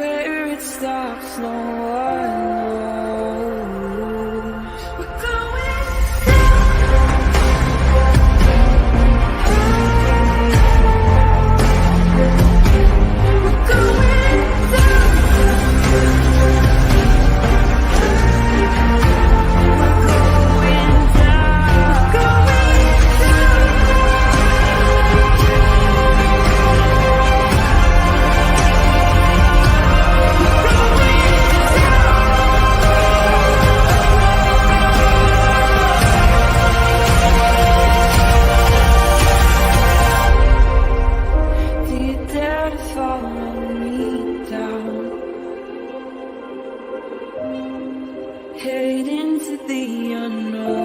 where it stops, no one knows. We're going head into the unknown.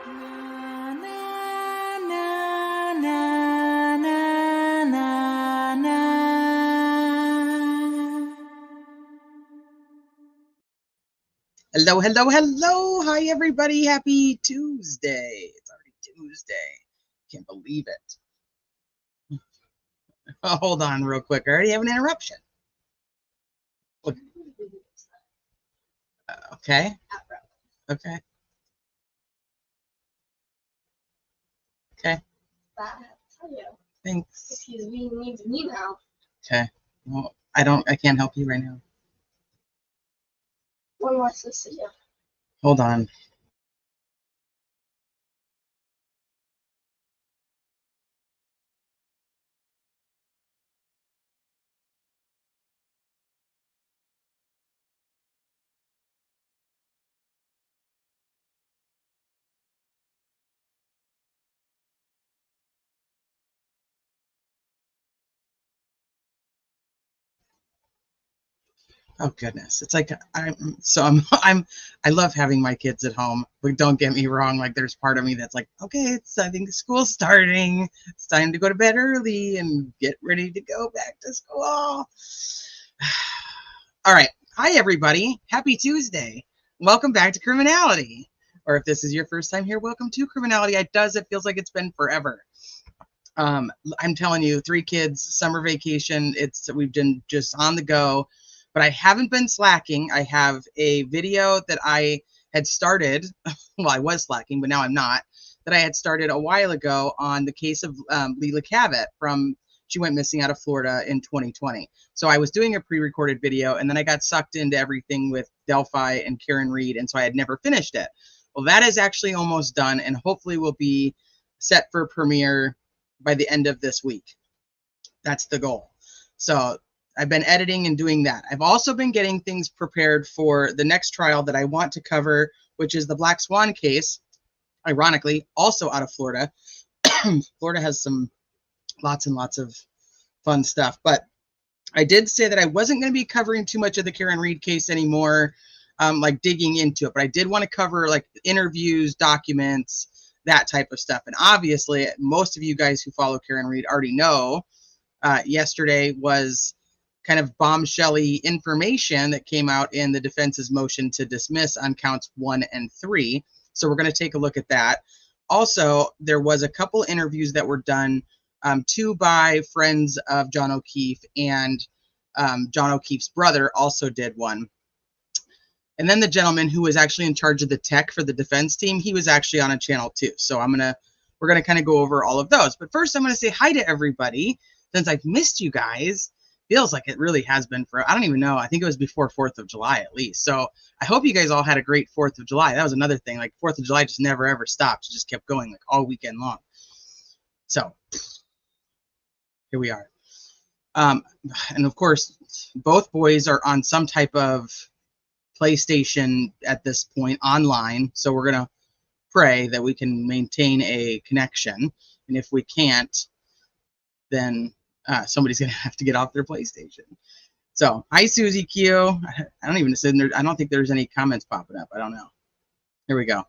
Na, na, na, na, na, na, na. Hello, hello, hello. Hi, everybody. Happy Tuesday. It's already Tuesday. Can't believe it. Oh, hold on real quick. I already have an interruption. Okay. Okay. Okay. Thanks. If you need me now. Okay. Well, I can't help you right now. What am I supposed to do? Hold on. Oh goodness, it's like I love having my kids at home, but don't get me wrong, like there's part of me that's like, okay, I think school's starting, it's time to go to bed early and get ready to go back to school. All right, hi everybody, happy Tuesday, welcome back to Criminality, or if this is your first time here, welcome to Criminality. It feels like it's been forever. I'm telling you, 3 kids, summer vacation, we've been just on the go. But I haven't been slacking. I have a video that I had started, well, I was slacking, but now I'm not, that I had started a while ago on the case of Leila Cavett she went missing out of Florida in 2020. So I was doing a pre-recorded video, and then I got sucked into everything with Delphi and Karen Reed, and so I had never finished it. Well, that is actually almost done, and hopefully will be set for premiere by the end of this week. That's the goal. So I've been editing and doing that. I've also been getting things prepared for the next trial that I want to cover, which is the Black Swan case, ironically, also out of Florida. Florida has lots and lots of fun stuff. But I did say that I wasn't going to be covering too much of the Karen Reed case anymore, like digging into it. But I did want to cover like interviews, documents, that type of stuff. And obviously, most of you guys who follow Karen Reed already know yesterday was kind of bombshelly information that came out in the defense's motion to dismiss on counts 1 and 3. So we're going to take a look at that. Also, there was a couple interviews that were done, 2 by friends of John O'Keefe, and John O'Keefe's brother also did one. And then the gentleman who was actually in charge of the tech for the defense team, he was actually on a channel too. So we're going to kind of go over all of those. But first, I'm going to say hi to everybody since I've missed you guys. Feels like it really has been for, I don't even know. I think it was before 4th of July at least. So I hope you guys all had a great 4th of July. That was another thing. Like 4th of July just never ever stopped. It just kept going like all weekend long. So here we are. And of course, both boys are on some type of PlayStation at this point online. So we're going to pray that we can maintain a connection. And if we can't, then somebody's gonna have to get off their PlayStation. So hi Susie Q. I don't even sit there. I don't think there's any comments popping up. I don't know. Here we go.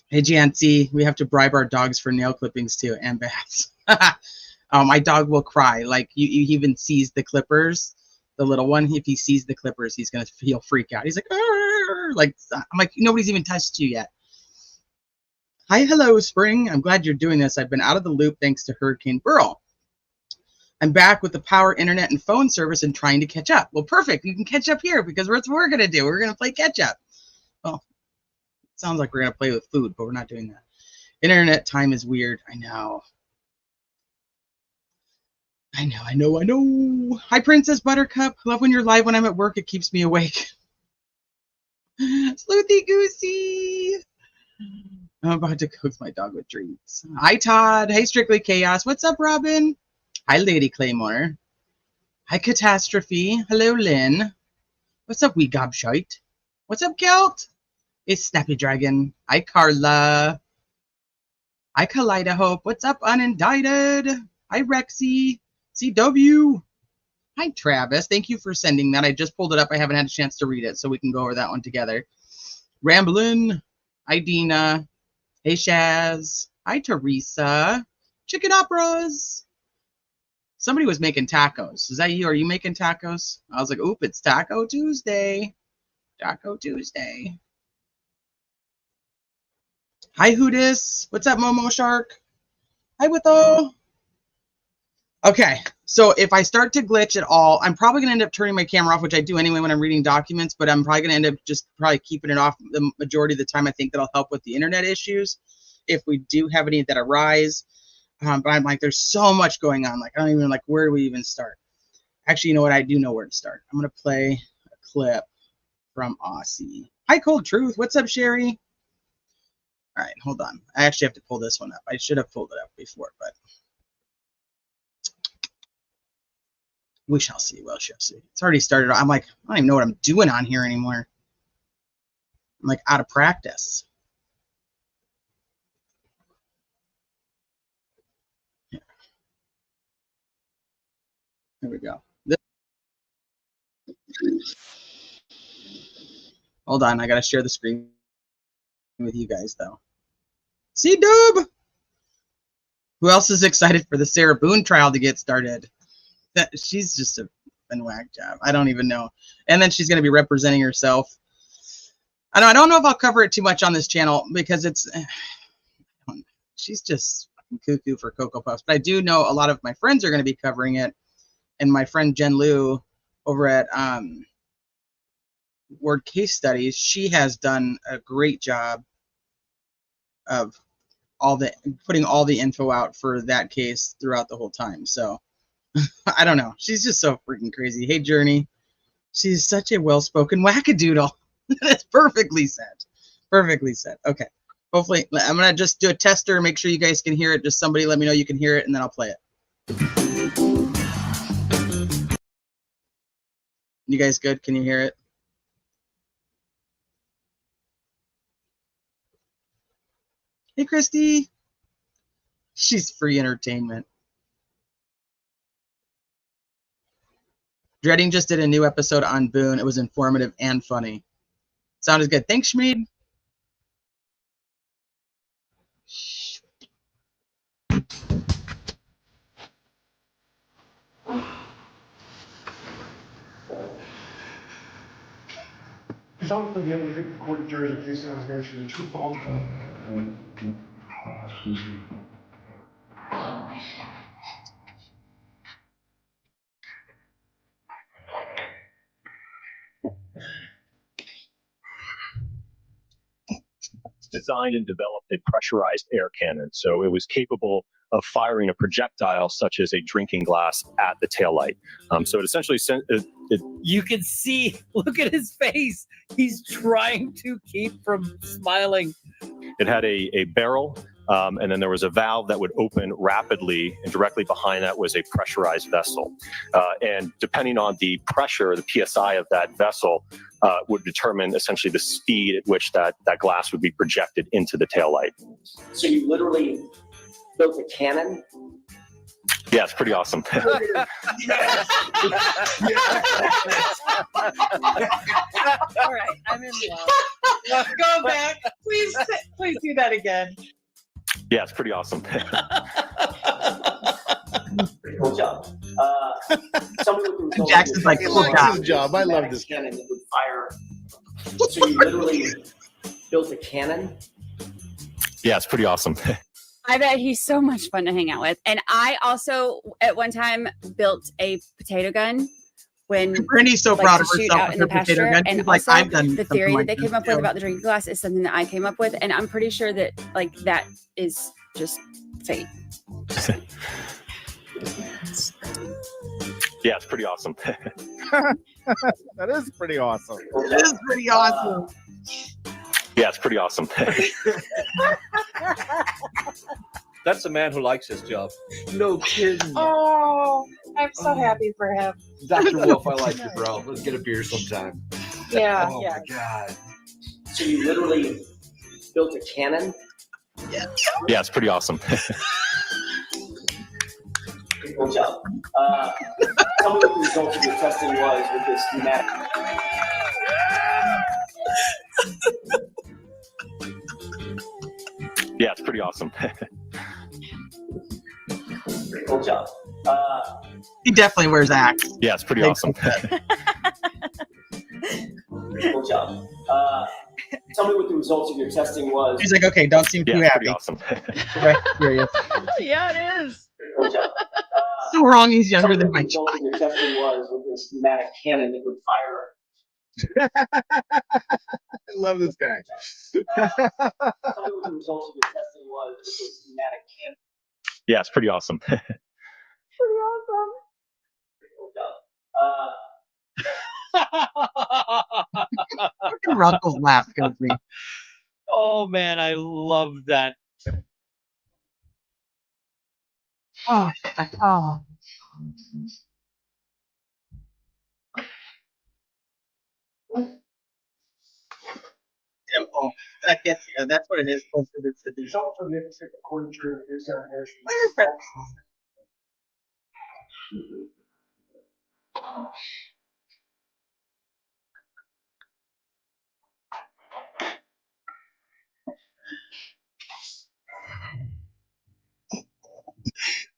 Hey Jancy, we have to bribe our dogs for nail clippings too and baths. My dog will cry. Like he even sees the clippers, the little one. If he sees the clippers, he'll freak out. He's like, arr! Like I'm like, nobody's even touched you yet. Hi, hello, Spring. I'm glad you're doing this. I've been out of the loop thanks to Hurricane Beryl. I'm back with the power, internet, and phone service and trying to catch up. Well, perfect. You can catch up here because that's what we're going to do. We're going to play catch up. Well, it sounds like we're going to play with food, but we're not doing that. Internet time is weird. I know. Hi, Princess Buttercup. Love when you're live when I'm at work. It keeps me awake. Sleuthy Goosey. I'm about to cook my dog with treats. Hi, Todd. Hey, Strictly Chaos. What's up, Robin? Hi, Lady Claymore. Hi, Catastrophe. Hello, Lynn. What's up, wee gobshite? What's up, Kelt? It's Snappy Dragon. Hi, Carla. Hi, Kaleidohope. What's up, Unindicted? Hi, Rexy. CW. Hi, Travis. Thank you for sending that. I just pulled it up. I haven't had a chance to read it, so we can go over that one together. Ramblin'. Hi, Dina. Hey, Shaz. Hi, Teresa. Chicken Operas. Somebody was making tacos. Is that you? Are you making tacos? I was like, oop, it's Taco Tuesday. Taco Tuesday. Hi, Hoodis. What's up, Momo Shark? Hi, Withal. Okay, so if I start to glitch at all, I'm probably going to end up turning my camera off, which I do anyway when I'm reading documents, but I'm probably going to end up just probably keeping it off the majority of the time. I think that'll help with the internet issues if we do have any that arise. But I'm like, there's so much going on. Like, I don't even like, where do we even start? Actually, you know what? I do know where to start. I'm going to play a clip from Aussie. Hi, Cold Truth. What's up, Sherry? All right, hold on. I actually have to pull this one up. I should have pulled it up before, but we shall see. We shall see. It's already started. I'm like, I don't even know what I'm doing on here anymore. I'm like out of practice. Yeah. There we go. Hold on. I got to share the screen with you guys, though. See, Dub. Who else is excited for the Sarah Boone trial to get started? She's just a whack job. I don't even know. And then she's going to be representing herself. I don't know if I'll cover it too much on this channel because it's she's just cuckoo for Cocoa Puffs. But I do know a lot of my friends are going to be covering it, and my friend Jen Liu over at Word Case Studies, she has done a great job of putting all the info out for that case throughout the whole time. So I don't know. She's just so freaking crazy. Hey, Journey. She's such a well-spoken wackadoodle. That's perfectly said. Perfectly said. Okay. Hopefully, I'm going to just do a tester, make sure you guys can hear it. Just somebody let me know you can hear it, and then I'll play it. You guys good? Can you hear it? Hey, Christy. She's free entertainment. Dreading just did a new episode on Boone. It was informative and funny. Sounded good. Thanks, Schmeed. Some of the other court jurors are facing allegations of true false. Designed and developed a pressurized air cannon, so it was capable of firing a projectile such as a drinking glass at the taillight. So it essentially sent You can see, look at his face. He's trying to keep from smiling. It had a barrel, and then there was a valve that would open rapidly, and directly behind that was a pressurized vessel. And depending on the pressure, the PSI of that vessel, would determine essentially the speed at which that glass would be projected into the taillight. So you literally built a cannon? Yeah, it's pretty awesome. All right, I'm in love. Go back. Please do that again. Yeah, it's pretty awesome. Cool job. Somebody with Jackson's like, He cool likes job. his job. I love this. cannon that would fire. So you literally built a cannon? Yeah, it's pretty awesome. I bet he's so much fun to hang out with. And I also, at one time, built a potato gun when Brittany's so like, proud to of shoot herself out with in her the potato pasture. gun. And She's like, also, I've done the something theory like that they this came up with too. about the drinking glass is something that I came up with. And I'm pretty sure that like that is just fate. Yeah, it's pretty awesome. That is pretty awesome. It is pretty awesome. Yeah, it's pretty awesome. That's a man who likes his job. No kidding. Oh, I'm so happy for him. Dr. Wolf, I like you, bro. Let's get a beer sometime. Yeah, Oh yeah. my God. So you literally built a cannon? Yeah, it's pretty awesome. Good job. Tell me what the results of your testing was with this pneumatic. Yeah, it's pretty awesome. Good job. He definitely wears Axe. Yeah, it's pretty awesome. Good job. Tell me what the results of your testing was. He's like, okay, don't seem Yeah, too it's happy. pretty awesome. Right, serious. Yeah, it is. Good job. So wrong, he's Tell younger me than what the my results of your testing was with this pneumatic cannon that would fire. I love this guy. Tell me what the results of your testing was with this pneumatic cannon. Yeah, it's pretty awesome. Pretty awesome. Good job. Ruckle's laugh kills me. Oh man, I love that. Oh. Oh, that gets you. That's what it is. It's also the court jury examination.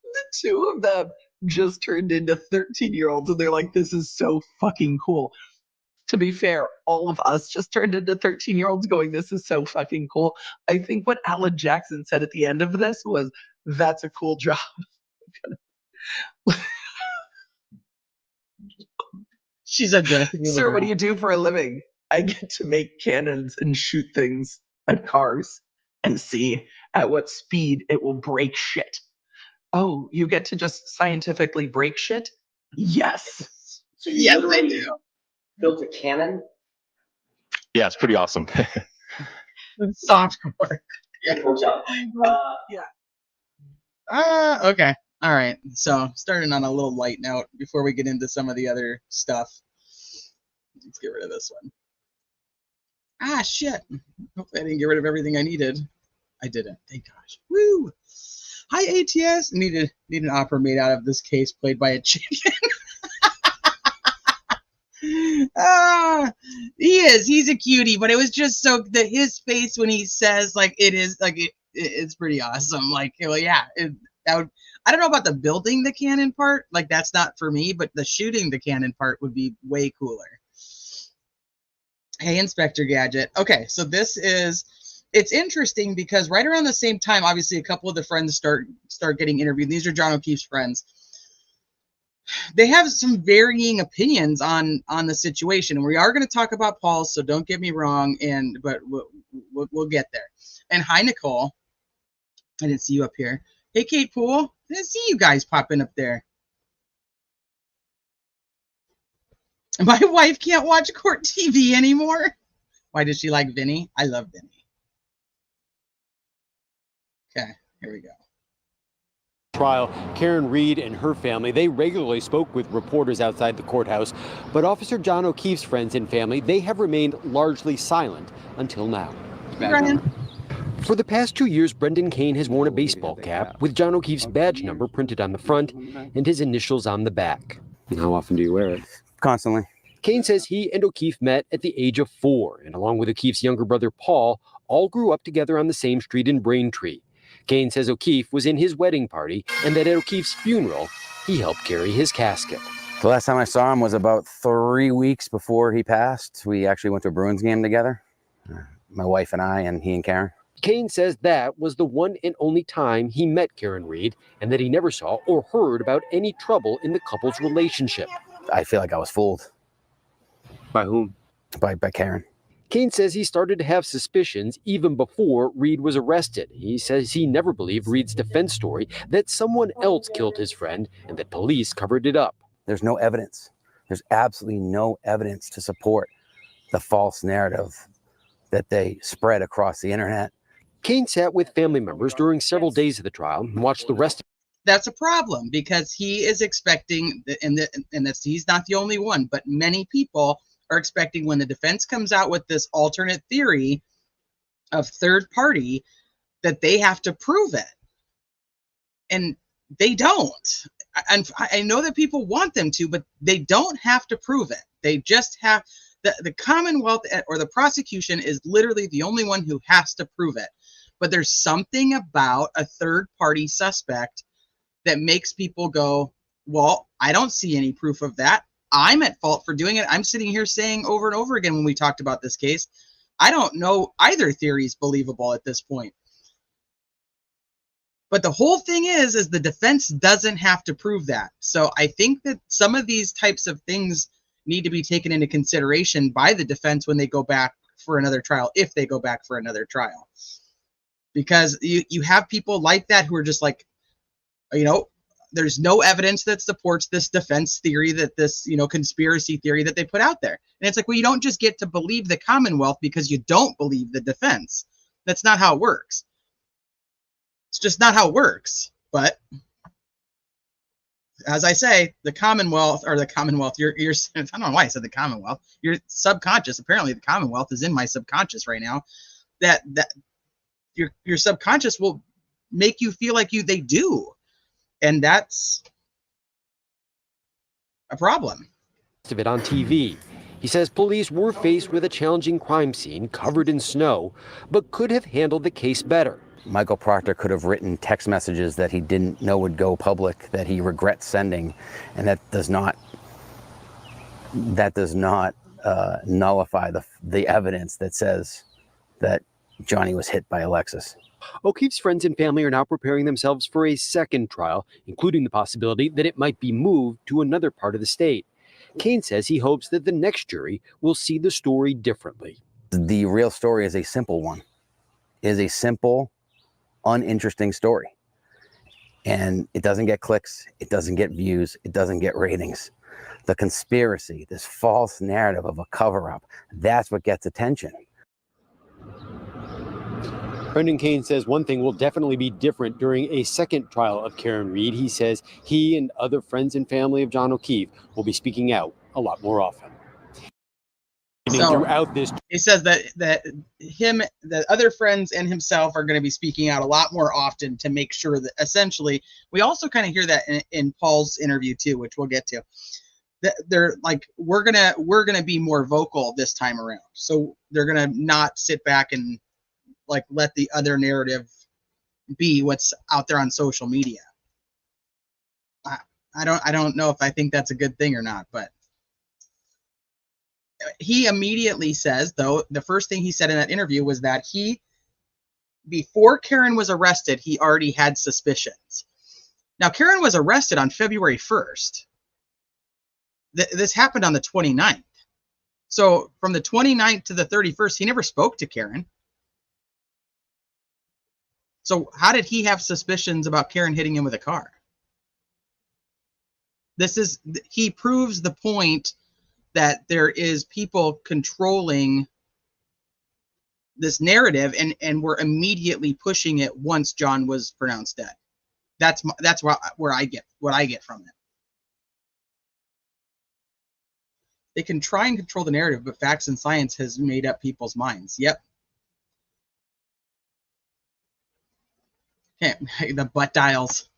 The two of them just turned into 13-year-olds and they're like, this is so fucking cool. To be fair, all of us just turned into 13-year-olds going, this is so fucking cool. I think what Alan Jackson said at the end of this was, that's a cool job. She's addressing Sir, what do you do for a living? I get to make cannons and shoot things at cars and see at what speed it will break shit. Oh, you get to just scientifically break shit? Yes. So you Yes, I literally do. built a cannon? Yeah, it's pretty awesome. Softcore. Good job. Okay. All right. So, starting on a little light note before we get into some of the other stuff. Let's get rid of this one. Ah, shit. Hopefully I didn't get rid of everything I needed. I didn't. Thank gosh. Woo! Hi, ATS. Need an opera made out of this case played by a chicken. He's a cutie, but it was just so that his face when he says like it is like it's pretty awesome. Like, well, yeah, that would. I don't know about the building the cannon part, like that's not for me, but the shooting the cannon part would be way cooler. Hey, Inspector Gadget. Okay, so it's interesting because right around the same time, obviously a couple of the friends start getting interviewed. These are John O'Keefe's friends. They have some varying opinions on the situation, and we are going to talk about Paul, so don't get me wrong, but we'll get there. And hi, Nicole. I didn't see you up here. Hey, Kate Poole. I didn't see you guys popping up there. My wife can't watch court TV anymore. Why does she like Vinny? I love Vinny. Okay, here we go. Trial, Karen Reed and her family, they regularly spoke with reporters outside the courthouse, but Officer John O'Keefe's friends and family, they have remained largely silent until now. Brian. For the past 2 years, Brendan Kane has worn a baseball cap with John O'Keefe's badge number printed on the front and his initials on the back. And how often do you wear it? Constantly. Kane says he and O'Keefe met at the age of 4, and along with O'Keefe's younger brother Paul, all grew up together on the same street in Braintree. Kane says O'Keefe was in his wedding party and that at O'Keefe's funeral, he helped carry his casket. The last time I saw him was about 3 weeks before he passed. We actually went to a Bruins game together, my wife and I, and he and Karen. Kane says that was the one and only time he met Karen Reed, and that he never saw or heard about any trouble in the couple's relationship. I feel like I was fooled. By whom? By Karen. Kane says he started to have suspicions even before Reed was arrested. He says he never believed Reed's defense story that someone else killed his friend and that police covered it up. There's no evidence. There's absolutely no evidence to support the false narrative that they spread across the internet. Kane sat with family members during several days of the trial and watched the rest. That's a problem because he is expecting, he's not the only one, but many people are expecting when the defense comes out with this alternate theory of third party that they have to prove it. And they don't. And I know that people want them to, but they don't have to prove it. They just have, the Commonwealth or the prosecution is literally the only one who has to prove it. But there's something about a third party suspect that makes people go, well, I don't see any proof of that. I'm at fault for doing it. I'm sitting here saying over and over again when we talked about this case, I don't know either theory is believable at this point. But the whole thing is the defense doesn't have to prove that. So I think that some of these types of things need to be taken into consideration by the defense when they go back for another trial, if they go back for another trial. Because you have people like that who are just like, there's no evidence that supports this defense theory, that this, conspiracy theory that they put out there. And it's like, well, you don't just get to believe the Commonwealth because you don't believe the defense. That's not how it works. It's just not how it works. But as I say, the Commonwealth, I don't know why I said the Commonwealth. Your subconscious, apparently the Commonwealth is in my subconscious right now, that your subconscious will make you feel like they do. And that's a problem. Of it on TV. He says police were faced with a challenging crime scene covered in snow, but could have handled the case better. Michael Proctor could have written text messages that he didn't know would go public, that he regrets sending, and that does not nullify the evidence that says that Johnny was hit by Alexis. O'Keefe's friends and family are now preparing themselves for a second trial, including the possibility that it might be moved to another part of the state. Kane says he hopes that the next jury will see the story differently. The real story is a simple one. It is a simple, uninteresting story. And it doesn't get clicks, it doesn't get views, it doesn't get ratings. The conspiracy, this false narrative of a cover-up, that's what gets attention. Brendan Kane says one thing will definitely be different during a second trial of Karen Reed. He says he and other friends and family of John O'Keefe will be speaking out a lot more often. So, throughout this, he says that the other friends and himself are going to be speaking out a lot more often to make sure that essentially, we also kind of hear that in Paul's interview too, which we'll get to. They're like, we're gonna be more vocal this time around. So they're gonna not sit back and like let the other narrative be what's out there on social media. I don't know if I think that's a good thing or not, but he immediately says, though, the first thing he said in that interview was that before Karen was arrested, he already had suspicions. Now, Karen was arrested on February 1st. This happened on the 29th. So from the 29th to the 31st, he never spoke to Karen. So how did he have suspicions about Karen hitting him with a car? He proves the point that there is people controlling this narrative, and we're immediately pushing it once John was pronounced dead. That's where I get what I get from it. They can try and control the narrative, but facts and science has made up people's minds. Yep. Okay, the butt dials,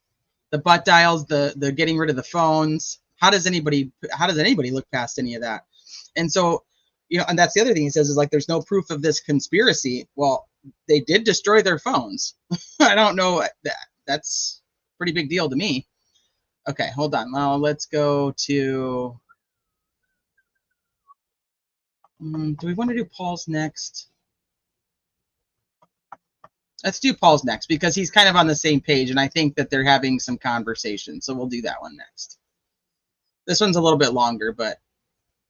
the getting rid of the phones. How does anybody look past any of that? And so, and that's the other thing he says is like, there's no proof of this conspiracy. Well, they did destroy their phones. I don't know. That's a pretty big deal to me. Okay, hold on. Now let's go to, do we want to do Paul's next? Let's do Paul's next because he's kind of on the same page, and I think that they're having some conversation. So we'll do that one next. This one's a little bit longer, but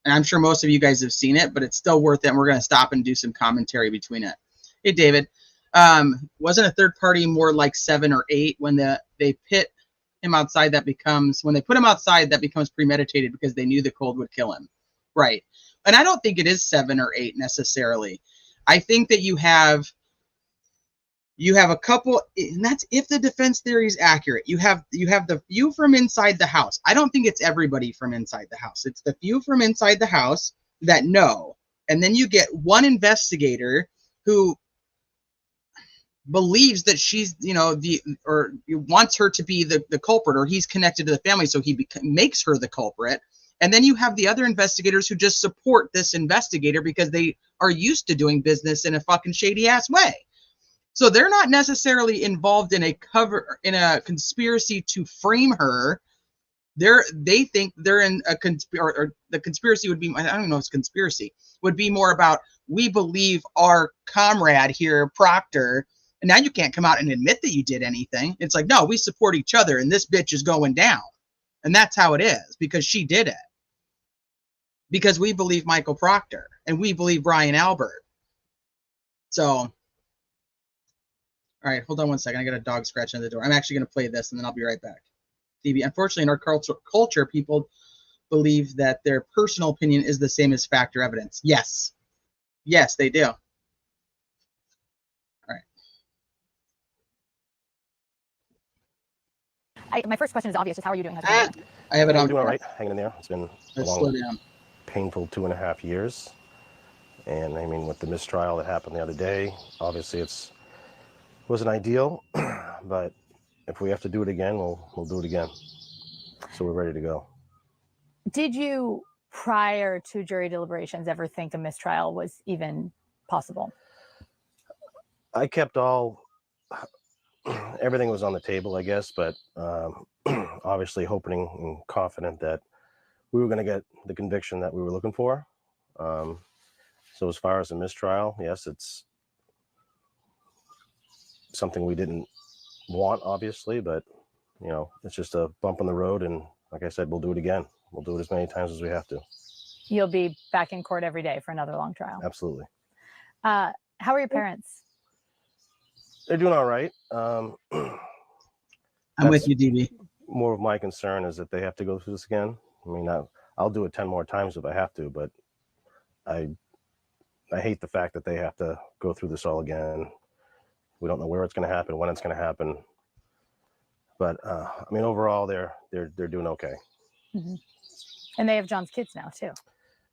and I'm sure most of you guys have seen it, but it's still worth it. And we're going to stop and do some commentary between it. Hey, David, wasn't a third party more like 7 or 8 when they pit him outside? When they put him outside, that becomes premeditated because they knew the cold would kill him, right? And I don't think it is 7 or 8 necessarily. I think that you have a couple, and that's if the defense theory is accurate. You have the few from inside the house. I don't think it's everybody from inside the house. It's the few from inside the house that know. And then you get one investigator who believes that she's, or wants her to be the culprit, or he's connected to the family, so he makes her the culprit. And then you have the other investigators who just support this investigator because they are used to doing business in a fucking shady ass way. So they're not necessarily involved in a conspiracy to frame her. They think they're in a or the conspiracy would be, I don't know if it's conspiracy, would be more about, we believe our comrade here, Proctor, and now you can't come out and admit that you did anything. It's like, no, we support each other and this bitch is going down. And that's how it is, because she did it. Because we believe Michael Proctor and we believe Brian Albert. So, all right, hold on one second. I got a dog scratching at the door. I'm actually going to play this and then I'll be right back. DB, unfortunately, in our culture, people believe that their personal opinion is the same as fact or evidence. Yes. Yes, they do. All right. My first question is obvious. Just how are you doing? I have it on. Doing all right, hanging in there. It's been a Let's long, slow down. painful 2.5 years. And I mean, with the mistrial that happened the other day, obviously wasn't ideal, but if we have to do it again, we'll do it again. So we're ready to go. Did you, prior to jury deliberations, ever think a mistrial was even possible? I kept everything was on the table, I guess, but obviously hoping and confident that we were going to get the conviction that we were looking for. So as far as a mistrial, yes, it's something we didn't want, obviously, but it's just a bump in the road. And like I said, we'll do it again. We'll do it as many times as we have to. You'll be back in court every day for another long trial. Absolutely. How are your parents? They're doing all right. I'm with you, DB. More of my concern is that they have to go through this again. I mean, I'll do it 10 more times if I have to, but I hate the fact that they have to go through this all again. We don't know where it's going to happen, when it's going to happen. But I mean, overall, they're doing okay. Mm-hmm. And they have John's kids now too,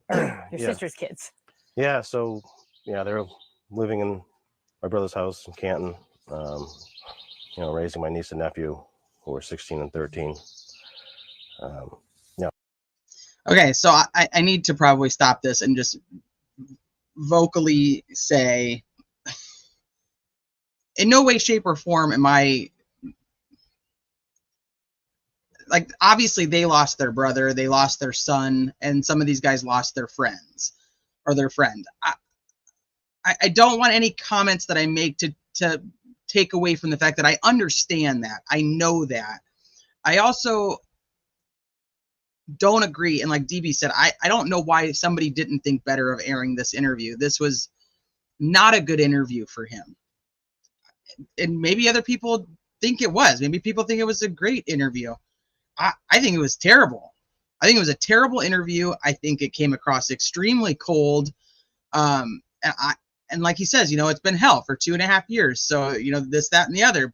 or your sister's kids. Yeah. So they're living in my brother's house in Canton. Raising my niece and nephew who are 16 and 13. Okay, so I need to probably stop this and just vocally say, in no way, shape, or form am I, like, obviously they lost their brother, they lost their son, and some of these guys lost their friends or their friend. I don't want any comments that I make to take away from the fact that I understand that. I know that. I also don't agree. And like DB said, I don't know why somebody didn't think better of airing this interview. This was not a good interview for him. And maybe other people think it was. Maybe people think it was a great interview. I think it was terrible. I think it was a terrible interview. I think it came across extremely cold. And like he says, it's been hell for 2.5 years. So, this, that, and the other.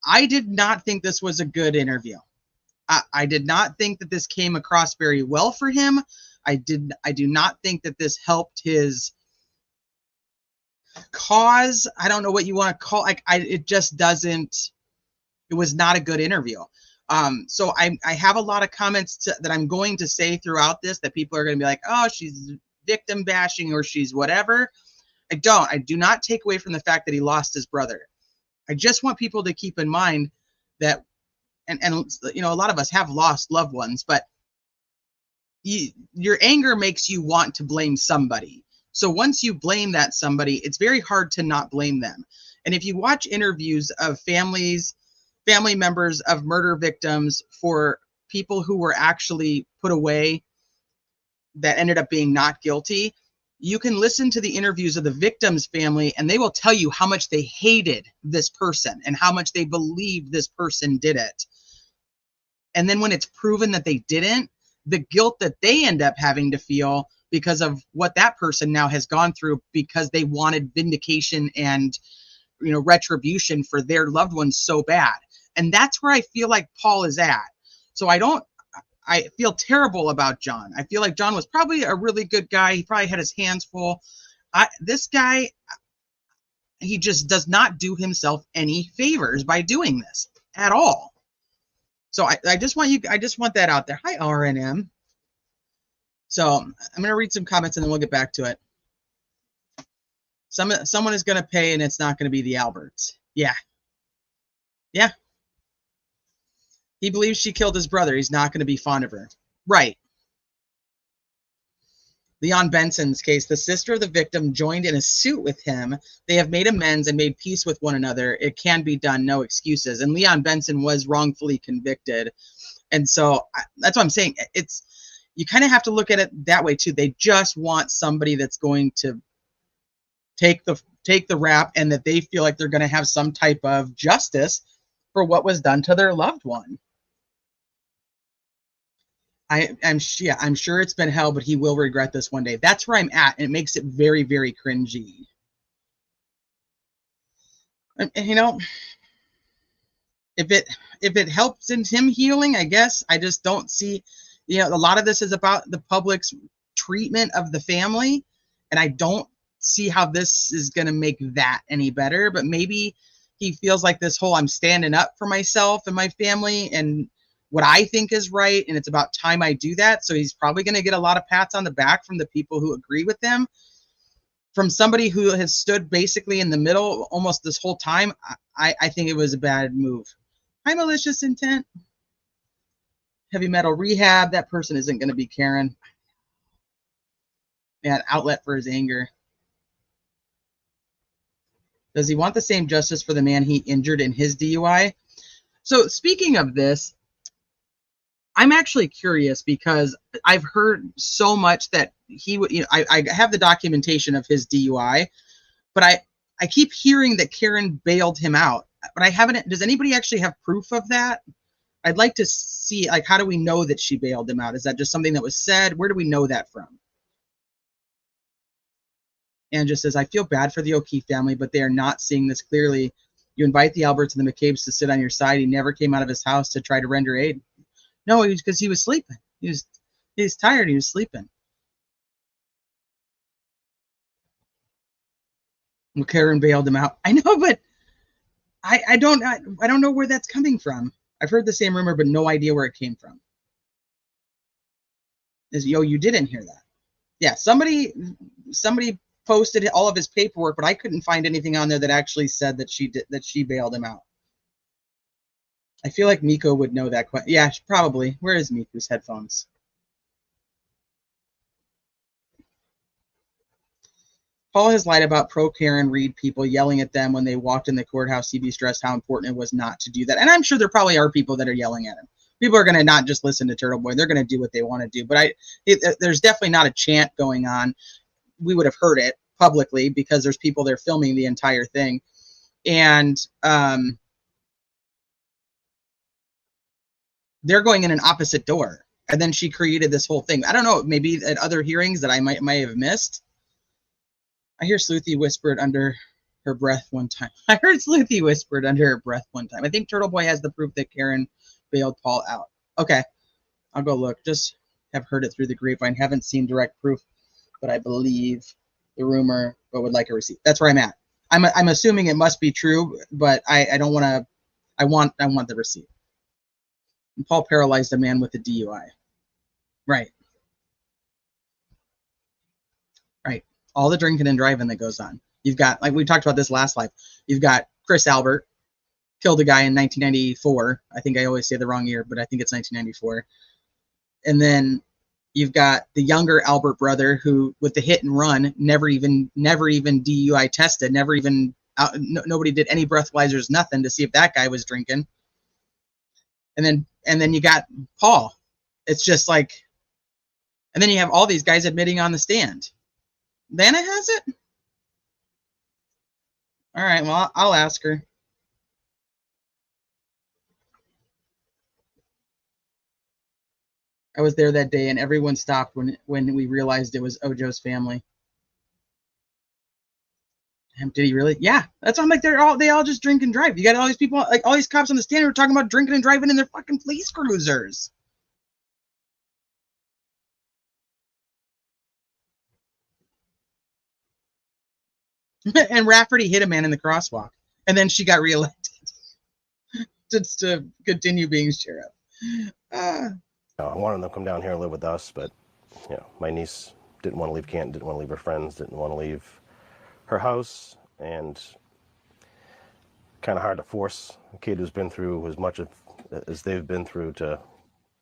I did not think this was a good interview. I did not think that this came across very well for him. I do not think that this helped his cause. I don't know what you want to call it. It just doesn't. It was not a good interview. So I have a lot of comments that I'm going to say throughout this that people are going to be like, oh, she's victim bashing or she's whatever. I do not take away from the fact that he lost his brother. I just want people to keep in mind that, and a lot of us have lost loved ones, but your anger makes you want to blame somebody. So once you blame that somebody, it's very hard to not blame them. And if you watch interviews of family members of murder victims for people who were actually put away that ended up being not guilty, you can listen to the interviews of the victim's family and they will tell you how much they hated this person and how much they believed this person did it. And then when it's proven that they didn't, the guilt that they end up having to feel because of what that person now has gone through because they wanted vindication and, you know, retribution for their loved ones so bad. And that's where I feel like Paul is at. So I feel terrible about John. I feel like John was probably a really good guy. He probably had his hands full. This guy, he just does not do himself any favors by doing this at all. So I just want that out there. Hi, RNM. So I'm going to read some comments and then we'll get back to it. Someone is going to pay and it's not going to be the Alberts. Yeah. Yeah. He believes she killed his brother. He's not going to be fond of her. Right. Leon Benson's case, the sister of the victim joined in a suit with him. They have made amends and made peace with one another. It can be done. No excuses. And Leon Benson was wrongfully convicted. And so that's what I'm saying. You kind of have to look at it that way too. They just want somebody that's going to take the rap and that they feel like they're going to have some type of justice for what was done to their loved one. I'm sure it's been hell, but he will regret this one day. That's where I'm at, and it makes it very, very cringy. And you know, if it helps in him healing, I guess. I just don't see, you know, a lot of this is about the public's treatment of the family, and I don't see how this is going to make that any better. But maybe he feels like this whole I'm standing up for myself and my family and what I think is right, and it's about time I do that. So he's probably going to get a lot of pats on the back from the people who agree with him. From somebody who has stood basically in the middle almost this whole time, I think it was a bad move. High malicious intent. Heavy metal rehab. That person isn't going to be Karen. Yeah, outlet for his anger. Does he want the same justice for the man he injured in his DUI? So speaking of this, I'm actually curious because I've heard so much that he would, you know, I have the documentation of his DUI, but I keep hearing that Karen bailed him out, but I haven't. Does anybody actually have proof of that? I'd like to see, like, how do we know that she bailed him out? Is that just something that was said? Where do we know that from? And just says, I feel bad for the O'Keefe family, but they are not seeing this clearly. You invite the Alberts and the McCabe's to sit on your side. He never came out of his house to try to render aid. No, it was because he was sleeping. He was tired. He was sleeping. Well, Karen bailed him out. I know, but I don't know where that's coming from. I've heard the same rumor, but no idea where it came from. You didn't hear that? Yeah, somebody posted all of his paperwork, but I couldn't find anything on there that actually said that she bailed him out. I feel like Miko would know that. Yeah, probably. Where is Miko's headphones? Paul has lied about pro-Karen Reed people yelling at them when they walked in the courthouse. He stressed how important it was not to do that. And I'm sure there probably are people that are yelling at him. People are going to not just listen to Turtle Boy. They're going to do what they want to do. But there's definitely not a chant going on. We would have heard it publicly because there's people there filming the entire thing. And they're going in an opposite door. And then she created this whole thing. I don't know, maybe at other hearings that I might have missed. I hear Sleuthy whispered under her breath one time. I heard Sleuthy whispered under her breath one time. I think Turtle Boy has the proof that Karen bailed Paul out. Okay, I'll go look. Just have heard it through the grapevine. Haven't seen direct proof, but I believe the rumor, but would like a receipt. That's where I'm at. I'm assuming it must be true, but I don't want to. I want the receipt. And Paul paralyzed a man with a DUI. Right. Right. All the drinking and driving that goes on. You've got, like we talked about this last live, you've got Chris Albert, killed a guy in 1994. I think I always say the wrong year, but I think it's 1994. And then You've got the younger Albert brother who, with the hit and run, never even DUI tested, never even nobody did any breathalyzers, nothing to see if that guy was drinking. And then you got Paul. It's just like, and then you have all these guys admitting on the stand. Lana has it? All right, well, I'll ask her. I was there that day, and everyone stopped when we realized it was Ojo's family. Did he really? Yeah, that's why I'm like, they all just drink and drive. You got all these people, like all these cops on the stand who are talking about drinking and driving in their fucking police cruisers. And Rafferty hit a man in the crosswalk, and then she got reelected just to continue being sheriff. I wanted them to come down here and live with us, but my niece didn't want to leave Canton, didn't want to leave her friends, didn't want to leave her house, and kind of hard to force a kid who's been through as much as they've been through to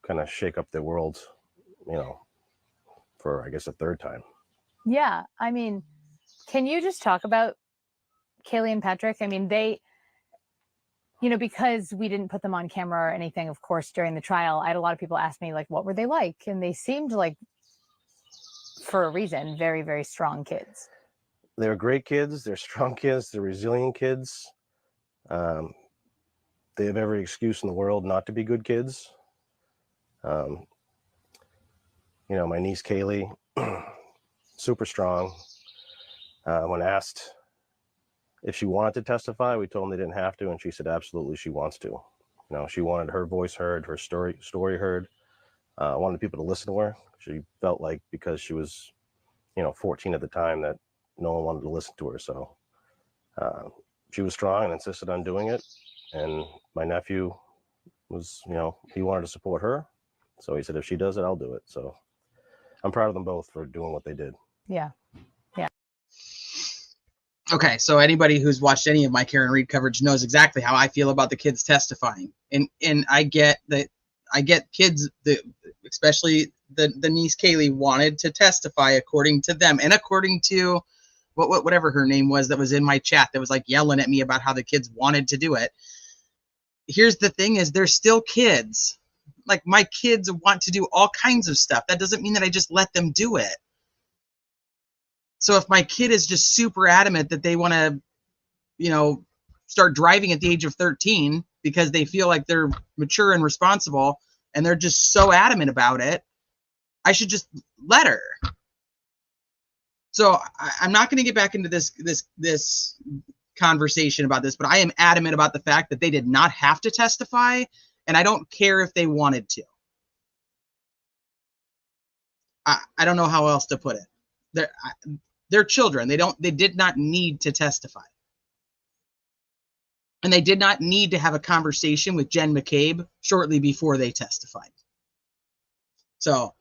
kind of shake up their world, for I guess a third time. Yeah, I mean, can you just talk about Kaylee and Patrick? I mean, they, because we didn't put them on camera or anything, of course, during the trial, I had a lot of people ask me, like, what were they like? And they seemed like, for a reason, very, very strong kids. They're great kids. They're strong kids. They're resilient kids. They have every excuse in the world not to be good kids. My niece Kaylee, super strong. When asked if she wanted to testify, we told them they didn't have to, and she said absolutely she wants to. She wanted her voice heard, her story heard. Wanted people to listen to her. She felt like because she was, 14 at the time, that no one wanted to listen to her. So she was strong and insisted on doing it. And my nephew was, he wanted to support her. So he said, if she does it, I'll do it. So I'm proud of them both for doing what they did. Yeah. Yeah. Okay, so anybody who's watched any of my Karen Reed coverage knows exactly how I feel about the kids testifying. And I get that, I get kids that, especially the niece Kaylee, wanted to testify according to them and according to whatever her name was that was in my chat that was like yelling at me about how the kids wanted to do it. Here's the thing is they're still kids. Like my kids want to do all kinds of stuff. That doesn't mean that I just let them do it. So if my kid is just super adamant that they want to, start driving at the age of 13 because they feel like they're mature and responsible and they're just so adamant about it, I should just let her. So I'm not going to get back into this conversation about this, but I am adamant about the fact that they did not have to testify, and I don't care if they wanted to. I don't know how else to put it. They're children. They did not need to testify. And they did not need to have a conversation with Jen McCabe shortly before they testified. So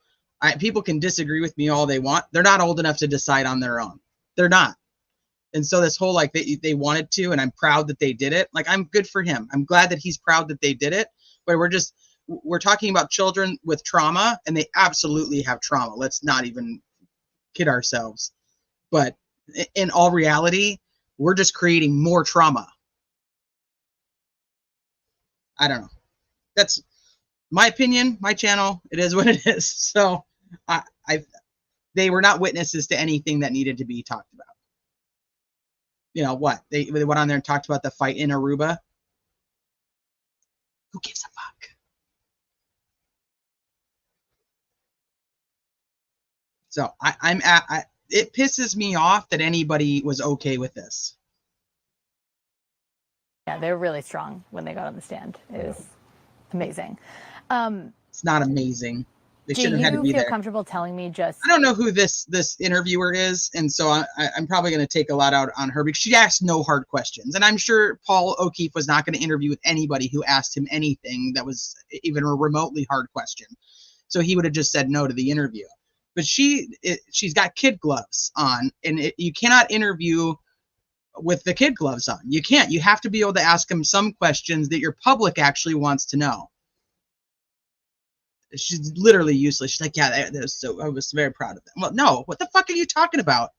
people can disagree with me all they want. They're not old enough to decide on their own. They're not. And so this whole, like, they wanted to, and I'm proud that they did it. Like, I'm good for him. I'm glad that he's proud that they did it. But we're talking about children with trauma, and they absolutely have trauma. Let's not even kid ourselves. But in all reality, we're just creating more trauma. I don't know. That's my opinion, my channel. It is what it is. So they were not witnesses to anything that needed to be talked about. What? They went on there and talked about the fight in Aruba. Who gives a fuck? So it pisses me off that anybody was okay with this. Yeah, they're really strong when they got on the stand. It was amazing. It's not amazing. They shouldn't have had to be Do you there. feel comfortable telling me just... I don't know who this interviewer is, and so I'm probably going to take a lot out on her because she asked no hard questions. And I'm sure Paul O'Keefe was not going to interview with anybody who asked him anything that was even a remotely hard question. So he would have just said no to the interview. But she's got kid gloves on, and you cannot interview with the kid gloves on. You can't. You have to be able to ask them some questions that your public actually wants to know. she's literally useless. She's like, yeah, that was so, I was very proud of them. Well, no, what the fuck are you talking about?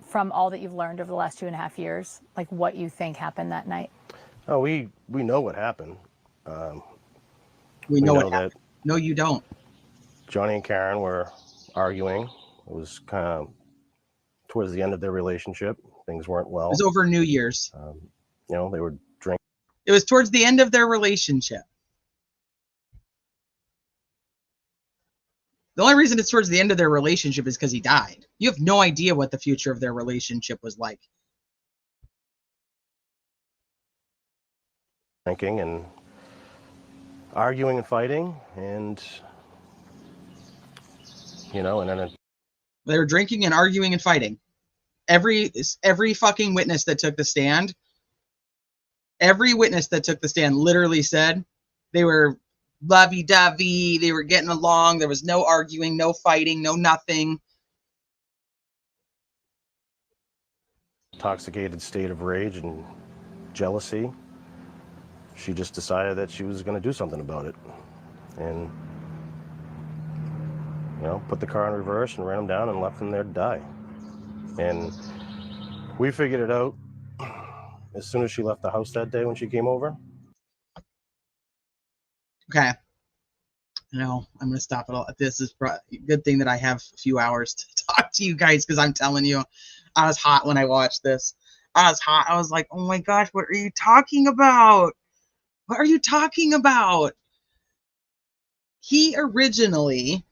From all that you've learned over the last 2.5 years, like what you think happened that night? Oh, we know what happened. We know what that happened. No, you don't. Johnny and Karen were arguing. It was kind of towards the end of their relationship. Things weren't well. It was over New Year's. You know, they were drinking. It was towards the end of their relationship. The only reason it's towards the end of their relationship is because he died. You have no idea what the future of their relationship was like. Drinking and arguing and fighting, and you know, and then They were drinking and arguing and fighting. Every fucking witness that took the stand, literally said they were lovey-dovey, they were getting along, there was no arguing, no fighting, no nothing. intoxicated state of rage and jealousy. She just decided that she was going to do something about it, and you know, put the car in reverse and ran him down and left him there to die. And we figured it out as soon as she left the house that day when she came over. Okay. No, I'm going to stop it all. This is a good thing that I have a few hours to talk to you guys, because I'm telling you, I was hot when I watched this. I was hot. I was like, oh my gosh, what are you talking about? What are you talking about? He originally,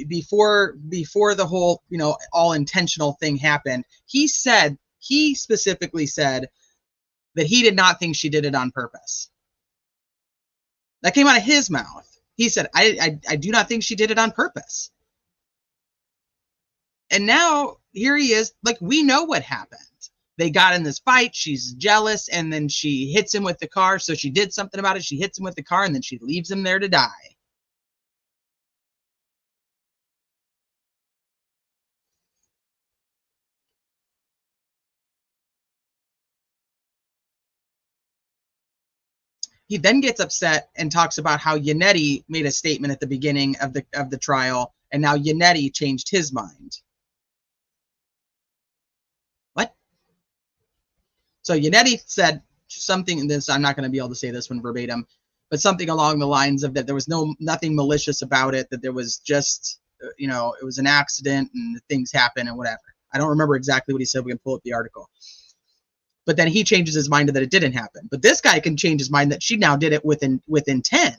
before the whole, you know, all intentional thing happened, he specifically said that he did not think she did it on purpose. That came out of his mouth. He said, I do not think she did it on purpose. And now here he is, like, we know what happened. They got in this fight, she's jealous, and then she hits him with the car. So she did something about it. She hits him with the car, and then she leaves him there to die. He then gets upset and talks about how Yannetti made a statement at the beginning of the trial, and now Yannetti changed his mind. What? So Yannetti said something in this, I'm not going to be able to say this one verbatim, but something along the lines of that there was nothing malicious about it, that there was just, you know, it was an accident and things happen and whatever. I don't remember exactly what he said. We can pull up the article. But then he changes his mind that it didn't happen. But this guy can change his mind that she now did it with intent.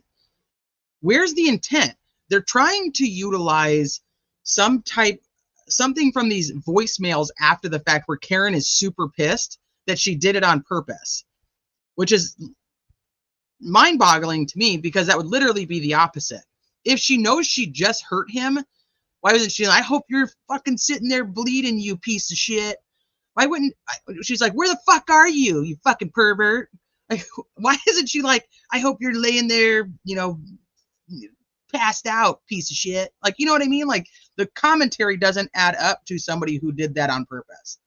Where's the intent? They're trying to utilize something from these voicemails after the fact where Karen is super pissed that she did it on purpose, which is mind-boggling to me, because that would literally be the opposite. If she knows she just hurt him, why wasn't she like, I hope you're fucking sitting there bleeding, you piece of shit? Why wouldn't she's like, where the fuck are you, you fucking pervert? Like, why isn't she like, I hope you're laying there, you know, passed out, piece of shit? Like, you know what I mean? Like, the commentary doesn't add up to somebody who did that on purpose.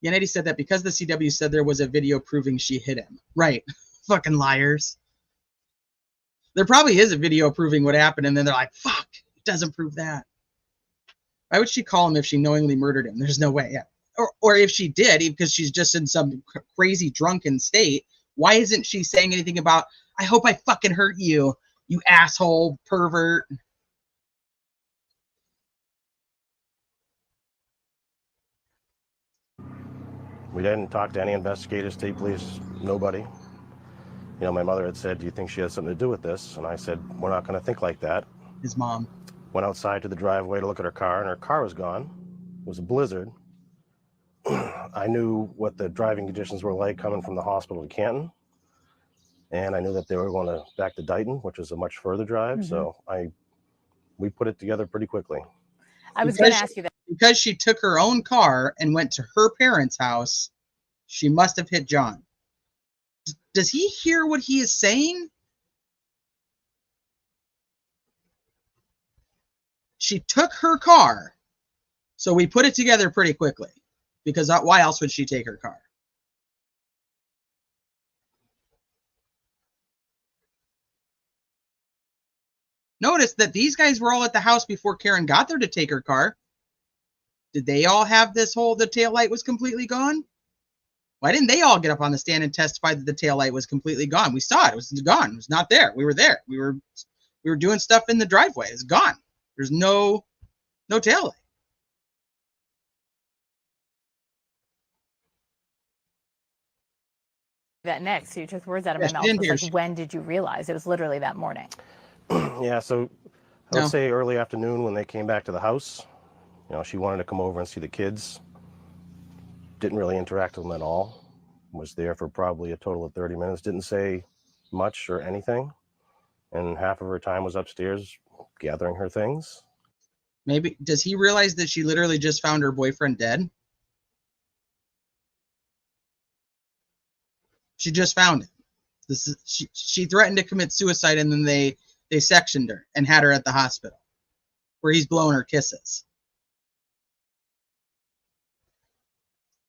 Yannetti said that because the CW said there was a video proving she hit him. Right. Fucking liars. There probably is a video proving what happened, and then they're like, fuck, it doesn't prove that. Why would she call him if she knowingly murdered him? There's no way. Yeah. Or if she did, because she's just in some crazy drunken state, why isn't she saying anything about, I hope I fucking hurt you, you asshole pervert? We didn't talk to any investigators, state police, nobody. You know, my mother had said, do you think she has something to do with this? And I said, we're not going to think like that. His mom went outside to the driveway to look at her car, and her car was gone. It was a blizzard. I knew what the driving conditions were like coming from the hospital to Canton, and I knew that they were going back to Dighton, which was a much further drive. Mm-hmm. So we put it together pretty quickly. I was going to ask you that. Because she took her own car and went to her parents' house, she must have hit John. Does he hear what he is saying? She took her car, so we put it together pretty quickly, because why else would she take her car? Notice that these guys were all at the house before Karen got there to take her car. Did they all have this whole, the taillight was completely gone? Why didn't they all get up on the stand and testify that the taillight was completely gone? We saw it. It was gone. It was not there. We were there. We were doing stuff in the driveway. It's gone. There's no taillight. That next, so you took words out of Yeah, my she mouth. didn't Was hear. like, when did you realize? It was literally that morning. Yeah, so I would say early afternoon when they came back to the house. You know, she wanted to come over and see the kids. Didn't really interact with them at all. Was there for probably a total of 30 minutes. Didn't say much or anything. And half of her time was upstairs gathering her things. Maybe, does he realize that she literally just found her boyfriend dead? She just found him. She threatened to commit suicide, and then they sectioned her and had her at the hospital where he's blowing her kisses.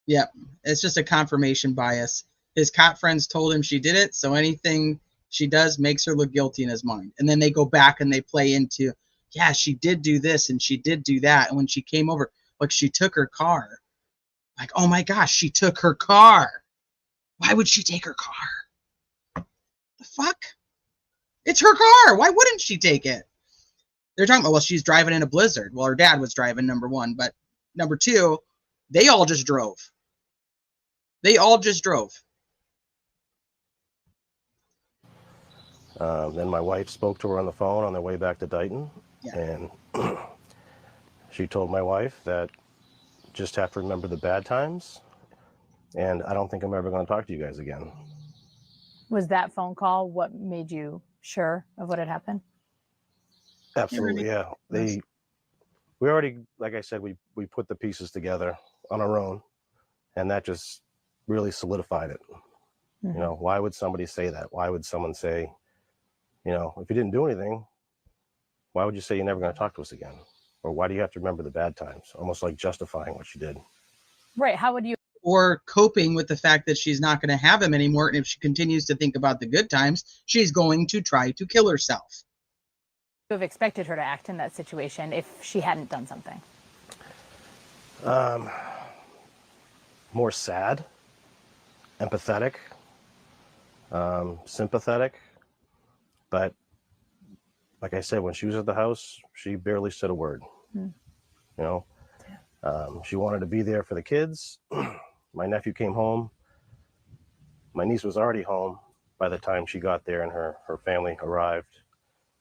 Yep, it's just a confirmation bias. His cop friends told him she did it, so anything she does makes her look guilty in his mind. And then they go back and they play into, yeah, she did do this and she did do that. And when she came over, like, she took her car. Like, oh my gosh, she took her car. Why would she take her car? The fuck? It's her car. Why wouldn't she take it? They're talking about, well, she's driving in a blizzard. Well, her dad was driving, number one. But number two, they all just drove. They all just drove. Then my wife spoke to her on the phone on their way back to Dighton. Yeah. And she told my wife that just have to remember the bad times. And I don't think I'm ever going to talk to you guys again. Was that phone call what made you sure of what had happened? Absolutely, yeah. We already, like I said, we put the pieces together on our own, and that just really solidified it. Mm-hmm. You know, why would somebody say that? Why would someone say, you know, if you didn't do anything, why would you say you're never going to talk to us again? Or why do you have to remember the bad times? Almost like justifying what you did. Right. How would you? Or coping with the fact that she's not going to have him anymore. And if she continues to think about the good times, she's going to try to kill herself. You have expected her to act in that situation if she hadn't done something? More sad, empathetic, sympathetic. But like I said, when she was at the house, she barely said a word. You know, she wanted to be there for the kids. My nephew came home. My niece was already home by the time she got there, and her family arrived.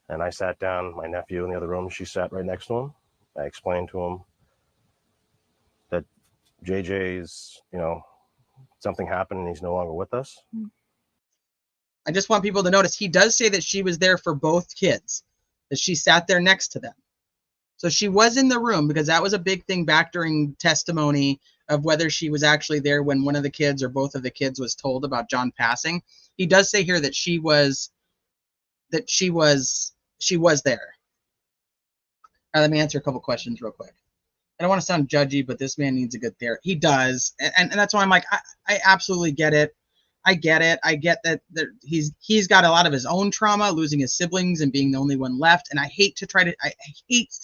And I sat down, my nephew in the other room, she sat right next to him. I explained to him that JJ's, you know, something happened and he's no longer with us. I just want people to notice he does say that she was there for both kids, that she sat there next to them. So she was in the room, because that was a big thing back during testimony of whether she was actually there when one of the kids or both of the kids was told about John passing. He does say here that she was there. Let me answer a couple questions real quick. I don't want to sound judgy, but this man needs a good therapy. He does. And that's why I'm like, I absolutely get it. I get it. I get that he's got a lot of his own trauma, losing his siblings and being the only one left. And I hate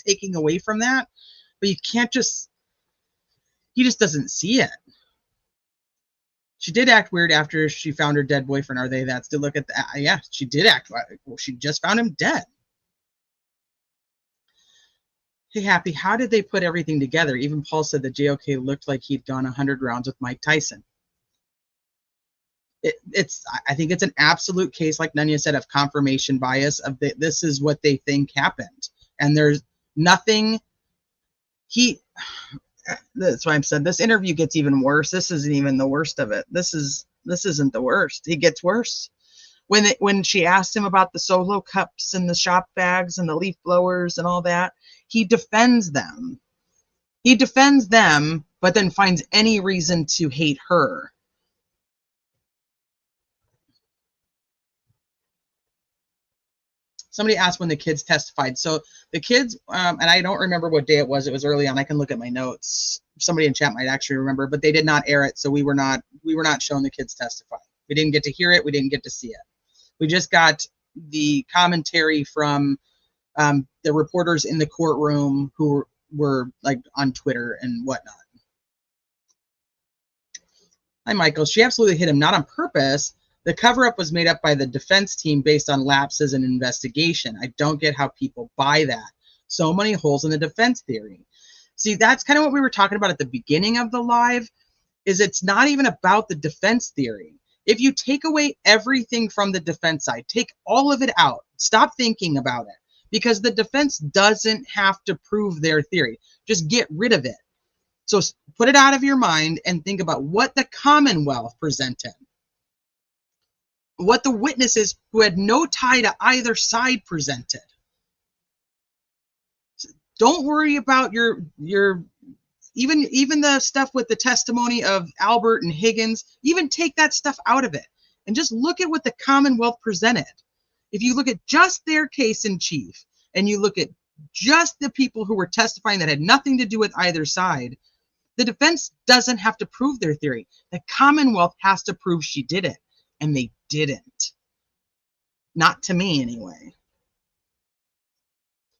taking away from that, but you can't just, he just doesn't see it. She did act weird after she found her dead boyfriend. Are they that? To look at that? Yeah, she did act. Well, she just found him dead. Hey, Happy, how did they put everything together? Even Paul said that JOK looked like he'd gone 100 rounds with Mike Tyson. I think it's an absolute case, like Nunya said, of confirmation bias, of this is what they think happened. And there's nothing, that's why I'm saying this interview gets even worse. This isn't even the worst of it. This isn't the worst. It gets worse. When she asked him about the solo cups and the shop bags and the leaf blowers and all that, he defends them. He defends them, but then finds any reason to hate her. Somebody asked when the kids testified. So the kids, and I don't remember what day it was. It was early on. I can look at my notes. Somebody in chat might actually remember, but they did not air it. So we were not shown the kids testify. We didn't get to hear it. We didn't get to see it. We just got the commentary from the reporters in the courtroom who were like on Twitter and whatnot. Hi, Michael. She absolutely hit him, not on purpose. The cover-up was made up by the defense team based on lapses in investigation. I don't get how people buy that. So many holes in the defense theory. See, that's kind of what we were talking about at the beginning of the live, is it's not even about the defense theory. If you take away everything from the defense side, take all of it out, stop thinking about it, because the defense doesn't have to prove their theory. Just get rid of it. So put it out of your mind and think about what the Commonwealth presented, what the witnesses who had no tie to either side presented. Don't worry about your even the stuff with the testimony of Albert and Higgins. Even take that stuff out of it and just look at what the Commonwealth presented. If you look at just their case in chief and you look at just the people who were testifying that had nothing to do with either side, the defense doesn't have to prove their theory. The Commonwealth has to prove she did it, and they didn't. Not to me, anyway.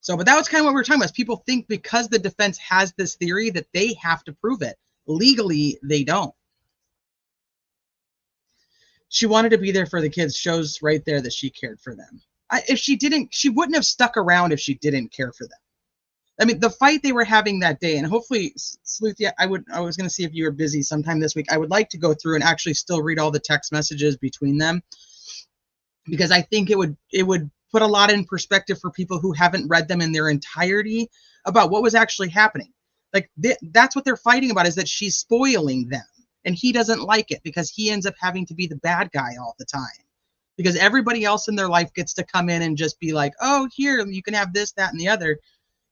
So, but that was kind of what we were talking about. People think because the defense has this theory that they have to prove it. Legally, they don't. She wanted to be there for the kids. Shows right there that she cared for them. If she didn't, she wouldn't have stuck around if she didn't care for them. I mean, the fight they were having that day, and hopefully, Sleuth, yeah, I was going to see if you were busy sometime this week. I would like to go through and actually still read all the text messages between them, because I think it would put a lot in perspective for people who haven't read them in their entirety about what was actually happening. Like, that's what they're fighting about, is that she's spoiling them, and he doesn't like it because he ends up having to be the bad guy all the time, because everybody else in their life gets to come in and just be like, oh, here, you can have this, that, and the other.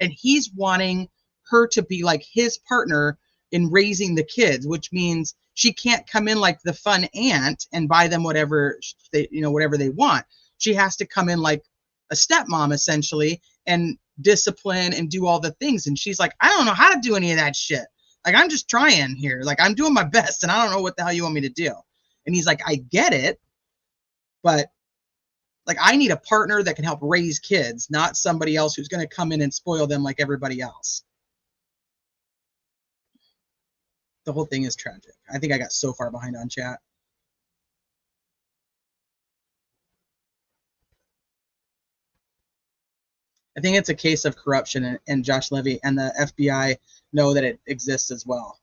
And he's wanting her to be like his partner in raising the kids, which means she can't come in like the fun aunt and buy them whatever whatever they want. She has to come in like a stepmom, essentially, and discipline and do all the things. And she's like, I don't know how to do any of that shit. Like, I'm just trying here. Like, I'm doing my best, and I don't know what the hell you want me to do. And he's like, I get it, but like, I need a partner that can help raise kids, not somebody else who's going to come in and spoil them like everybody else. The whole thing is tragic. I think I got so far behind on chat. I think it's a case of corruption, and Josh Levy and the FBI know that it exists as well.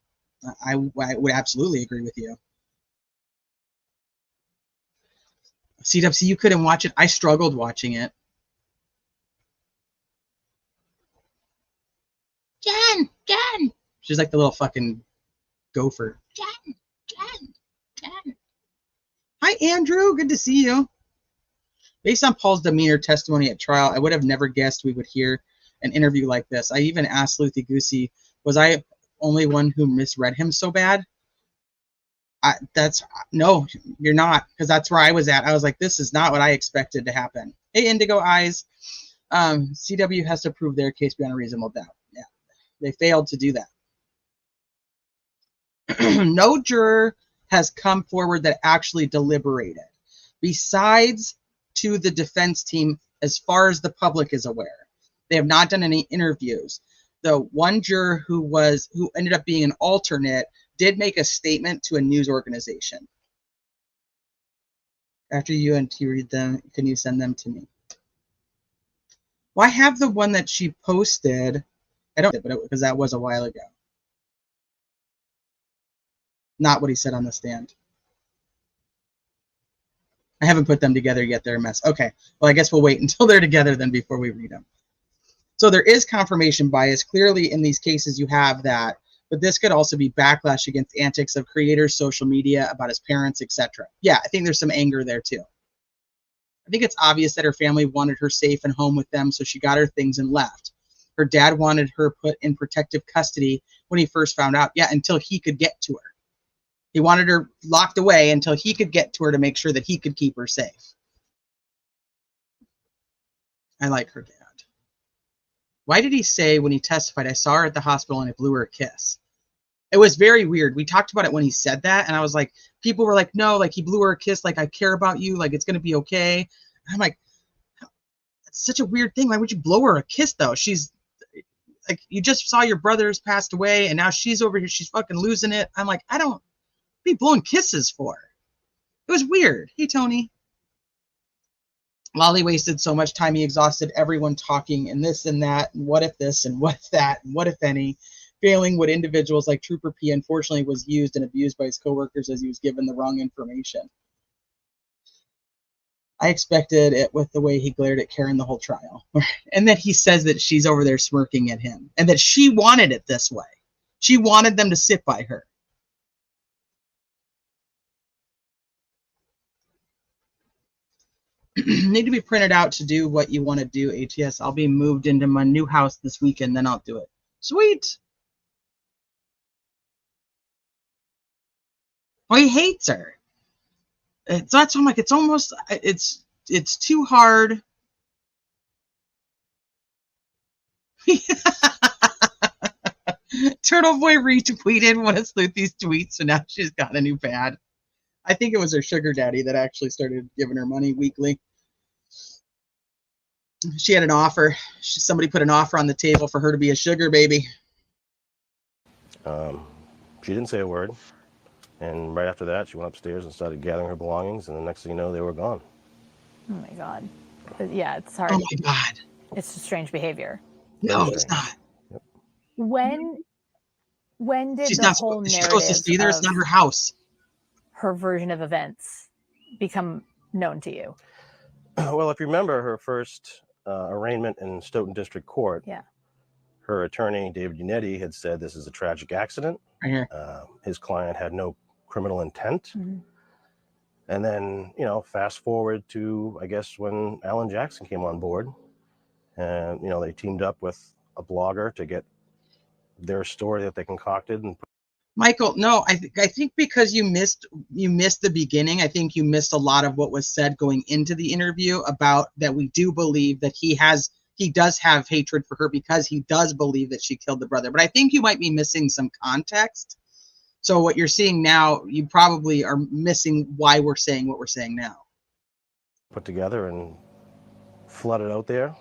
I would absolutely agree with you. CWC, you couldn't watch it. I struggled watching it. Jen. She's like the little fucking gopher. Jen. Hi, Andrew. Good to see you. Based on Paul's demeanor testimony at trial, I would have never guessed we would hear an interview like this. I even asked Luthi Goosey, was I only one who misread him so bad? No, you're not, because that's where I was at. I was like, this is not what I expected to happen. Hey, Indigo Eyes. CW has to prove their case beyond a reasonable doubt. Yeah, they failed to do that. No juror has come forward that actually deliberated, besides to the defense team, as far as the public is aware. They have not done any interviews. The one juror who ended up being an alternate did make a statement to a news organization. After you and T read them, can you send them to me? Well, I have the one that she posted. I don't, but because that was a while ago. Not what he said on the stand. I haven't put them together yet. They're a mess. Okay. Well, I guess we'll wait until they're together then before we read them. So there is confirmation bias. Clearly, in these cases, you have that. But this could also be backlash against antics of creators, social media, about his parents, etc. Yeah, I think there's some anger there too. I think it's obvious that her family wanted her safe and home with them, so she got her things and left. Her dad wanted her put in protective custody when he first found out. Yeah, until he could get to her. He wanted her locked away until he could get to her to make sure that he could keep her safe. I like her dad. Why did he say when he testified, I saw her at the hospital and I blew her a kiss? It was very weird. We talked about it when he said that, and I was like, people were like, no, like he blew her a kiss, like I care about you, like it's going to be okay. I'm like, It's such a weird thing. Why would you blow her a kiss though? She's like, you just saw your brother's passed away and now she's over here. She's fucking losing it. I'm like, I don't be blowing kisses for. It was weird. Hey, Tony. Lolly wasted so much time. He exhausted everyone talking and this and that. And what if this and what if that? And what if any? Failing what individuals like Trooper P unfortunately was used and abused by his coworkers as he was given the wrong information. I expected it with the way he glared at Karen the whole trial. And that he says that she's over there smirking at him and that she wanted it this way. She wanted them to sit by her. Need to be printed out to do what you want to do, ATS. I'll be moved into my new house this weekend, then I'll do it. Sweet. Oh, he hates her. So that's, I'm like, it's almost, it's too hard. Turtle Boy retweeted one of Sleuthy's tweets, so now she's got a new pad. I think it was her sugar daddy that actually started giving her money weekly. She had an offer. Somebody put an offer on the table for her to be a sugar baby. She didn't say a word. And right after that, she went upstairs and started gathering her belongings. And the next thing you know, they were gone. Oh my God. Yeah, it's hard. Oh my God. It's strange behavior. No, it's not. Yep. When did She's the not whole she's narrative supposed to stay there. It's not her house. Her version of events become known to you? Well, if you remember her first arraignment in Stoughton District Court, yeah, her attorney, David Unetti, had said this is a tragic accident. Right here. His client had no criminal intent. Mm-hmm. And then, you know, fast forward to, I guess, when Alan Jackson came on board. And, you know, they teamed up with a blogger to get their story that they concocted. And Michael, no, I think because you missed the beginning. I think you missed a lot of what was said going into the interview about that we do believe that he does have hatred for her because he does believe that she killed the brother. But I think you might be missing some context. So what you're seeing now, you probably are missing why we're saying what we're saying now. put together and flooded out there.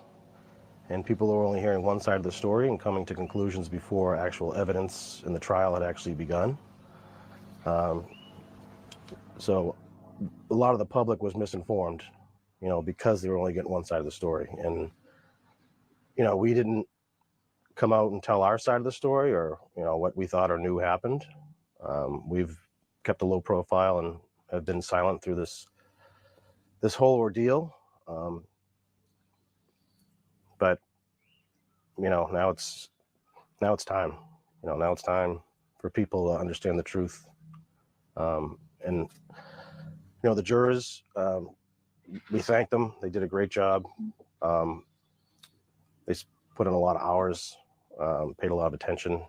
And people were only hearing one side of the story and coming to conclusions before actual evidence in the trial had actually begun. So a lot of the public was misinformed, you know, because they were only getting one side of the story. And, you know, we didn't come out and tell our side of the story or, you know, what we thought or knew happened. We've kept a low profile and have been silent through this whole ordeal. But, you know, now it's time. You know, now it's time for people to understand the truth. And, you know, the jurors, we thank them. They did a great job. They put in a lot of hours, paid a lot of attention,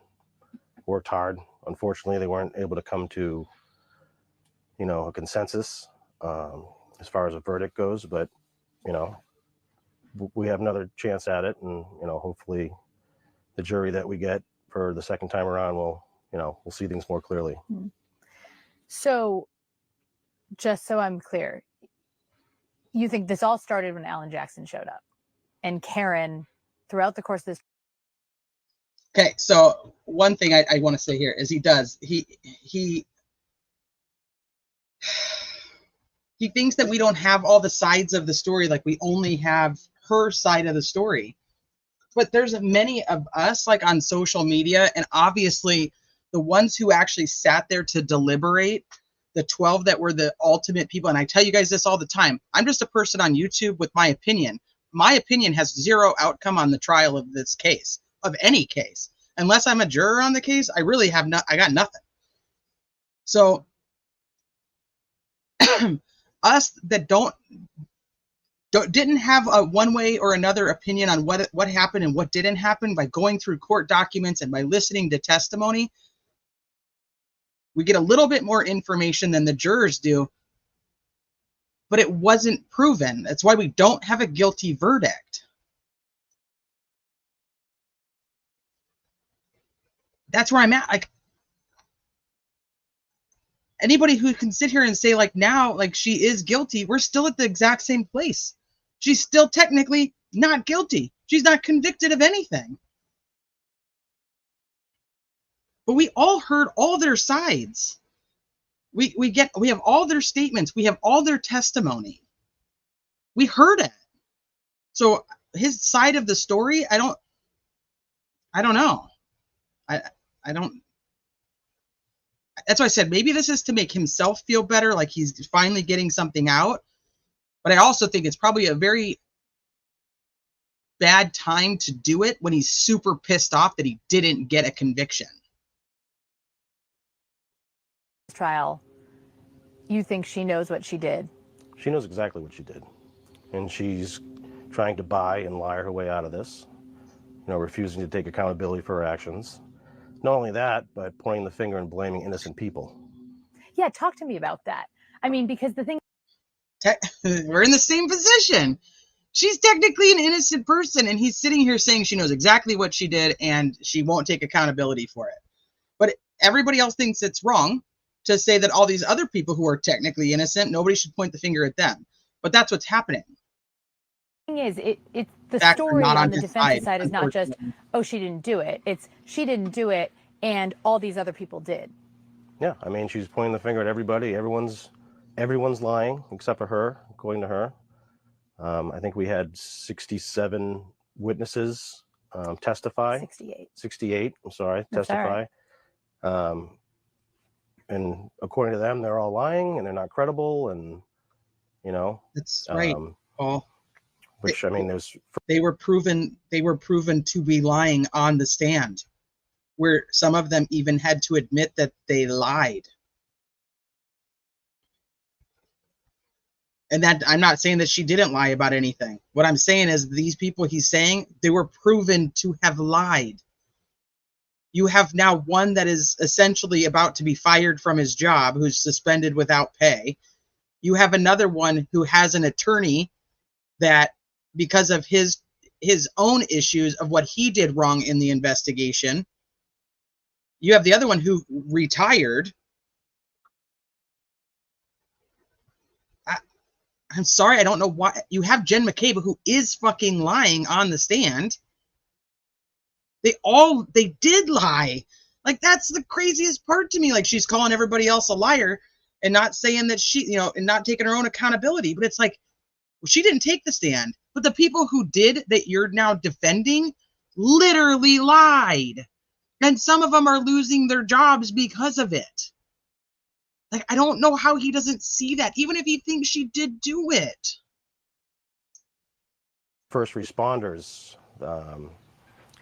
worked hard. Unfortunately, they weren't able to come to, you know, a consensus as far as a verdict goes. But, you know, we have another chance at it. And, you know, hopefully the jury that we get for the second time around will, you know, we'll see things more clearly. So, just so I'm clear, you think this all started when Alan Jackson showed up and Karen throughout the course of this? Okay, so one thing I want to say here is he thinks that we don't have all the sides of the story, like we only have her side of the story. But there's many of us like on social media, and obviously the ones who actually sat there to deliberate, the 12 that were the ultimate people. And I tell you guys this all the time. I'm just a person on YouTube with my opinion. My opinion has zero outcome on the trial of this case, of any case. Unless I'm a juror on the case, I really have I got nothing. So us that didn't have a one way or another opinion on what happened and what didn't happen by going through court documents and by listening to testimony, we get a little bit more information than the jurors do, but it wasn't proven. That's why we don't have a guilty verdict. That's where I'm at. Like, anybody who can sit here and say like now, like she is guilty, we're still at the exact same place. She's still technically not guilty. She's not convicted of anything. But we all heard all their sides. We have all their statements. We have all their testimony. We heard it. So his side of the story, I don't know. I don't. That's why I said maybe this is to make himself feel better, like he's finally getting something out. But I also think it's probably a very bad time to do it when he's super pissed off that he didn't get a conviction. Trial, you think she knows what she did? She knows exactly what she did. And she's trying to buy and lie her way out of this, refusing to take accountability for her actions. Not only that, but pointing the finger and blaming innocent people. Yeah, talk to me about that. I mean, because the thing... We're in the same position. She's technically an innocent person, and he's sitting here saying she knows exactly what she did and she won't take accountability for it. But everybody else thinks it's wrong to say that all these other people who are technically innocent, nobody should point the finger at them. But that's what's happening. The thing is, it's the story on the defense side is not just, oh, she didn't do it. It's she didn't do it and all these other people did. Yeah, I mean, she's pointing the finger at everybody. Everyone's lying except for her, according to her. I think we had 67 witnesses testify. 68, I'm sorry, That's testify. all right. And according to them, they're all lying and they're not credible. And, That's right, Paul. Which, I mean, they were proven to be lying on the stand, where some of them even had to admit that they lied. And that I'm not saying that she didn't lie about anything. What I'm saying is these people he's saying, they were proven to have lied. You have now one that is essentially about to be fired from his job, who's suspended without pay. You have another one who has an attorney that, because of his own issues of what he did wrong in the investigation, you have the other one who retired. I'm sorry, I don't know why. You have Jen McCabe, who is fucking lying on the stand. They did lie. Like, that's the craziest part to me. Like, she's calling everybody else a liar and not saying that she, and not taking her own accountability. But it's like, well, she didn't take the stand. But the people who did, that you're now defending, literally lied. And some of them are losing their jobs because of it. Like, I don't know how he doesn't see that, even if he thinks she did do it. first responders.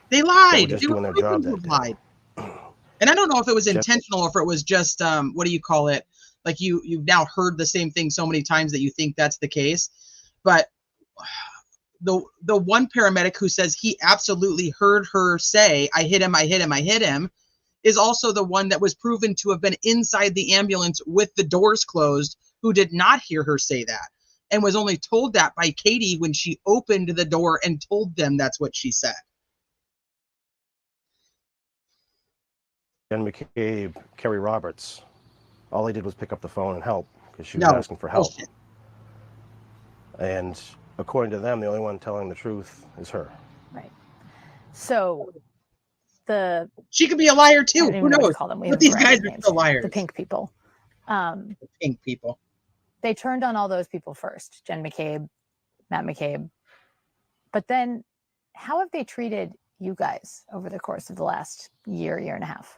They lied. Just They doing were their job proven to that have day. lied. And I don't know if it was intentional or if it was just, what do you call it? Like you've now heard the same thing so many times that you think that's the case. But the one paramedic who says he absolutely heard her say, I hit him, I hit him, I hit him, is also the one that was proven to have been inside the ambulance with the doors closed, who did not hear her say that, and was only told that by Katie when she opened the door and told them that's what she said. Jen McCabe, Kerry Roberts, all they did was pick up the phone and help because she was asking for help. Bullshit. And according to them, the only one telling the truth is her. Right. So she could be a liar too. I don't even Who know what knows? to call them. We But have these variety guys of are names. still liars. The pink people. The pink people. They turned on all those people first. Jen McCabe, Matt McCabe. But then how have they treated you guys over the course of the last year and a half?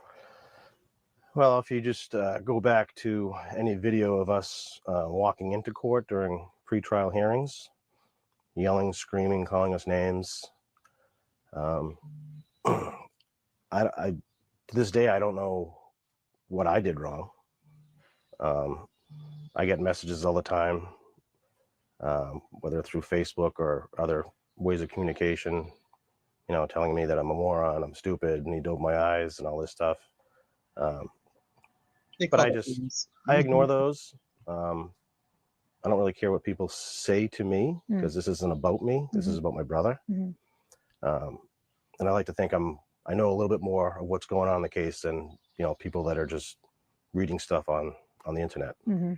Well, if you just go back to any video of us walking into court during pretrial hearings, yelling, screaming, calling us names, I to this day, I don't know what I did wrong. I get messages all the time, whether through Facebook or other ways of communication, telling me that I'm a moron, I'm stupid, need to open my eyes and all this stuff. But I ignore those. I don't really care what people say to me because this isn't about me. This is about my brother. And I like to think I know a little bit more of what's going on in the case than, people that are just reading stuff on the internet. And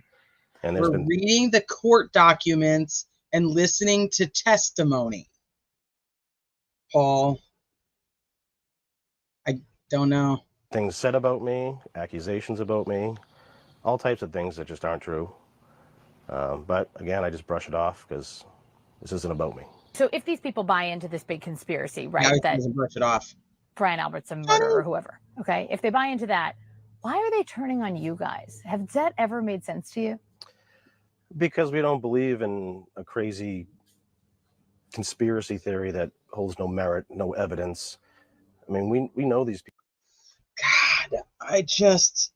We're reading the court documents and listening to testimony. Paul. I don't know. Things said about me, accusations about me, all types of things that just aren't true. But again, I just brush it off because this isn't about me. So if these people buy into this big conspiracy, right, Now he that doesn't brush it off. Brian Albert's a murderer or whoever, okay, if they buy into that, why are they turning on you guys? Has that ever made sense to you? Because we don't believe in a crazy conspiracy theory that holds no merit, no evidence. I mean, we know these people. God, I just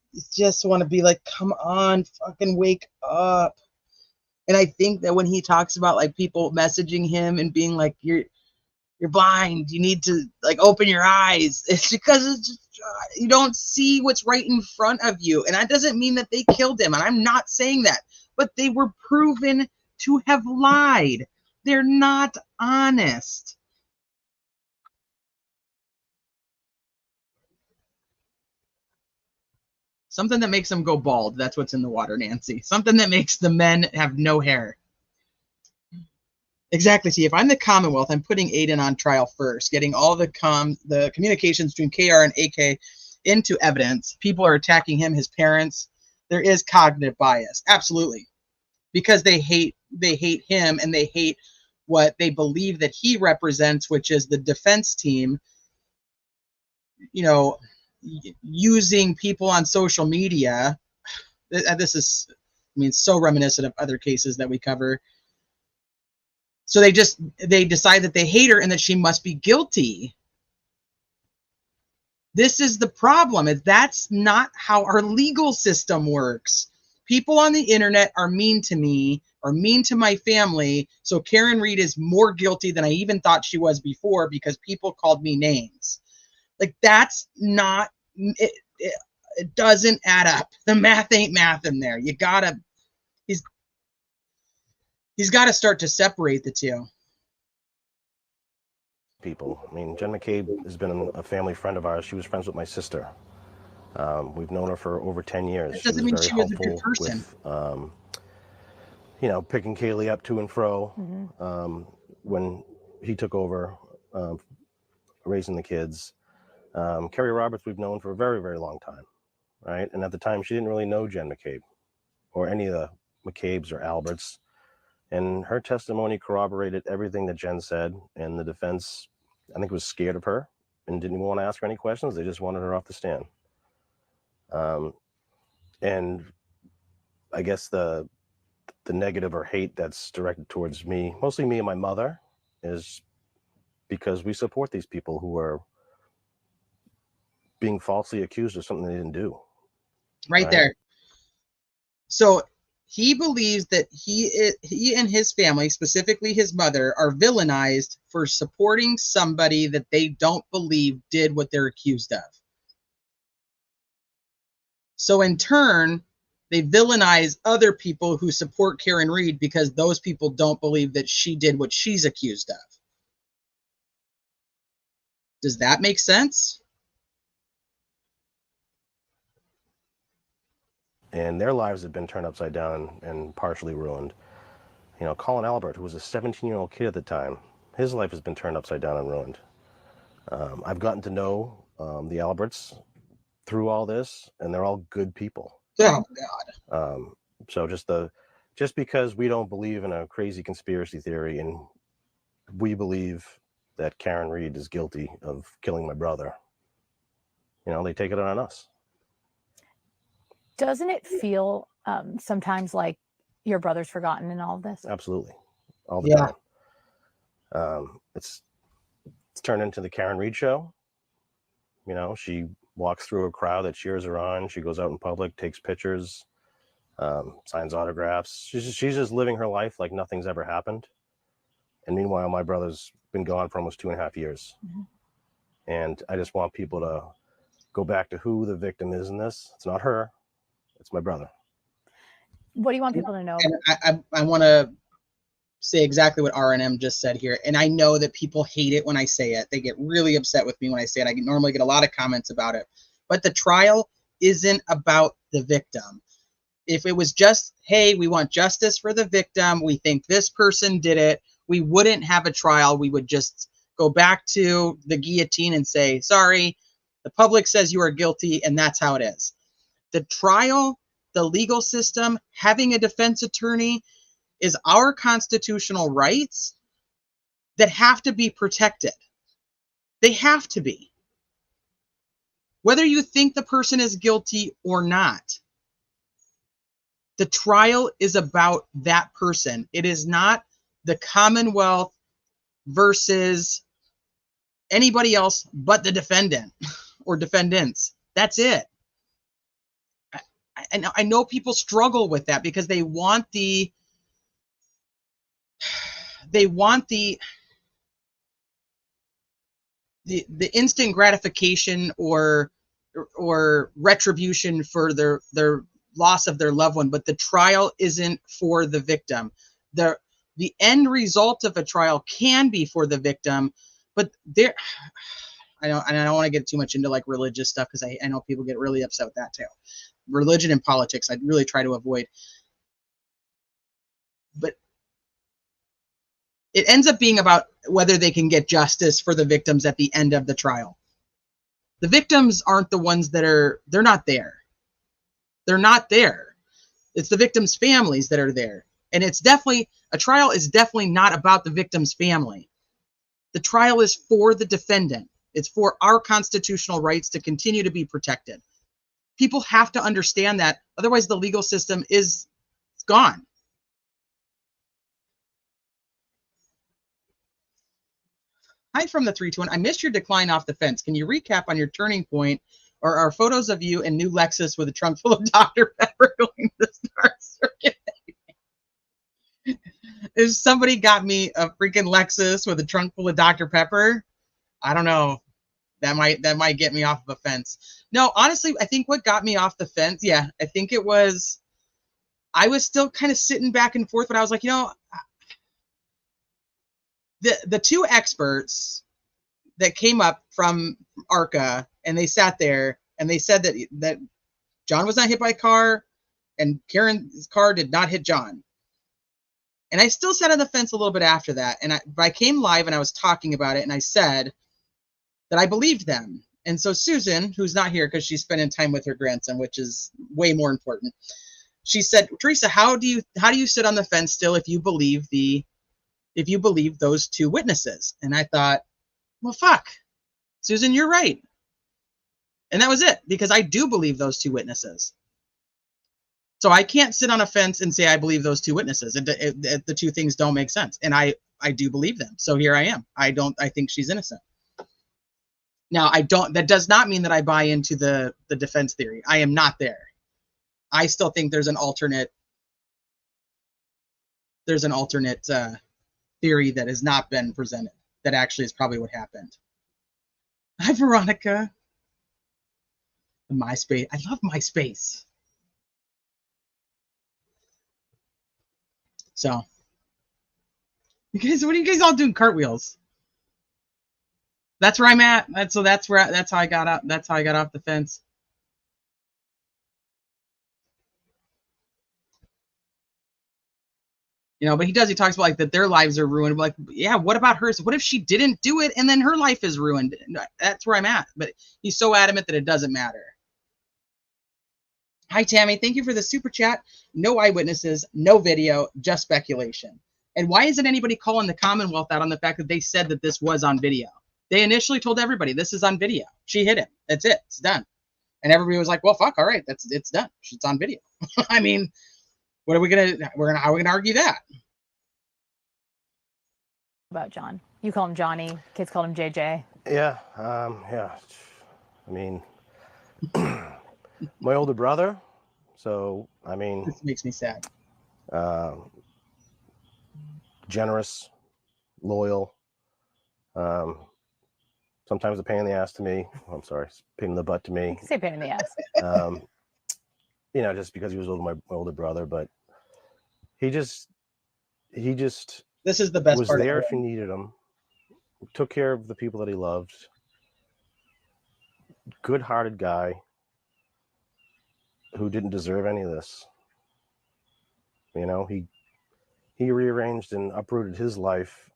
want to be like, come on, fucking wake up. And I think that when he talks about like people messaging him and being like, you're blind, you need to like open your eyes, it's because it's just, you don't see what's right in front of you. And that doesn't mean that they killed him, and I'm not saying that, but they were proven to have lied. They're not honest. Something that makes them go bald. That's what's in the water, Nancy. Something that makes the men have no hair. Exactly. See, if I'm the Commonwealth, I'm putting Aiden on trial first, getting all the communications between KR and AK into evidence. People are attacking him, his parents. There is cognitive bias. Absolutely. Because they hate him, and they hate what they believe that he represents, which is the defense team, you know, using people on social media. This is, I mean, so reminiscent of other cases that we cover. So they decide that they hate her and that she must be guilty. This is the problem. That's not how our legal system works. People on the internet are mean to me, or mean to my family, so Karen Reed is more guilty than I even thought she was before because people called me names. Like, that's not, it doesn't add up. The math ain't math in there. You gotta, he's got to start to separate the two. People. I mean, Jen McCabe has been a family friend of ours. She was friends with my sister. We've known her for over 10 years. That doesn't mean she was a good person. With, you know, picking Kaylee up to and fro when he took over raising the kids. Carrie Roberts we've known for a very, very long time, right? And at the time, she didn't really know Jen McCabe or any of the McCabes or Alberts. And her testimony corroborated everything that Jen said, and the defense, I think, was scared of her and didn't even want to ask her any questions. They just wanted her off the stand. And I guess the negative or hate that's directed towards me, mostly me and my mother, is because we support these people who are being falsely accused of something they didn't do. Right there. So he believes that he and his family, specifically his mother, are villainized for supporting somebody that they don't believe did what they're accused of. So in turn, they villainize other people who support Karen Reed because those people don't believe that she did what she's accused of. Does that make sense? And their lives have been turned upside down and partially ruined. You know, Colin Albert, who was a 17-year-old kid at the time, his life has been turned upside down and ruined. I've gotten to know the Alberts through all this, and they're all good people. Oh God. So just because we don't believe in a crazy conspiracy theory and we believe that Karen Reed is guilty of killing my brother, you know, they take it on us. Doesn't it feel sometimes like your brother's forgotten in all of this? Absolutely. All the time. It's turned into the Karen Reed show. You know, she walks through a crowd that cheers her on. She goes out in public, takes pictures, signs autographs. She's just living her life like nothing's ever happened. And meanwhile, my brother's been gone for almost 2.5 years. And I just want people to go back to who the victim is in this. It's not her. It's my brother. What do you want people to know? And I want to say exactly what RNM just said here. And I know that people hate it when I say it. They get really upset with me when I say it. I normally get a lot of comments about it. But the trial isn't about the victim. If it was just, hey, we want justice for the victim, we think this person did it, we wouldn't have a trial. We would just go back to the guillotine and say, sorry, the public says you are guilty, and that's how it is. The trial, the legal system, having a defense attorney is our constitutional rights that have to be protected. They have to be. Whether you think the person is guilty or not, the trial is about that person. It is not the Commonwealth versus anybody else but the defendant or defendants. That's it. I know people struggle with that because they want the instant gratification or retribution for their loss of their loved one, but the trial isn't for the victim. The end result of a trial can be for the victim, but I don't want to get too much into like religious stuff because I know people get really upset with that too. Religion and politics, I really try to avoid. But it ends up being about whether they can get justice for the victims at the end of the trial. The victims aren't the ones they're not there. They're not there. It's the victims' families that are there. And it's definitely, a trial is definitely not about the victim's family. The trial is for the defendant. It's for our constitutional rights to continue to be protected. People have to understand that. Otherwise, the legal system is gone. Hi from the 321. I missed your decline off the fence. Can you recap on your turning point or our photos of you in new Lexus with a trunk full of Dr. Pepper going to the Star Circuit? If somebody got me a freaking Lexus with a trunk full of Dr. Pepper, I don't know. That might get me off of a fence. No, honestly, I think what got me off the fence, I think it was, I was still kind of sitting back and forth, but I was like, the two experts that came up from ARCA and they sat there and they said that John was not hit by a car and Karen's car did not hit John. And I still sat on the fence a little bit after that. And I came live and I was talking about it and I said that I believed them. And so Susan, who's not here because she's spending time with her grandson, which is way more important, she said, Teresa, how do you sit on the fence still if you believe those two witnesses? And I thought, well, fuck, Susan, you're right. And that was it, because I do believe those two witnesses. So I can't sit on a fence and say I believe those two witnesses. The two things don't make sense. And I do believe them. So here I am. I think she's innocent. Now, that does not mean that I buy into the defense theory. I am not there. I still think there's an alternate theory that has not been presented. That actually is probably what happened. Hi, Veronica. MySpace. I love MySpace. So, what are you guys all doing cartwheels? That's where I'm at. That's how I got up. That's how I got off the fence. But he talks about like that their lives are ruined. Like, yeah, what about hers? What if she didn't do it and then her life is ruined? That's where I'm at. But he's so adamant that it doesn't matter. Hi, Tammy. Thank you for the super chat. No eyewitnesses, no video, just speculation. And why isn't anybody calling the Commonwealth out on the fact that they said that this was on video? They initially told everybody this is on video. She hit him. That's it. It's done. And everybody was like, well, fuck. All right. It's done. It's on video. I mean, what are we how are we gonna argue that? About John. You call him Johnny. Kids call him JJ. Yeah. Yeah. I mean, my older brother. So, I mean, this makes me sad. Generous, loyal. Sometimes a pain in the ass to me. I'm sorry, pain in the butt to me. You can say pain in the ass. Just because he was my older brother, but he just this is the best was part there of if you needed him. Took care of the people that he loved. Good-hearted guy who didn't deserve any of this. He rearranged and uprooted his life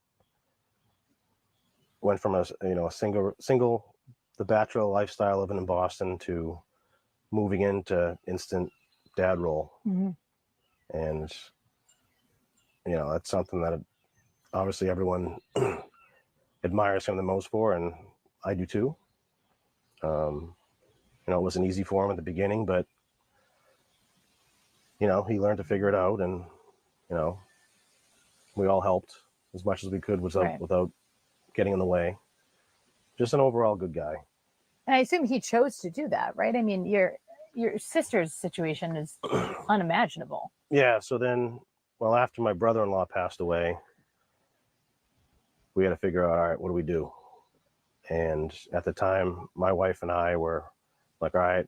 went from a single the bachelor lifestyle living in Boston to moving into instant dad role. And that's something that obviously everyone admires him the most for, and I do too. It wasn't easy for him at the beginning, but he learned to figure it out, and we all helped as much as we could without getting in the way. Just an overall good guy. And I assume he chose to do that, right? I mean, your sister's situation is unimaginable. Yeah. So then, well, after my brother-in-law passed away, we had to figure out, all right, what do we do? And at the time, my wife and I were like, all right,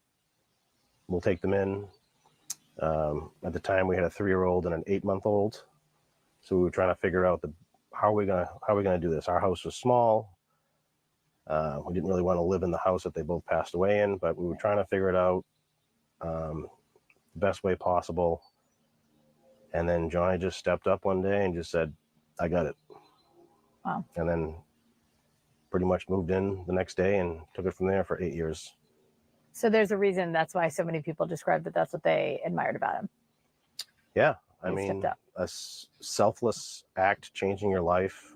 we'll take them in. At the time, we had a 3-year-old and an 8-month-old. So we were trying to figure out how are we gonna do this? Our house was small. We didn't really want to live in the house that they both passed away in, but we were trying to figure it out the best way possible. And then Johnny just stepped up one day and just said, I got it. Wow. And then pretty much moved in the next day and took it from there for 8 years. So there's a reason that's why so many people describe that that's what they admired about him. Yeah. I mean, a selfless act, changing your life,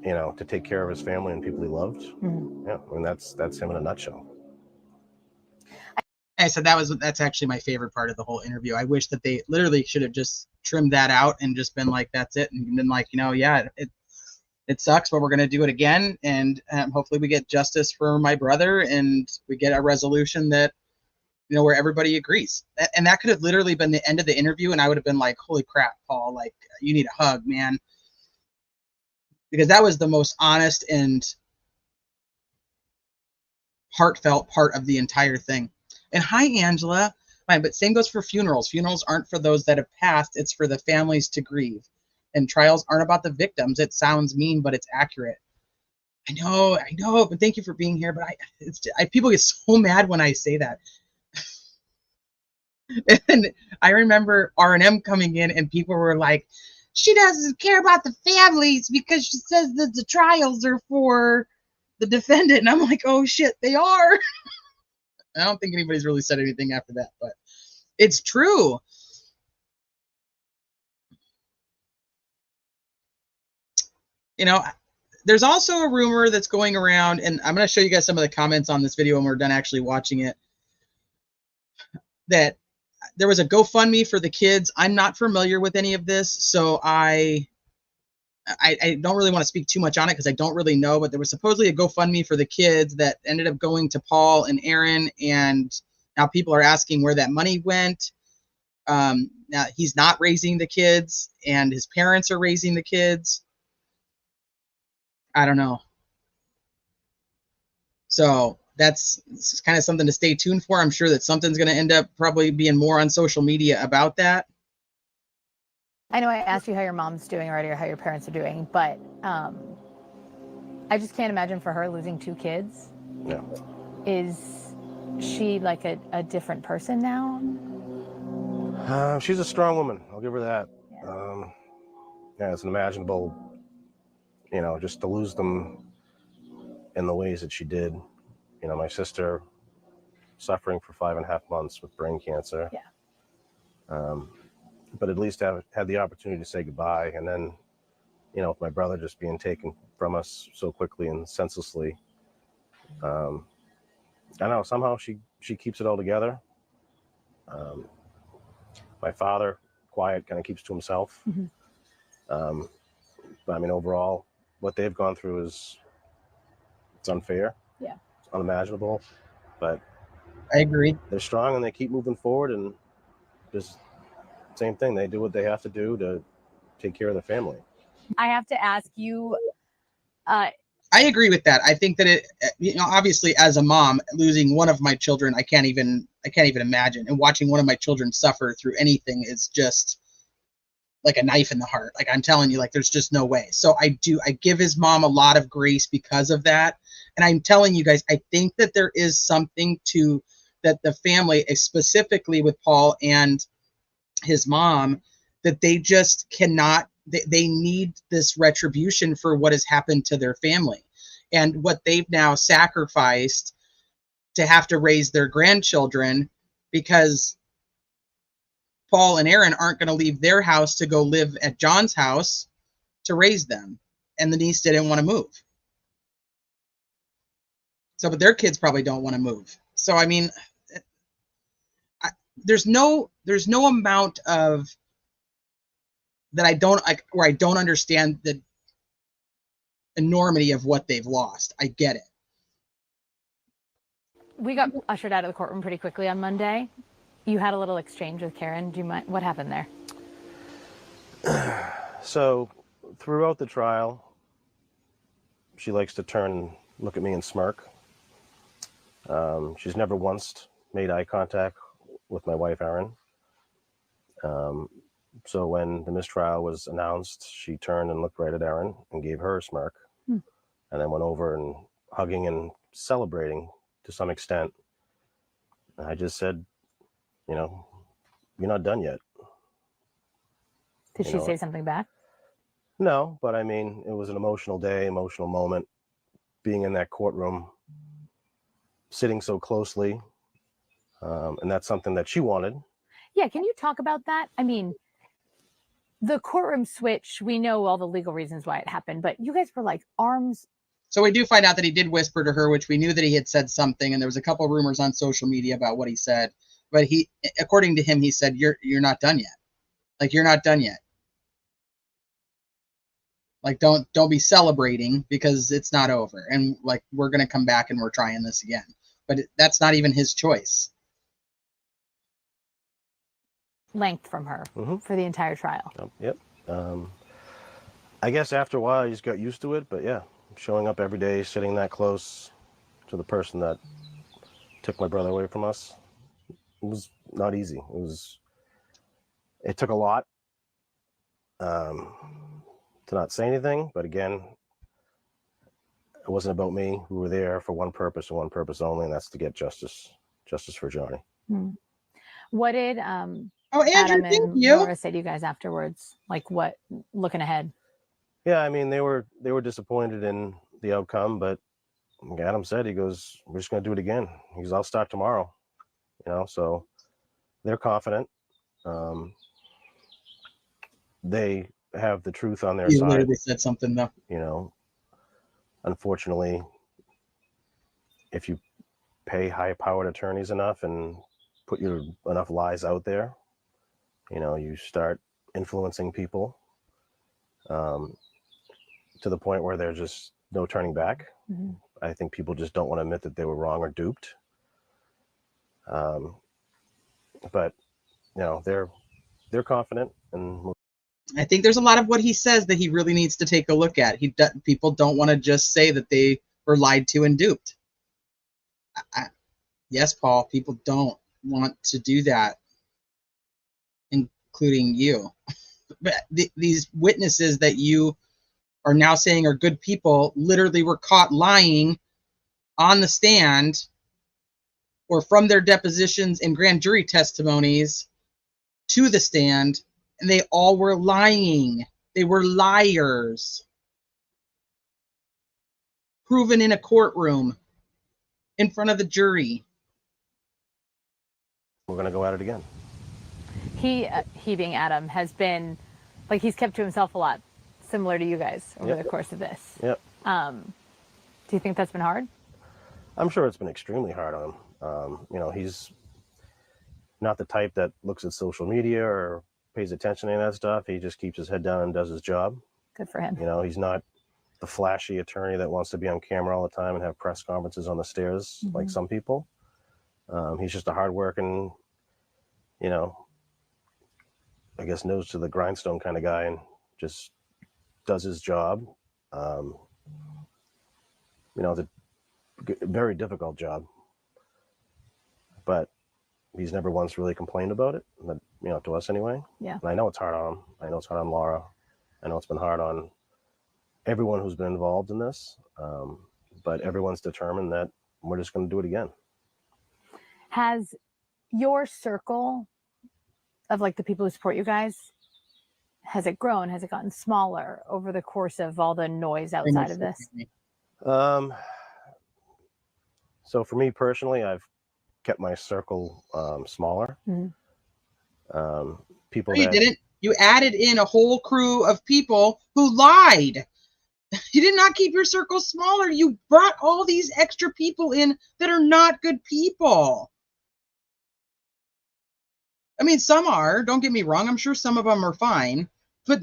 to take care of his family and people he loved. Yeah. I mean, that's him in a nutshell. I said that's actually my favorite part of the whole interview. I wish that they literally should have just trimmed that out and just been like, that's it. And been like, yeah, it sucks, but we're going to do it again. And hopefully we get justice for my brother and we get a resolution that, where everybody agrees. And that could have literally been the end of the interview. And I would have been like, holy crap, Paul, like you need a hug, man. Because that was the most honest and heartfelt part of the entire thing. And hi, Angela. Fine, but same goes for funerals. Funerals aren't for those that have passed. It's for the families to grieve. And trials aren't about the victims. It sounds mean, but it's accurate. I know, but thank you for being here. But people get so mad when I say that. And I remember R&M coming in and people were like, she doesn't care about the families because she says that the trials are for the defendant. And I'm like, oh shit, they are. I don't think anybody's really said anything after that, but it's true. There's also a rumor that's going around, and I'm going to show you guys some of the comments on this video when we're done actually watching it, that there was a GoFundMe for the kids. I'm not familiar with any of this, so I don't really want to speak too much on it because I don't really know, but there was supposedly a GoFundMe for the kids that ended up going to Paul and Aaron, and now people are asking where that money went. Now he's not raising the kids, and his parents are raising the kids. I don't know. So that's kind of something to stay tuned for. I'm sure that something's going to end up probably being more on social media about that. I know I asked you how your mom's doing already or how your parents are doing, but I just can't imagine for her losing 2 kids. Yeah. Is she like a different person now? She's a strong woman. I'll give her that. Yeah, it's unimaginable, just to lose them in the ways that she did. My sister suffering for 5.5 months with brain cancer. Yeah. But at least had the opportunity to say goodbye. And then, with my brother just being taken from us so quickly and senselessly, I know somehow she keeps it all together. My father, quiet, kind of keeps to himself. But I mean, overall, what they've gone through it's unfair. Yeah. It's unimaginable. But I agree. They're strong and they keep moving forward, and just same thing. They do what they have to do to take care of their family. I have to ask you. I agree with that. I think that it, obviously, as a mom, losing one of my children, I can't even imagine. And watching one of my children suffer through anything is just like a knife in the heart. Like I'm telling you, like there's just no way. So I give his mom a lot of grace because of that. And I'm telling you guys, I think that there is something to that the family, specifically with Paul and his mom, that they just cannot they need this retribution for what has happened to their family and what they've now sacrificed to have to raise their grandchildren, because Paul and Aaron aren't going to leave their house to go live at John's house to raise them. And the niece didn't want to move. So, but their kids probably don't want to move. So, I mean, there's no amount of that where I don't understand the enormity of what they've lost. I get it. We got ushered out of the courtroom pretty quickly on Monday. You had a little exchange with Karen. Do you mind? What happened there? So throughout the trial, she likes to turn and look at me and smirk. She's never once made eye contact with my wife, Erin. So when the mistrial was announced, she turned and looked right at Erin and gave her a smirk, and then went over and hugging and celebrating to some extent. And I just said, you know, you're not done yet. Did she say something back? No, but I mean, it was an emotional day, emotional moment, being in that courtroom, sitting so closely, and that's something that she wanted. Yeah, can you talk about that? I mean, the courtroom switch, we know all the legal reasons why it happened, but you guys were like arms. So we do find out that he did whisper to her, which we knew that he had said something, and there was a couple of rumors on social media about what he said. But he, according to him, he said, "You're not done yet. Like, you're not done yet. Like, don't be celebrating because it's not over. And like, we're gonna come back and we're trying this again." But that's not even his choice. Length from her for the entire trial. Yep. I guess after a while, you just got used to it. But yeah, showing up every day, sitting that close to the person that took my brother away from us, it was not easy. It took a lot to not say anything. But again, it wasn't about me. We were there for one purpose and one purpose only, and that's to get justice for Johnny. What did Andrew, Adam thank and you. Laura say to you guys afterwards? Like, what, looking ahead? Yeah, I mean, they were disappointed in the outcome, but like Adam said, he goes, "We're just going to do it again." He goes, "I'll start tomorrow." You know, so they're confident. They have the truth on their You side. literally said something though. You know, unfortunately, if you pay high-powered attorneys enough and put enough lies out there, you know, you start influencing people to the point where there's just no turning back. I think people just don't want to admit that they were wrong or duped. But you know, they're confident, and I think there's a lot of what he says that he really needs to take a look at. People don't want to just say that they were lied to and duped. Yes, Paul, people don't want to do that, including you. But these witnesses that you are now saying are good people literally were caught lying on the stand or from their depositions and grand jury testimonies to the stand, and they all were lying. They were liars. Proven in a courtroom in front of the jury. we're going to go at it again. He being Adam, has been, like, he's kept to himself a lot, similar to you guys over the course of this. Yep. Do you think that's been hard? I'm sure it's been extremely hard on him. You know, he's not the type that looks at social media or pays attention to any of that stuff. He just keeps his head down and does his job. Good for him. You know, he's not the flashy attorney that wants to be on camera all the time and have press conferences on the stairs like some people. He's just a hardworking, you know, I guess nose to the grindstone kind of guy, and just does his job. You know, it's a very difficult job, but he's never once really complained about it, but, you know, to us anyway. Yeah. And I know it's hard on him. I know it's hard on Laura. I know it's been hard on everyone who's been involved in this, but everyone's determined that we're just going to do it again. Has your circle of, like, the people who support you guys, Has it grown? Has it gotten smaller over the course of all the noise outside of this? So for me personally, I've kept my circle smaller. People No, you that didn't. You added in a whole crew of people who lied. You did not keep your circle smaller. You brought all these extra people in that are not good people. I mean, some are. Don't get me wrong. I'm sure some of them are fine, but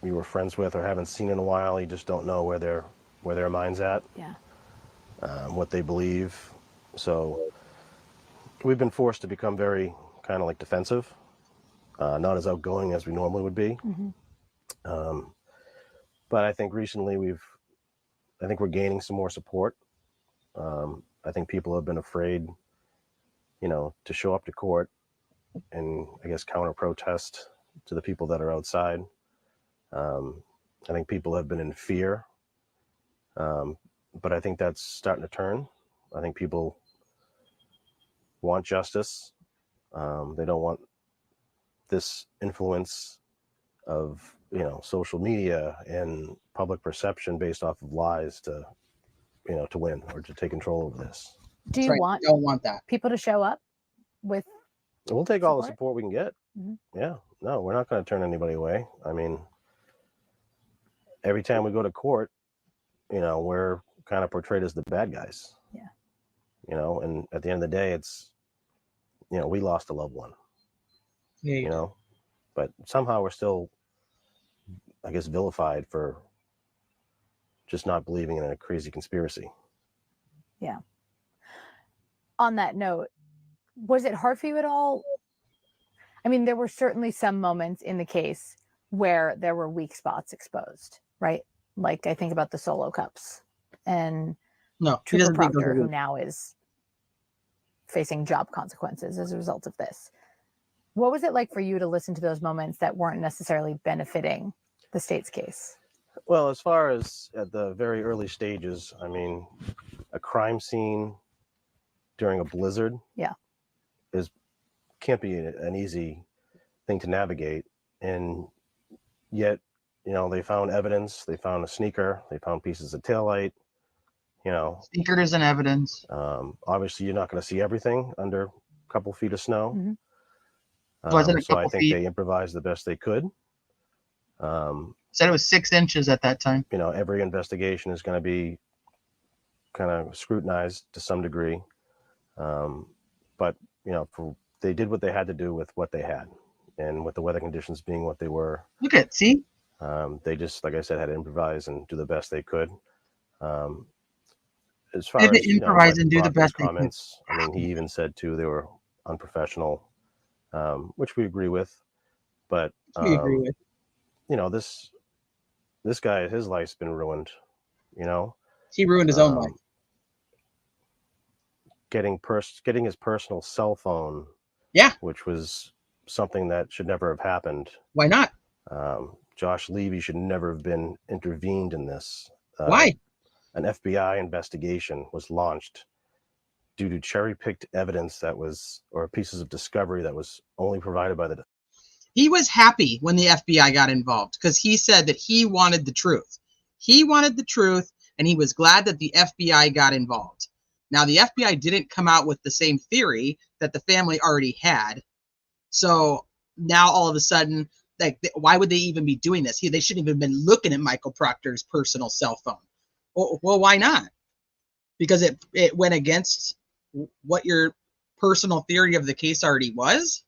you were friends with or haven't seen in a while, you just don't know where their mind's at. Yeah. What they believe. So we've been forced to become very kind of like defensive, not as outgoing as we normally would be. But I think recently I think we're gaining some more support. I think people have been afraid, to show up to court and I guess counter protest to the people that are outside. I think people have been in fear. But I think that's starting to turn. I think people want justice. They don't want this influence of, social media and public perception based off of lies to win or to take control over this. Do you don't want that people to show up with? We'll take all the support we can get. Mm-hmm. Yeah, no, we're not going to turn anybody away. I mean, every time we go to court, we're kind of portrayed as the bad guys. Yeah. And at the end of the day, it's, we lost a loved one. Yeah. But somehow we're still, I guess, vilified for just not believing in a crazy conspiracy. Yeah. On that note, was it hard for you at all? I mean, there were certainly some moments in the case where there were weak spots exposed, right? Like I think about the solo cups and Trooper Proctor, who now is facing job consequences as a result of this. What was it like for you to listen to those moments that weren't necessarily benefiting the state's case? Well, as far as at the very early stages, I mean, a crime scene during a blizzard can't be an easy thing to navigate. And yet, they found evidence, they found a sneaker, they found pieces of taillight, Sneaker is an evidence. Obviously you're not going to see everything under a couple feet of snow. Wasn't a so I couple think feet. they improvised the best they could. Said it was 6 inches at that time. Every investigation is going to be kind of scrutinized to some degree. But, they did what they had to do with what they had, and with the weather conditions being what they were. Look at, see? They just, like I said, had to improvise and do the best they could. As far They had as to improvise and do the best they could. comments, I mean, he even said too they were unprofessional, which we agree with. But We agree with. This guy, his life's been ruined. He ruined his own life. Getting his personal cell phone. Yeah. Which was something that should never have happened. Why not? Josh Levy should never have been intervened in this. Why? An FBI investigation was launched due to cherry-picked evidence or pieces of discovery that was only provided by the. He was happy when the FBI got involved because he said that he wanted the truth. He wanted the truth, and he was glad that the FBI got involved. Now, the FBI didn't come out with the same theory that the family already had. So now all of a sudden, why would they even be doing this? They shouldn't even have been looking at Michael Proctor's personal cell phone. Well, why not? Because it went against what your personal theory of the case already was.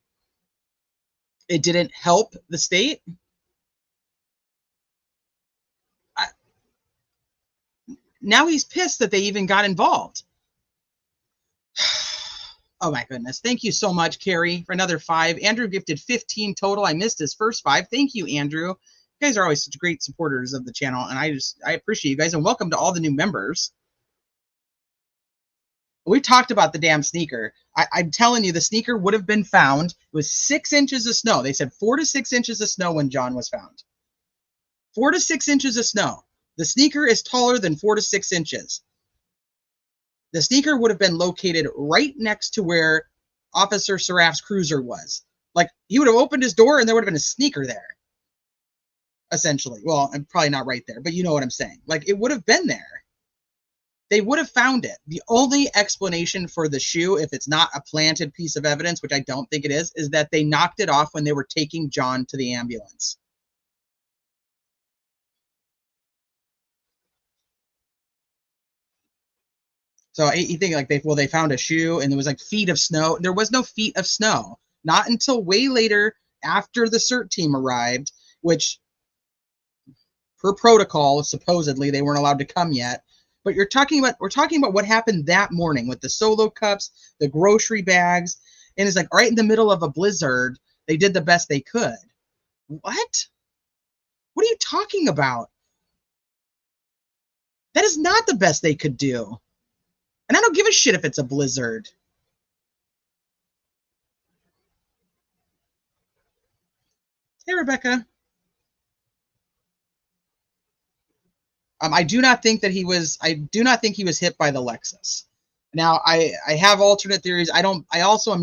It didn't help the state. Now he's pissed that they even got involved. Oh my goodness. Thank you so much, Carrie, for another 5. Andrew gifted 15 total. I missed his first 5. Thank you, Andrew. You guys are always such great supporters of the channel, and I appreciate you guys, and welcome to all the new members. We talked about the damn sneaker. I'm telling you, the sneaker would have been found. It was 6 inches of snow. They said 4 to 6 inches of snow when John was found. 4 to 6 inches of snow. The sneaker is taller than 4 to 6 inches. The sneaker would have been located right next to where Officer Saraf's cruiser was. Like, he would have opened his door and there would have been a sneaker there. Essentially. Well, I'm probably not right there, but you know what I'm saying. Like, it would have been there. They would have found it. The only explanation for the shoe, if it's not a planted piece of evidence, which I don't think it is that they knocked it off when they were taking John to the ambulance. So you think like they found a shoe and there was like feet of snow. There was no feet of snow. Not until way later after the CERT team arrived, which per protocol, supposedly they weren't allowed to come yet. But we're talking about what happened that morning with the Solo cups, the grocery bags, and it's like right in the middle of a blizzard, they did the best they could. What? What are you talking about? That is not the best they could do. And I don't give a shit if it's a blizzard. Hey, Rebecca. I do not think he was hit by the Lexus. Now, I have alternate theories. I'm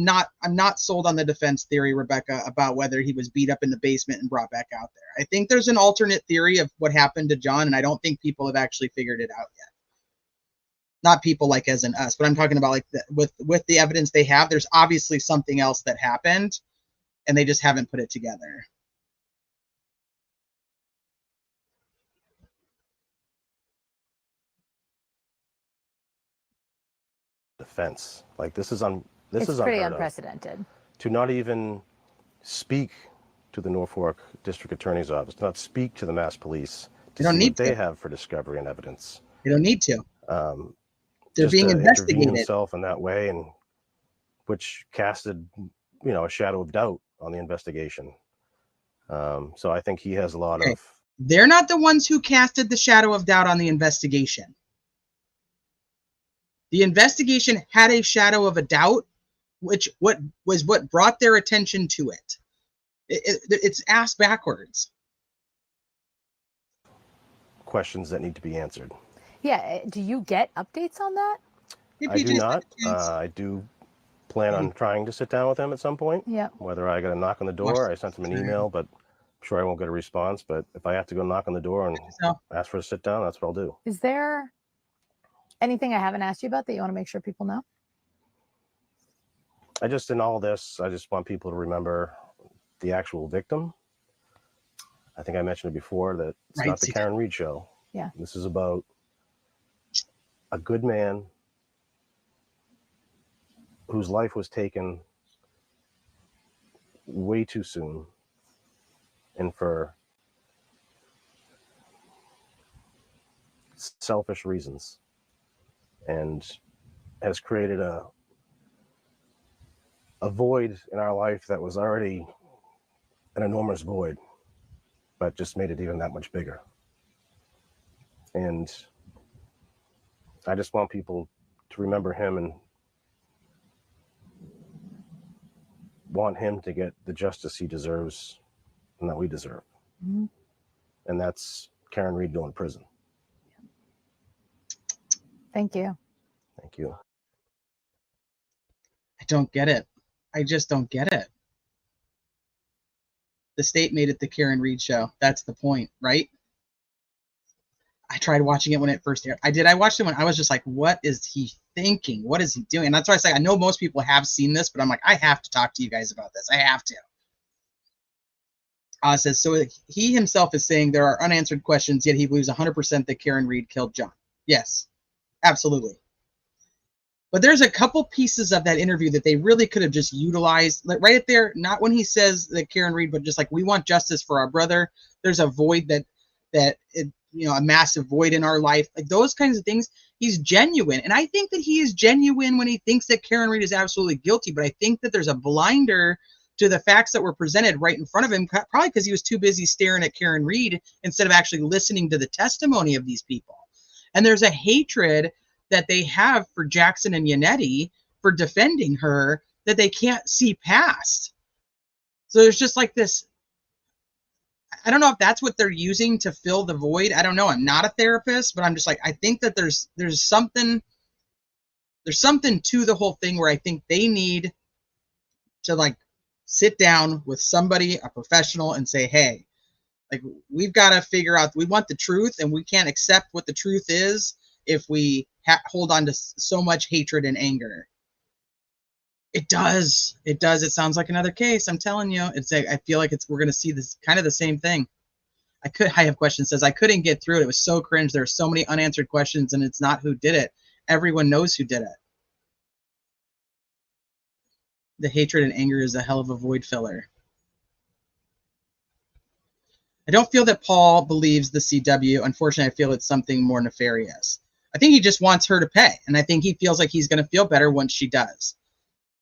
not sold on the defense theory, Rebecca, about whether he was beat up in the basement and brought back out there. I think there's an alternate theory of what happened to John, and I don't think people have actually figured it out yet. Not people like as in us, but I'm talking about like with the evidence they have, there's obviously something else that happened, and they just haven't put it together. Defense, like this is pretty unprecedented. To not even speak to the Norfolk District Attorney's Office, not speak to the Mass Police to see what they have for discovery and evidence. You don't need to. They're being investigated. Intervene himself in that way, and which casted, a shadow of doubt on the investigation. So I think he has a lot of. They're not the ones who casted the shadow of doubt on the investigation. The investigation had a shadow of a doubt, which what brought their attention to it. It's ass backwards. Questions that need to be answered. Yeah. Do you get updates on that? I do not. I do plan on trying to sit down with him at some point. Yeah. Whether I get a knock on the door, I sent him an email, but I'm sure I won't get a response. But if I have to go knock on the door and ask for a sit down, that's what I'll do. Is there anything I haven't asked you about that you want to make sure people know? In all this, I just want people to remember the actual victim. I think I mentioned it before that it's not the Karen Reed show. Yeah. This is about a good man whose life was taken way too soon and for selfish reasons, and has created a void in our life that was already an enormous void, but just made it even that much bigger. And I just want people to remember him and want him to get the justice he deserves and that we deserve. Mm-hmm. And that's Karen Reed going to prison. Thank you. Thank you. I don't get it. I just don't get it. The state made it the Karen Reed show. That's the point, right? I tried watching it when it first aired. I watched it when I was just like, what is he thinking? What is he doing? And that's why I say, I know most people have seen this, but I'm like, I have to talk to you guys about this. I have to. Says, so he himself is saying there are unanswered questions, yet he believes 100% that Karen Reed killed John. Yes, absolutely. But there's a couple pieces of that interview that they really could have just utilized, like right there, not when he says that Karen Reed, but just like, we want justice for our brother. There's a void a massive void in our life, like those kinds of things. He's genuine. And I think that he is genuine when he thinks that Karen Reed is absolutely guilty. But I think that there's a blinder to the facts that were presented right in front of him, probably because he was too busy staring at Karen Reed instead of actually listening to the testimony of these people. And there's a hatred that they have for Jackson and Yannetti for defending her that they can't see past. So there's just like this, I don't know if that's what they're using to fill the void. I don't know. I'm not a therapist, but I'm just like, I think that there's something to the whole thing where I think they need to like sit down with somebody, a professional, and say, hey, like, we've got to figure out, we want the truth, and we can't accept what the truth is if we hold on to so much hatred and anger. It does. It does. It sounds like another case. I'm telling you. I feel like we're going to see this kind of the same thing. I have questions. Says I couldn't get through it. It was so cringe. There are so many unanswered questions, and it's not who did it. Everyone knows who did it. The hatred and anger is a hell of a void filler. I don't feel that Paul believes the CW. Unfortunately, I feel it's something more nefarious. I think he just wants her to pay, and I think he feels like he's going to feel better once she does.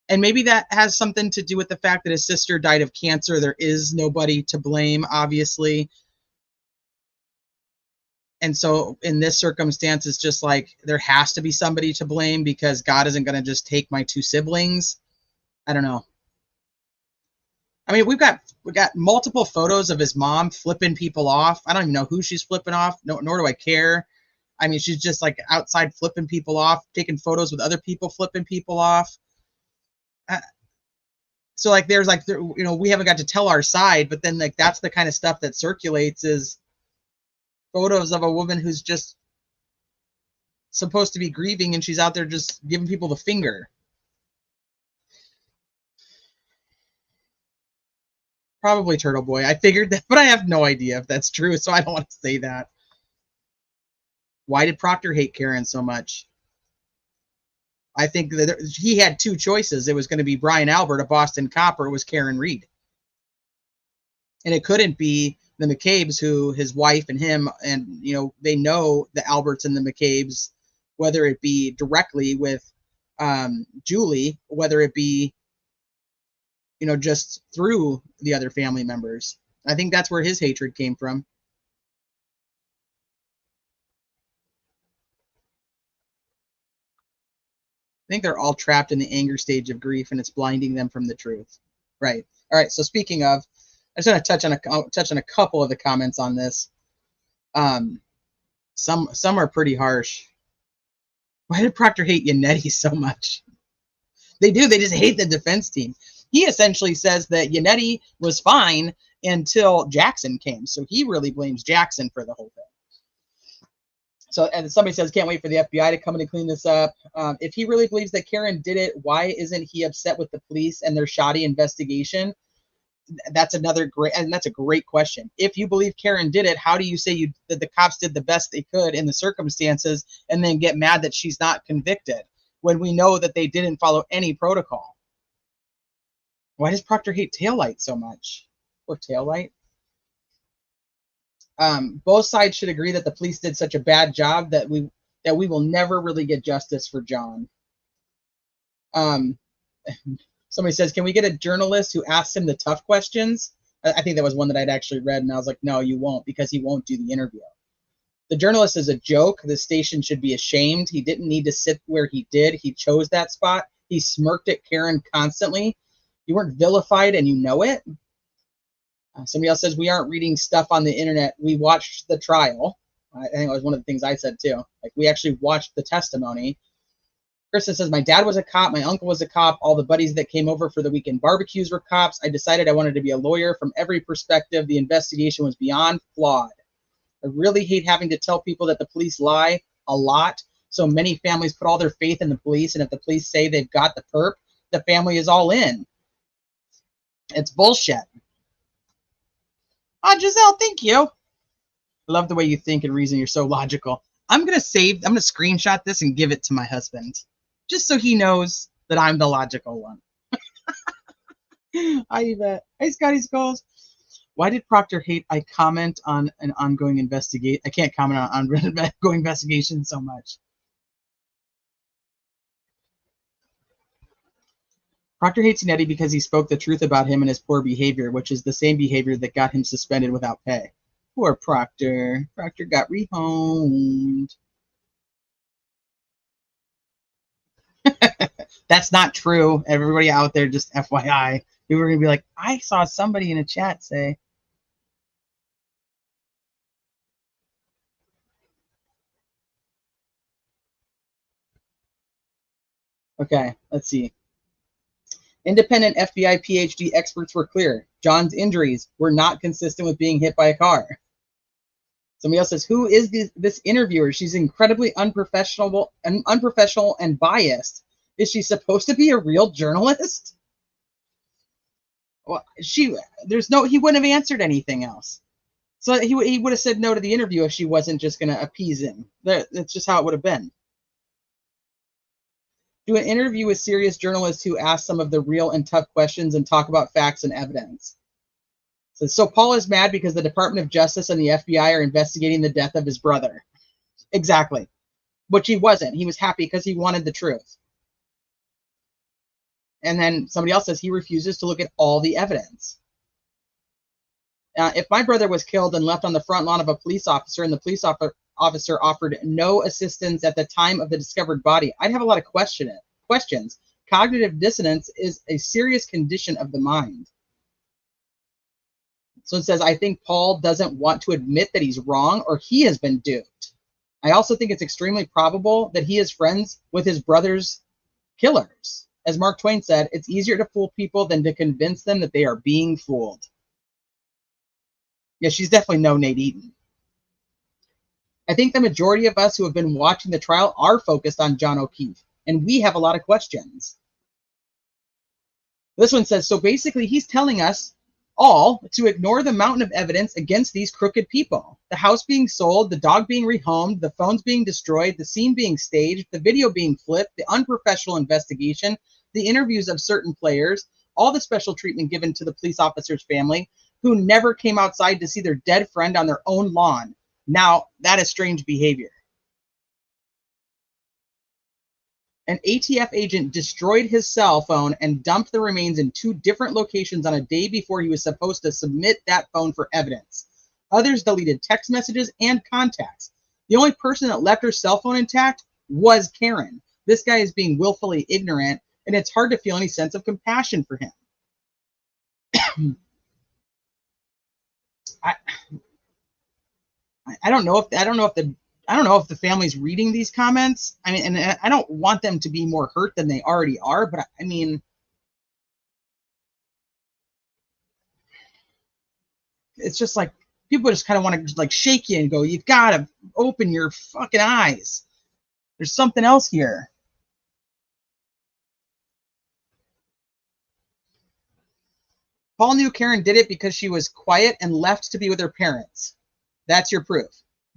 And maybe that has something to do with the fact that his sister died of cancer. There is nobody to blame, obviously. And so in this circumstance, it's just like there has to be somebody to blame because God isn't going to just take my two siblings. I don't know. I mean, we got multiple photos of his mom flipping people off. I don't even know who she's flipping off, nor do I care. I mean, she's just like outside flipping people off, taking photos with other people flipping people off. So like, there's like, we haven't got to tell our side, but then like that's the kind of stuff that circulates is photos of a woman who's just supposed to be grieving and she's out there just giving people the finger. Probably Turtle Boy. I figured that, but I have no idea if that's true, so I don't want to say that. Why did Proctor hate Karen so much? I think that he had two choices. It was going to be Brian Albert, a Boston cop, or it was Karen Reed. And it couldn't be the McCabe's, who his wife and him, and they know the Alberts and the McCabe's, whether it be directly with Julie, whether it be just through the other family members. I think that's where his hatred came from. I think they're all trapped in the anger stage of grief, and it's blinding them from the truth. Right. All right. So speaking of, I just want to touch on a couple of the comments on this. Some are pretty harsh. Why did Proctor hate Yannetti so much? They do. They just hate the defense team. He essentially says that Yannetti was fine until Jackson came. So he really blames Jackson for the whole thing. So, and somebody says, can't wait for the FBI to come in and clean this up. If he really believes that Karen did it, why isn't he upset with the police and their shoddy investigation? That's a great question. If you believe Karen did it, how do you say that the cops did the best they could in the circumstances and then get mad that she's not convicted when we know that they didn't follow any protocol? Why does Proctor hate Taillight so much? Or Taillight? Both sides should agree that the police did such a bad job that we will never really get justice for John. Somebody says, can we get a journalist who asks him the tough questions? I think that was one that I'd actually read, and I was like, no, you won't, because he won't do the interview. The journalist is a joke. The station should be ashamed. He didn't need to sit where he did. He chose that spot. He smirked at Karen constantly. You weren't vilified, and you know it. Somebody else says, we aren't reading stuff on the internet. We watched the trial. I think it was one of the things I said, too. Like, we actually watched the testimony. Kristen says, my dad was a cop. My uncle was a cop. All the buddies that came over for the weekend barbecues were cops. I decided I wanted to be a lawyer. From every perspective, the investigation was beyond flawed. I really hate having to tell people that the police lie a lot. So many families put all their faith in the police, and if the police say they've got the perp, the family is all in. It's bullshit. Oh, Giselle, thank you. I love the way you think and reason. You're so logical. I'm going to screenshot this and give it to my husband, just so he knows that I'm the logical one. I bet. Hey, Scotty Skulls. Why did Proctor hate I comment on an ongoing investigation? I can't comment on ongoing investigation so much. Proctor hates Nettie because he spoke the truth about him and his poor behavior, which is the same behavior that got him suspended without pay. Poor Proctor. Proctor got rehomed. That's not true. Everybody out there, just FYI. We were going to be like, I saw somebody in a chat say. Okay, let's see. Independent FBI PhD experts were clear. John's injuries were not consistent with being hit by a car. Somebody else says, who is this interviewer? She's incredibly unprofessional and biased. Is she supposed to be a real journalist? Well, he wouldn't have answered anything else. So he would have said no to the interview if she wasn't just going to appease him. That's just how it would have been. Do an interview with serious journalists who ask some of the real and tough questions and talk about facts and evidence. So Paul is mad because the Department of Justice and the FBI are investigating the death of his brother. Exactly. Which he wasn't. He was happy because he wanted the truth. And then somebody else says he refuses to look at all the evidence. If my brother was killed and left on the front lawn of a police officer and the police officer offered no assistance at the time of the discovered body, I'd have a lot of questions. Cognitive dissonance is a serious condition of the mind. So it says, I think Paul doesn't want to admit that he's wrong or he has been duped. I also think it's extremely probable that he is friends with his brother's killers. As Mark Twain said, it's easier to fool people than to convince them that they are being fooled. Yeah, she's definitely no Nate Eaton. I think the majority of us who have been watching the trial are focused on John O'Keefe, and we have a lot of questions. This one says, so basically he's telling us all to ignore the mountain of evidence against these crooked people. The house being sold, the dog being rehomed, the phones being destroyed, the scene being staged, the video being flipped, the unprofessional investigation, the interviews of certain players, all the special treatment given to the police officer's family, who never came outside to see their dead friend on their own lawn. Now, that is strange behavior. An ATF agent destroyed his cell phone and dumped the remains in 2 different locations on a day before he was supposed to submit that phone for evidence. Others deleted text messages and contacts. The only person that left her cell phone intact was Karen. This guy is being willfully ignorant, and it's hard to feel any sense of compassion for him. I don't know if the family's reading these comments. I mean, and I don't want them to be more hurt than they already are, but I mean, it's just like people just kind of want to like shake you and go, you've got to open your fucking eyes. There's something else here. Paul knew Karen did it because she was quiet and left to be with her parents. That's your proof.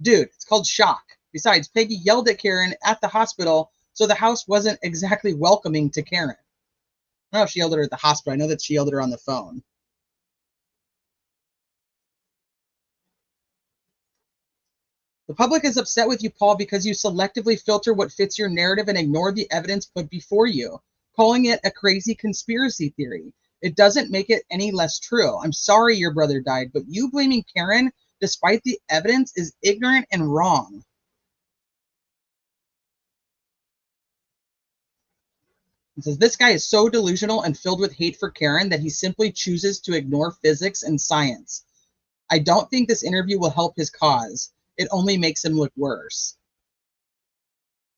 Dude, it's called shock. Besides, Peggy yelled at Karen at the hospital, so the house wasn't exactly welcoming to Karen. I don't know if she yelled at her at the hospital. I know that she yelled at her on the phone. The public is upset with you, Paul, because you selectively filter what fits your narrative and ignore the evidence put before you, calling it a crazy conspiracy theory. It doesn't make it any less true. I'm sorry your brother died, but you blaming Karen despite the evidence is ignorant and wrong. It says, this guy is so delusional and filled with hate for Karen that he simply chooses to ignore physics and science. I don't think this interview will help his cause. It only makes him look worse.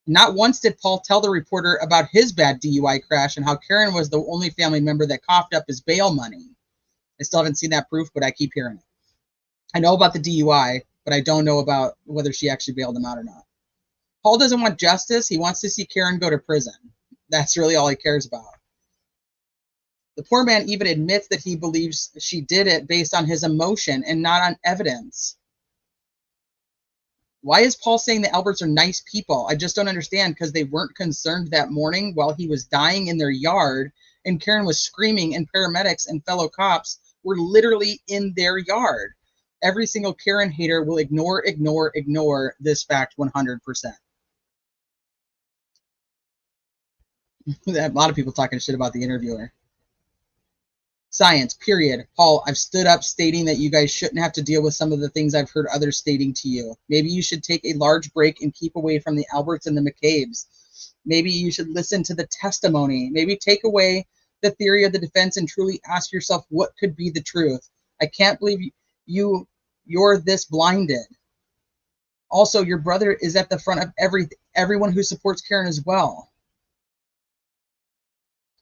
Not once did Paul tell the reporter about his bad DUI crash and how Karen was the only family member that coughed up his bail money. I still haven't seen that proof, but I keep hearing it. I know about the DUI, but I don't know about whether she actually bailed him out or not. Paul doesn't want justice. He wants to see Karen go to prison. That's really all he cares about. The poor man even admits that he believes she did it based on his emotion and not on evidence. Why is Paul saying the Alberts are nice people? I just don't understand, because they weren't concerned that morning while he was dying in their yard and Karen was screaming and paramedics and fellow cops were literally in their yard. Every single Karen hater will ignore this fact 100%. A lot of people talking shit about the interviewer. Science, period. Paul, I've stood up stating that you guys shouldn't have to deal with some of the things I've heard others stating to you. Maybe you should take a large break and keep away from the Alberts and the McCabe's. Maybe you should listen to the testimony. Maybe take away the theory of the defense and truly ask yourself what could be the truth. I can't believe you're this blinded. Also, your brother is at the front of everyone who supports Karen as well.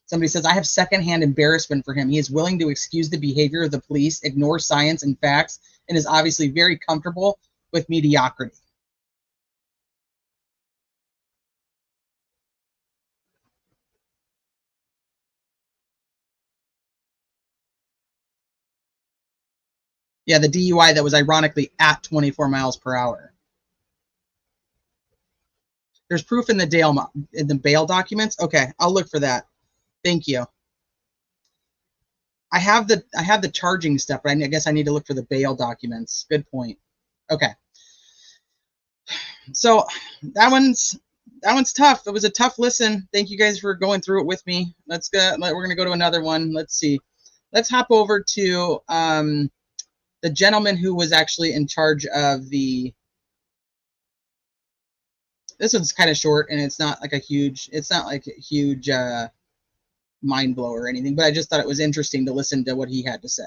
Somebody says, I have secondhand embarrassment for him. He is willing to excuse the behavior of the police, ignore science and facts, and is obviously very comfortable with mediocrity. Yeah, the DUI that was ironically at 24 miles per hour. There's proof in the bail documents. Okay, I'll look for that. Thank you. I have the charging stuff, but I guess I need to look for the bail documents. Good point. Okay. So that one's tough. It was a tough listen. Thank you guys for going through it with me. Let's go. We're gonna go to another one. Let's see. Let's hop over to the gentleman who was actually in charge of the. This one's kind of short, and it's not like a huge. It's not like a huge mind blower or anything, but I just thought it was interesting to listen to what he had to say.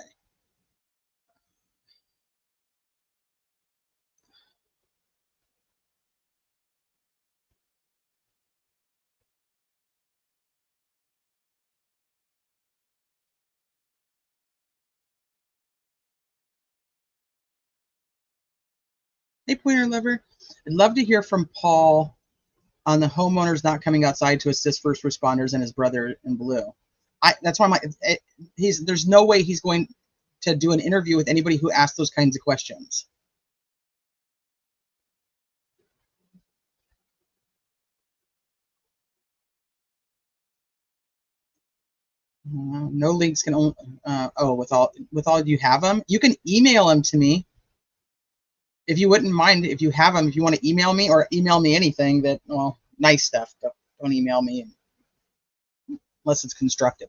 Hey, Pointer Lover. I'd love to hear from Paul on the homeowners not coming outside to assist first responders and his brother in blue. That's why there's no way he's going to do an interview with anybody who asks those kinds of questions. No links can only. With all you have them, you can email them to me. If you wouldn't mind, if you have them, if you want to email me or email me anything that, well, nice stuff. Don't email me unless it's constructive.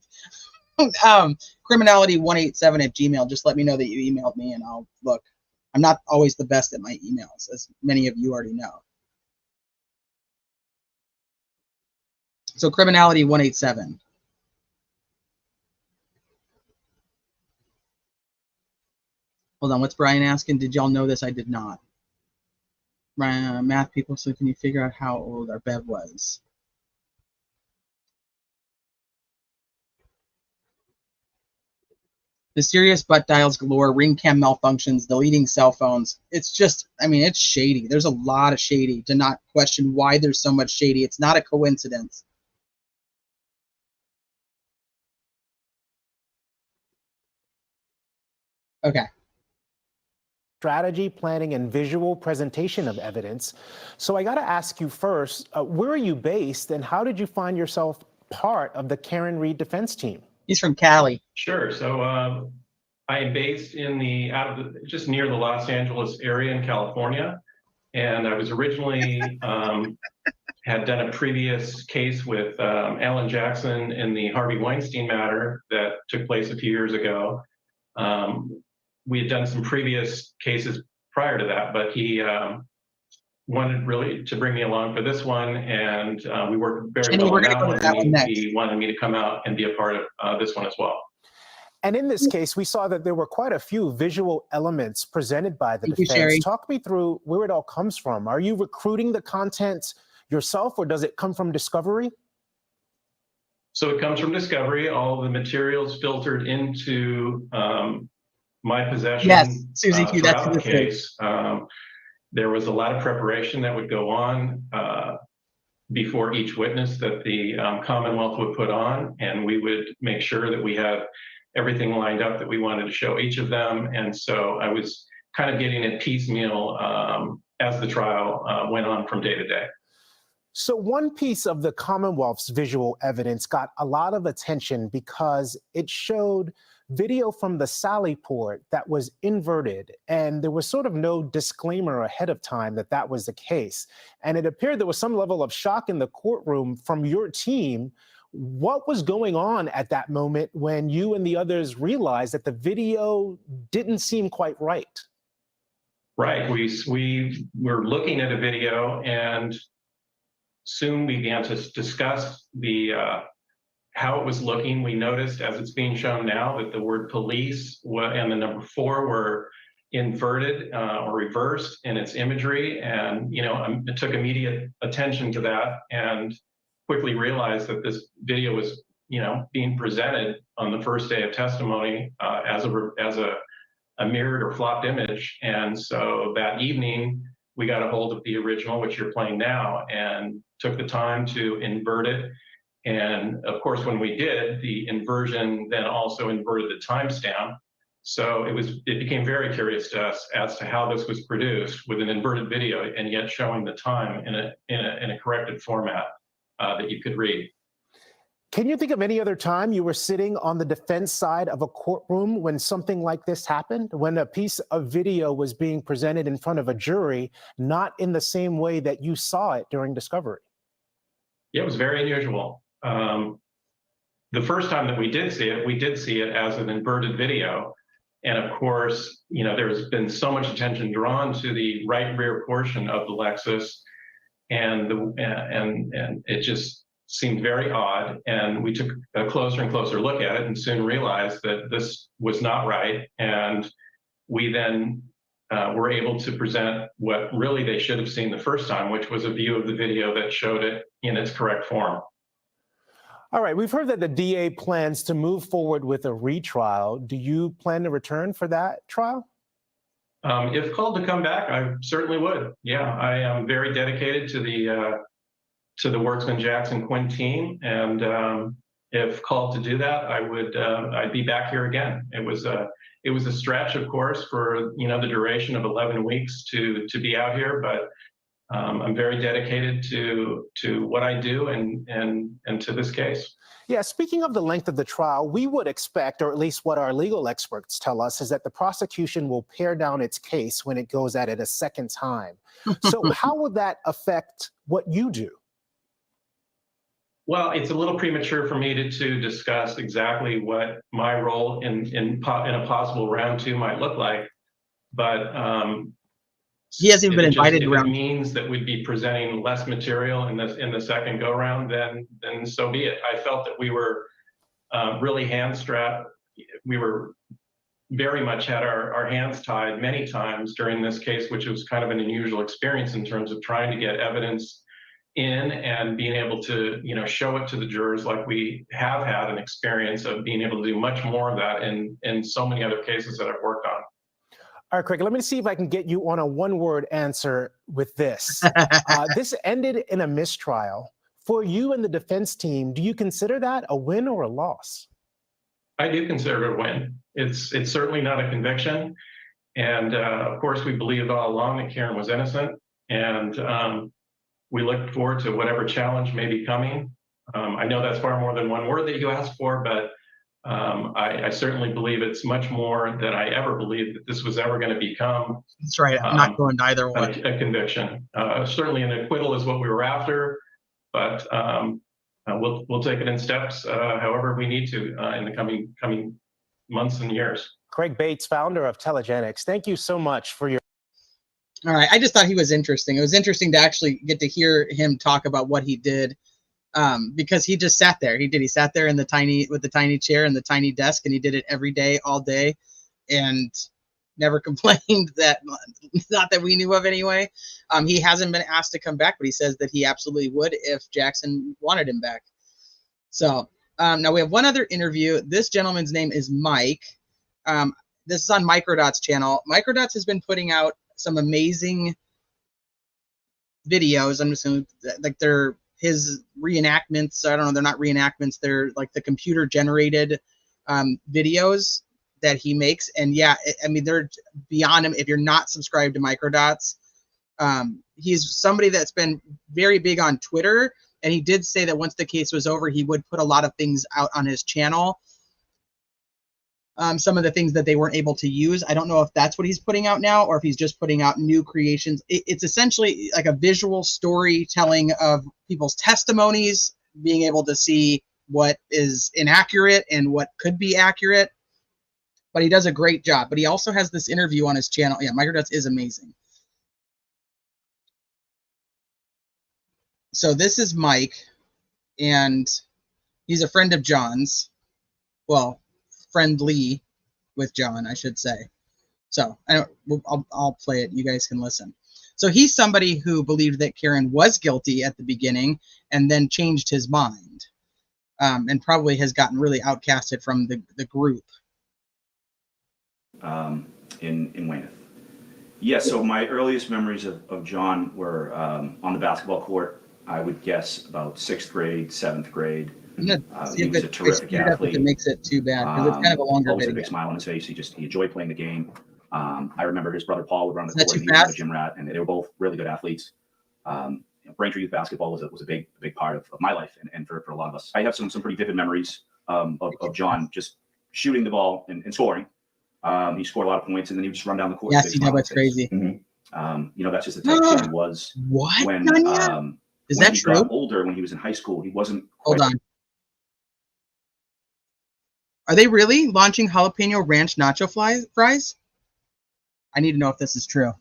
Criminality187@gmail. Just let me know that you emailed me and I'll look. I'm not always the best at my emails, as many of you already know. So Criminality187. Hold on, what's Brian asking? Did y'all know this? I did not. Brian, math people, so can you figure out how old our Bev was? Mysterious butt dials galore, ring cam malfunctions, deleting cell phones. It's just, I mean, it's shady. There's a lot of shady. To not question why there's so much shady. It's not a coincidence. Okay. Strategy, planning, and visual presentation of evidence. So I got to ask you first, where are you based and how did you find yourself part of the Karen Reed defense team? He's from Cali. Sure. So I am based in just near the Los Angeles area in California. And I was originally had done a previous case with Alan Jackson in the Harvey Weinstein matter that took place a few years ago. We had done some previous cases prior to that, but he wanted really to bring me along for this one, and we worked very well on that one. He wanted me to come out and be a part of this one as well. And in this case, we saw that there were quite a few visual elements presented by the defense. Talk me through where it all comes from. Are you recruiting the content yourself, or does it come from discovery? So it comes from discovery. All of the materials filtered into my possession. Yes, Susie Q, that's the case. There was a lot of preparation that would go on before each witness that the Commonwealth would put on, and we would make sure that we had everything lined up that we wanted to show each of them. And so I was kind of getting it piecemeal as the trial went on from day to day. So one piece of the Commonwealth's visual evidence got a lot of attention because it showed video from the Sally port that was inverted, and there was sort of no disclaimer ahead of time that that was the case. And it appeared there was some level of shock in the courtroom from your team. What was going on at that moment when you and the others realized that the video didn't seem quite right? Right, we were looking at a video and soon we began to discuss how it was looking. We noticed, as it's being shown now, that the word police and the number 4 were inverted or reversed in its imagery. And, it took immediate attention to that and quickly realized that this video was being presented on the first day of testimony as a mirrored or flopped image. And so that evening, we got a hold of the original, which you're playing now, and took the time to invert it. And of course, when we did, the inversion then also inverted the timestamp. So it became very curious to us as to how this was produced with an inverted video and yet showing the time in a corrected format that you could read. Can you think of any other time you were sitting on the defense side of a courtroom when something like this happened, when a piece of video was being presented in front of a jury, not in the same way that you saw it during discovery? Yeah, it was very unusual. The first time that we did see it as an inverted video. And of course, there's been so much attention drawn to the right rear portion of the Lexus, and it just seemed very odd. And we took a closer and closer look at it and soon realized that this was not right. And we then were able to present what really they should have seen the first time, which was a view of the video that showed it in its correct form. All right, we've heard that the DA plans to move forward with a retrial. Do you plan to return for that trial? If called to come back, I certainly would. Yeah, I am very dedicated to the Worksman Jackson Quinn team, and if called to do that, I'd be back here again. It was a stretch, of course, for the duration of 11 weeks to be out here, but I'm very dedicated to what I do and to this case. Yeah, speaking of the length of the trial, we would expect, or at least what our legal experts tell us, is that the prosecution will pare down its case when it goes at it a second time. So how would that affect what you do? Well, it's a little premature for me to discuss exactly what my role in a possible round two might look like, but he hasn't even been invited if around. it means that we'd be presenting less material in the second go round, then so be it. I felt that we were really hand strapped. We were very much had our hands tied many times during this case, which was kind of an unusual experience in terms of trying to get evidence in and being able to show it to the jurors, like we have had an experience of being able to do much more of that in so many other cases that I've worked on. All right, Craig, let me see if I can get you on a one-word answer with this. This ended in a mistrial. For you and the defense team, do you consider that a win or a loss? I do consider it a win. It's certainly not a conviction. And of course, we believed all along that Karen was innocent. And we look forward to whatever challenge may be coming. I know that's far more than one word that you asked for, but I certainly believe it's much more than I ever believed that this was ever going to become. That's right. I'm not going to either one. A conviction. Certainly an acquittal is what we were after, but we'll take it in steps however we need to in the coming months and years. Craig Bates, founder of Telegenics, thank you so much for your. All right. I just thought he was interesting. It was interesting to actually get to hear him talk about what he did. Because he just sat there. He sat there with the tiny chair and the tiny desk, and he did it every day, all day, and never complained not that we knew of anyway. He hasn't been asked to come back, but he says that he absolutely would if Jackson wanted him back. So now we have one other interview. This gentleman's name is Mike. This is on Microdot's channel. Microdots has been putting out some amazing videos. I'm just going to, they're his reenactments. I don't know, they're not reenactments, they're like the computer generated videos that he makes. And yeah, I mean, they're beyond him. If you're not subscribed to Microdots, he's somebody that's been very big on Twitter, and he did say that once the case was over, he would put a lot of things out on his channel. Some of the things that they weren't able to use. I don't know if that's what he's putting out now or if he's just putting out new creations. It's essentially like a visual storytelling of people's testimonies, being able to see what is inaccurate and what could be accurate. But he does a great job. But he also has this interview on his channel. Yeah, Microdots is amazing. So this is Mike, and he's a friend of John's. Well, friendly with John, I should say. So I'll play it. You guys can listen. So he's somebody who believed that Karen was guilty at the beginning and then changed his mind. and probably has gotten really outcasted from the group. In Weymouth. Yeah, so my earliest memories of John were on the basketball court. I would guess about 6th grade, 7th grade. He was a terrific athlete. If it makes it too bad, because it's kind of a longer always had a video. big smile on his face. He enjoyed playing the game. I remember his brother Paul would run the Is that court. too He was a fast? gym rat, and they were both really good athletes. Braintree youth basketball was a big part of my life and for a lot of us. I have some pretty vivid memories of John just shooting the ball and scoring. He scored a lot of points, and then he would just run down the court. Yeah, with a big see, smile on that's his face. crazy. That's just the type of kid he was. What? When Is when that he true? got older, when he was in high school, he wasn't. Hold on. Are they really launching jalapeno ranch nacho fries? I need to know if this is true.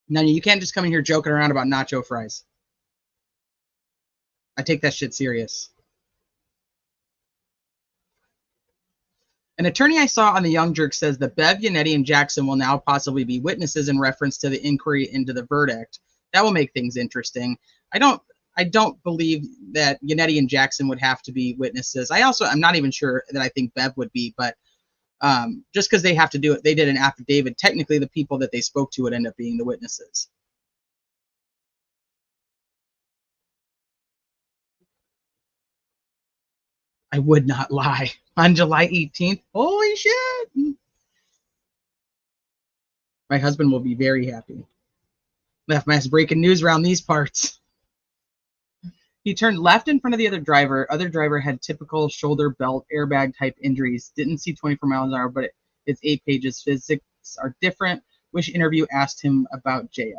No, you can't just come in here joking around about nacho fries. I take that shit serious. An attorney I saw on the Young Jerk says that Bev, Yannetti, and Jackson will now possibly be witnesses in reference to the inquiry into the verdict. That will make things interesting. I don't believe that Yannetti and Jackson would have to be witnesses. I'm not even sure that I think Bev would be, but just because they have to do it, they did an affidavit. Technically, the people that they spoke to would end up being the witnesses. I would not lie. On July 18th, holy shit! My husband will be very happy. Left mass breaking news around these parts. He turned left in front of the other driver. Other driver had typical shoulder belt airbag type injuries. Didn't see 24 miles an hour, but it's 8 pages. Physics are different. Which interview asked him about J.O.?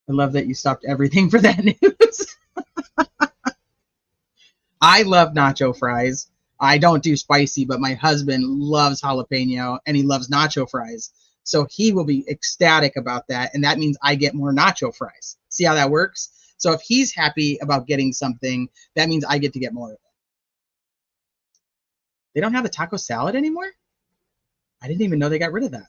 I love that you stopped everything for that news. I love nacho fries. I don't do spicy, but my husband loves jalapeno and he loves nacho fries. So he will be ecstatic about that. And that means I get more nacho fries. See how that works? So if he's happy about getting something, that means I get to get more of it. They don't have the taco salad anymore? I didn't even know they got rid of that.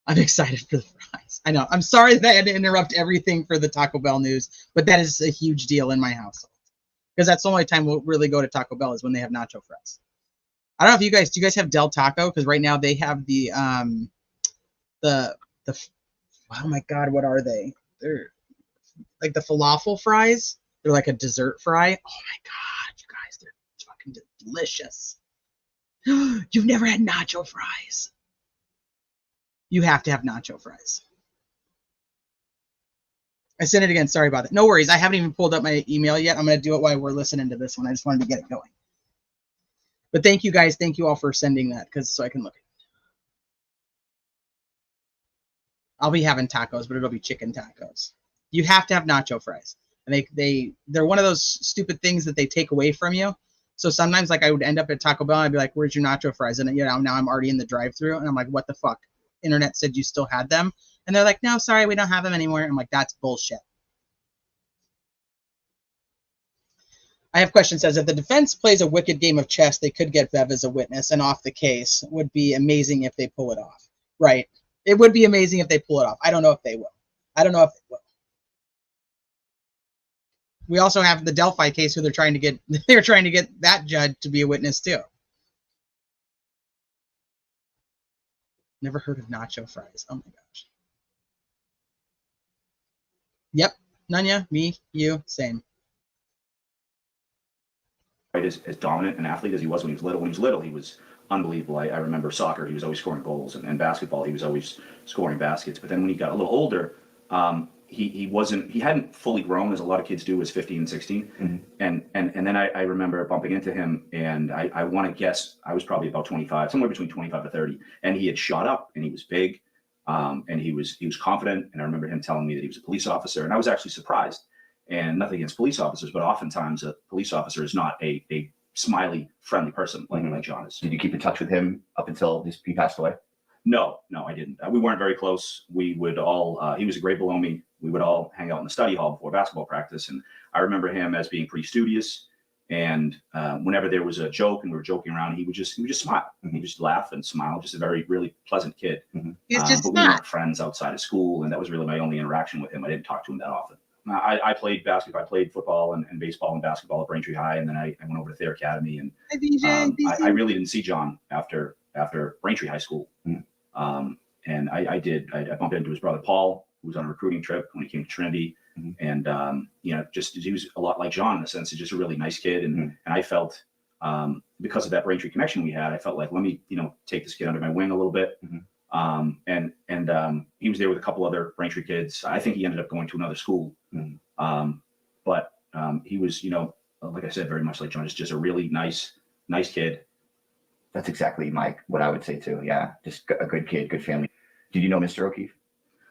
I'm excited for the fries. I know. I'm sorry that I had to interrupt everything for the Taco Bell news, but that is a huge deal in my household. Because that's the only time we'll really go to Taco Bell is when they have nacho fries. I don't know if you guys, do you guys have Del Taco? Because right now they have the oh my God, what are they? They're like the falafel fries. They're like a dessert fry. Oh my God, you guys, they're fucking delicious. You've never had nacho fries. You have to have nacho fries. I sent it again. Sorry about that. No worries. I haven't even pulled up my email yet. I'm going to do it while we're listening to this one. I just wanted to get it going. But thank you guys. Thank you all for sending that so I can look. I'll be having tacos, but it'll be chicken tacos. You have to have nacho fries. And they're one of those stupid things that they take away from you. So sometimes like I would end up at Taco Bell and I'd be like, where's your nacho fries? And now I'm already in the drive-thru and I'm like, what the fuck? Internet said you still had them. And they're like, no, sorry, we don't have them anymore. I'm like, that's bullshit. I have questions. Says if the defense plays a wicked game of chess, they could get Bev as a witness and off the case. Would be amazing if they pull it off. Right. It would be amazing if they pull it off. I don't know if they will. I don't know if they will. We also have the Delphi case who they're trying to get that judge to be a witness too. Never heard of nacho fries. Oh my gosh. Yep. Nanya, me, you, same. Right, as dominant an athlete as he was when he was little. When he was little, he was unbelievable. I remember soccer, he was always scoring goals, and basketball, he was always scoring baskets. But then when he got a little older, he hadn't fully grown as a lot of kids do as 15 and 16. Mm-hmm. And then I remember bumping into him, and I want to guess I was probably about 25, somewhere between 25 to 30. And he had shot up, and he was big, and he was confident. And I remember him telling me that he was a police officer, and I was actually surprised. And nothing against police officers, but oftentimes a police officer is not a smiley, friendly person like John is. Did you keep in touch with him up until he passed away? No, I didn't. We weren't very close. We would all, he was a grade below me. We would all hang out in the study hall before basketball practice. And I remember him as being pretty studious And whenever there was a joke and we were joking around, he would just smile. He would just laugh and smile. Just a very, really pleasant kid. He's just but we weren't friends outside of school, and that was really my only interaction with him. I didn't talk to him that often. I played basketball. I played football and baseball and basketball at Braintree High, and then I went over to Thayer Academy. And I really didn't see John after Braintree High School. And I bumped into his brother Paul, who was on a recruiting trip when he came to Trinity. And just he was a lot like John in the sense he's just a really nice kid. And I felt because of that Braintree connection we had, I felt like, let me take this kid under my wing a little bit. And he was there with a couple other Braintree kids. I think he ended up going to another school. But he was, like I said, very much like John, just a really nice kid. That's exactly what I would say too. Yeah, just a good kid, good family. Did you know Mr. O'Keefe?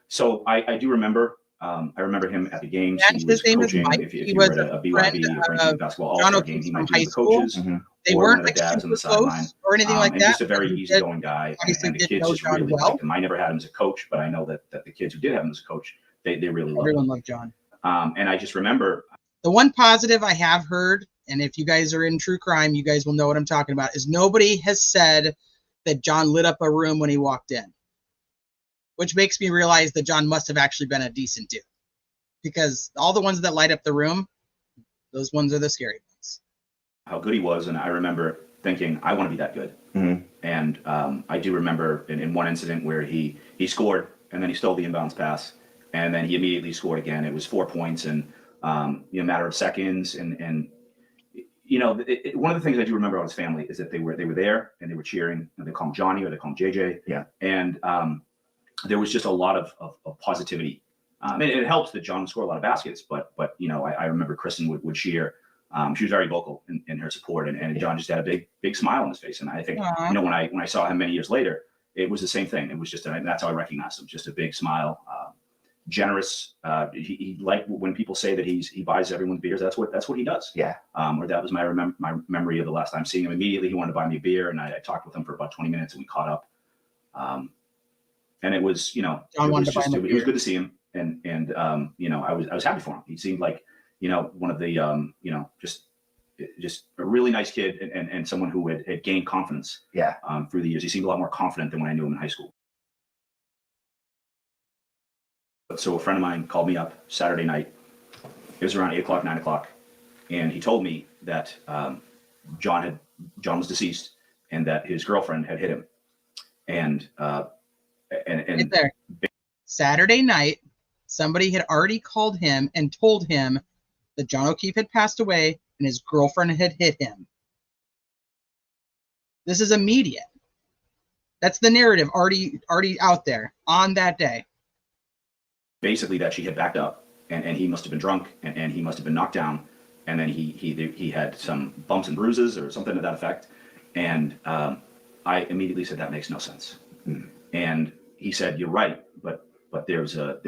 So I do remember. I remember him at the games. His name is Mike. If he you was were at a BYB or Braintree basketball John all-star game, he might be high one of the coaches. They or weren't one of the dads on the super close sideline, or anything like and that. just a very easygoing guy. And the did kids know just John really well. liked him. I never had him as a coach, but I know that the kids who did have him as a coach, they really loved Everyone him. loved John. And I just remember the one positive I have heard, and if you guys are in true crime, you guys will know what I'm talking about, is nobody has said that John lit up a room when he walked in, which makes me realize that John must have actually been a decent dude, because all the ones that light up the room, those ones are the scary ones. how good he was, and I remember thinking, I want to be that good. And I do remember in one incident where he scored, and then he stole the inbounds pass, and then he immediately scored again. It was 4 points in a matter of seconds, and one of the things I do remember about his family is that they were there and they were cheering, and they call him Johnny or they call him JJ. Yeah. And there was just a lot of positivity. And it helps that John scored a lot of baskets, but I remember Kristen would cheer. She was very vocal in her support, and John just had a big smile on his face. And I think when I saw him many years later, it was the same thing. It was just that's how I recognized him, just a big smile. Generous. He like when people say that he buys everyone beers. That's what he does. Yeah. Or that was my memory of the last time seeing him. Immediately he wanted to buy me a beer, and I talked with him for about 20 minutes, and we caught up. And it was it was good to see him, and I was happy for him. He seemed like one of the just a really nice kid, and someone who had gained confidence. Yeah. Through the years, he seemed a lot more confident than when I knew him in high school. So a friend of mine called me up Saturday night. It was around 8 o'clock, 9 o'clock. And he told me that John was deceased and that his girlfriend had hit him. And right there. Saturday night, somebody had already called him and told him that John O'Keefe had passed away and his girlfriend had hit him. This is immediate. That's the narrative already out there on that day. Basically that she had backed up and he must have been drunk and he must have been knocked down, and then he had some bumps and bruises or something to that effect. And I immediately said, that makes no sense. And he said, you're right, but there was a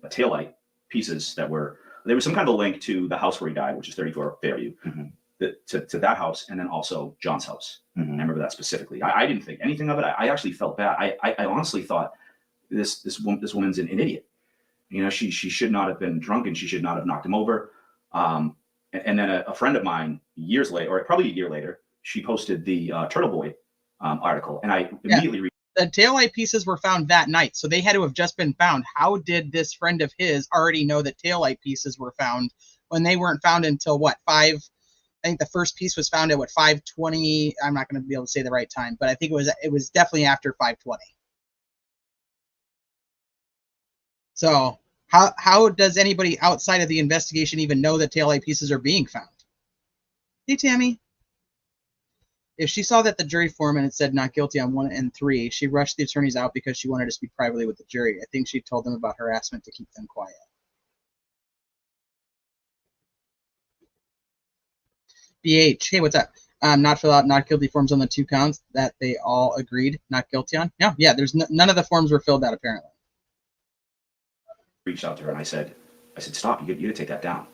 taillight pieces there was some kind of a link to the house where he died, which is 34 Fairview, to that house, and then also John's house. I remember that specifically. I didn't think anything of it. I actually felt bad. I honestly thought this woman's an idiot. She should not have been drunk, and she should not have knocked him over. And then a friend of mine years later, or probably a year later, she posted the Turtle Boy article, and I immediately the taillight pieces were found that night, so they had to have just been found. How did this friend of his already know that taillight pieces were found when they weren't found until what, 5? I think the first piece was found at what, 5:20. I'm not going to be able to say the right time, but I think it was definitely after 5:20. So how does anybody outside of the investigation even know that taillight pieces are being found? Hey, Tammy. If she saw that the jury foreman had said not guilty on 1 and 3, she rushed the attorneys out because she wanted to speak privately with the jury. I think she told them about harassment to keep them quiet. BH, hey, what's up? Not fill out not guilty forms on the 2 counts that they all agreed not guilty on. Yeah, there's none of the forms were filled out apparently. reached out to her and I said, stop, you got to take that down.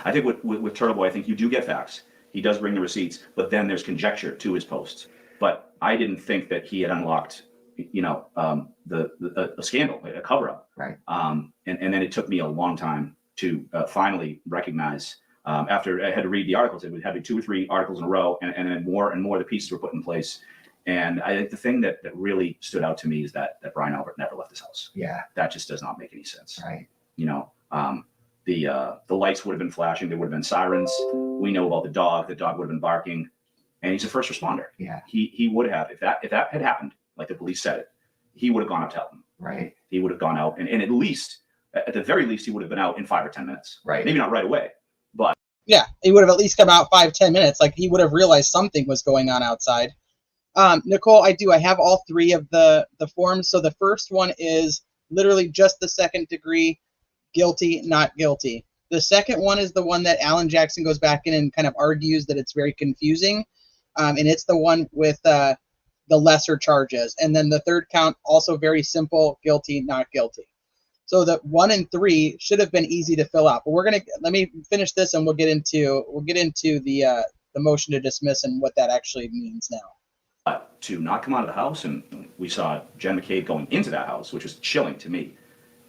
I think with Turtle Boy, I think you do get facts. He does bring the receipts, but then there's conjecture to his posts. But I didn't think that he had unlocked, a scandal, a cover-up. Right. And then it took me a long time to finally recognize, after I had to read the articles, it would have 2 or 3 articles in a row, and then more and more the pieces were put in place. And I think the thing that really stood out to me is that Brian Albert never left his house. Yeah. That just does not make any sense. Right. You know, the lights would have been flashing. There would have been sirens. We know about the dog. The dog would have been barking. And he's a first responder. Yeah. He would have, if that had happened, like the police said it, he would have gone out to help them. Right. He would have gone out, and at the very least, he would have been out in 5 or 10 minutes. Right. Maybe not right away, but Yeah, he would have at least come out 5-10 minutes. Like, he would have realized something was going on outside. Nicole, I have all 3 of the forms. So the first one is literally just the second degree, guilty, not guilty. The second one is the one that Alan Jackson goes back in and kind of argues that it's very confusing. And it's the one with the lesser charges. And then the third count, also very simple, guilty, not guilty. So the 1 and 3 should have been easy to fill out. But let me finish this, and we'll get into the motion to dismiss and what that actually means now. To not come out of the house, and we saw Jen McCabe going into that house, which was chilling to me.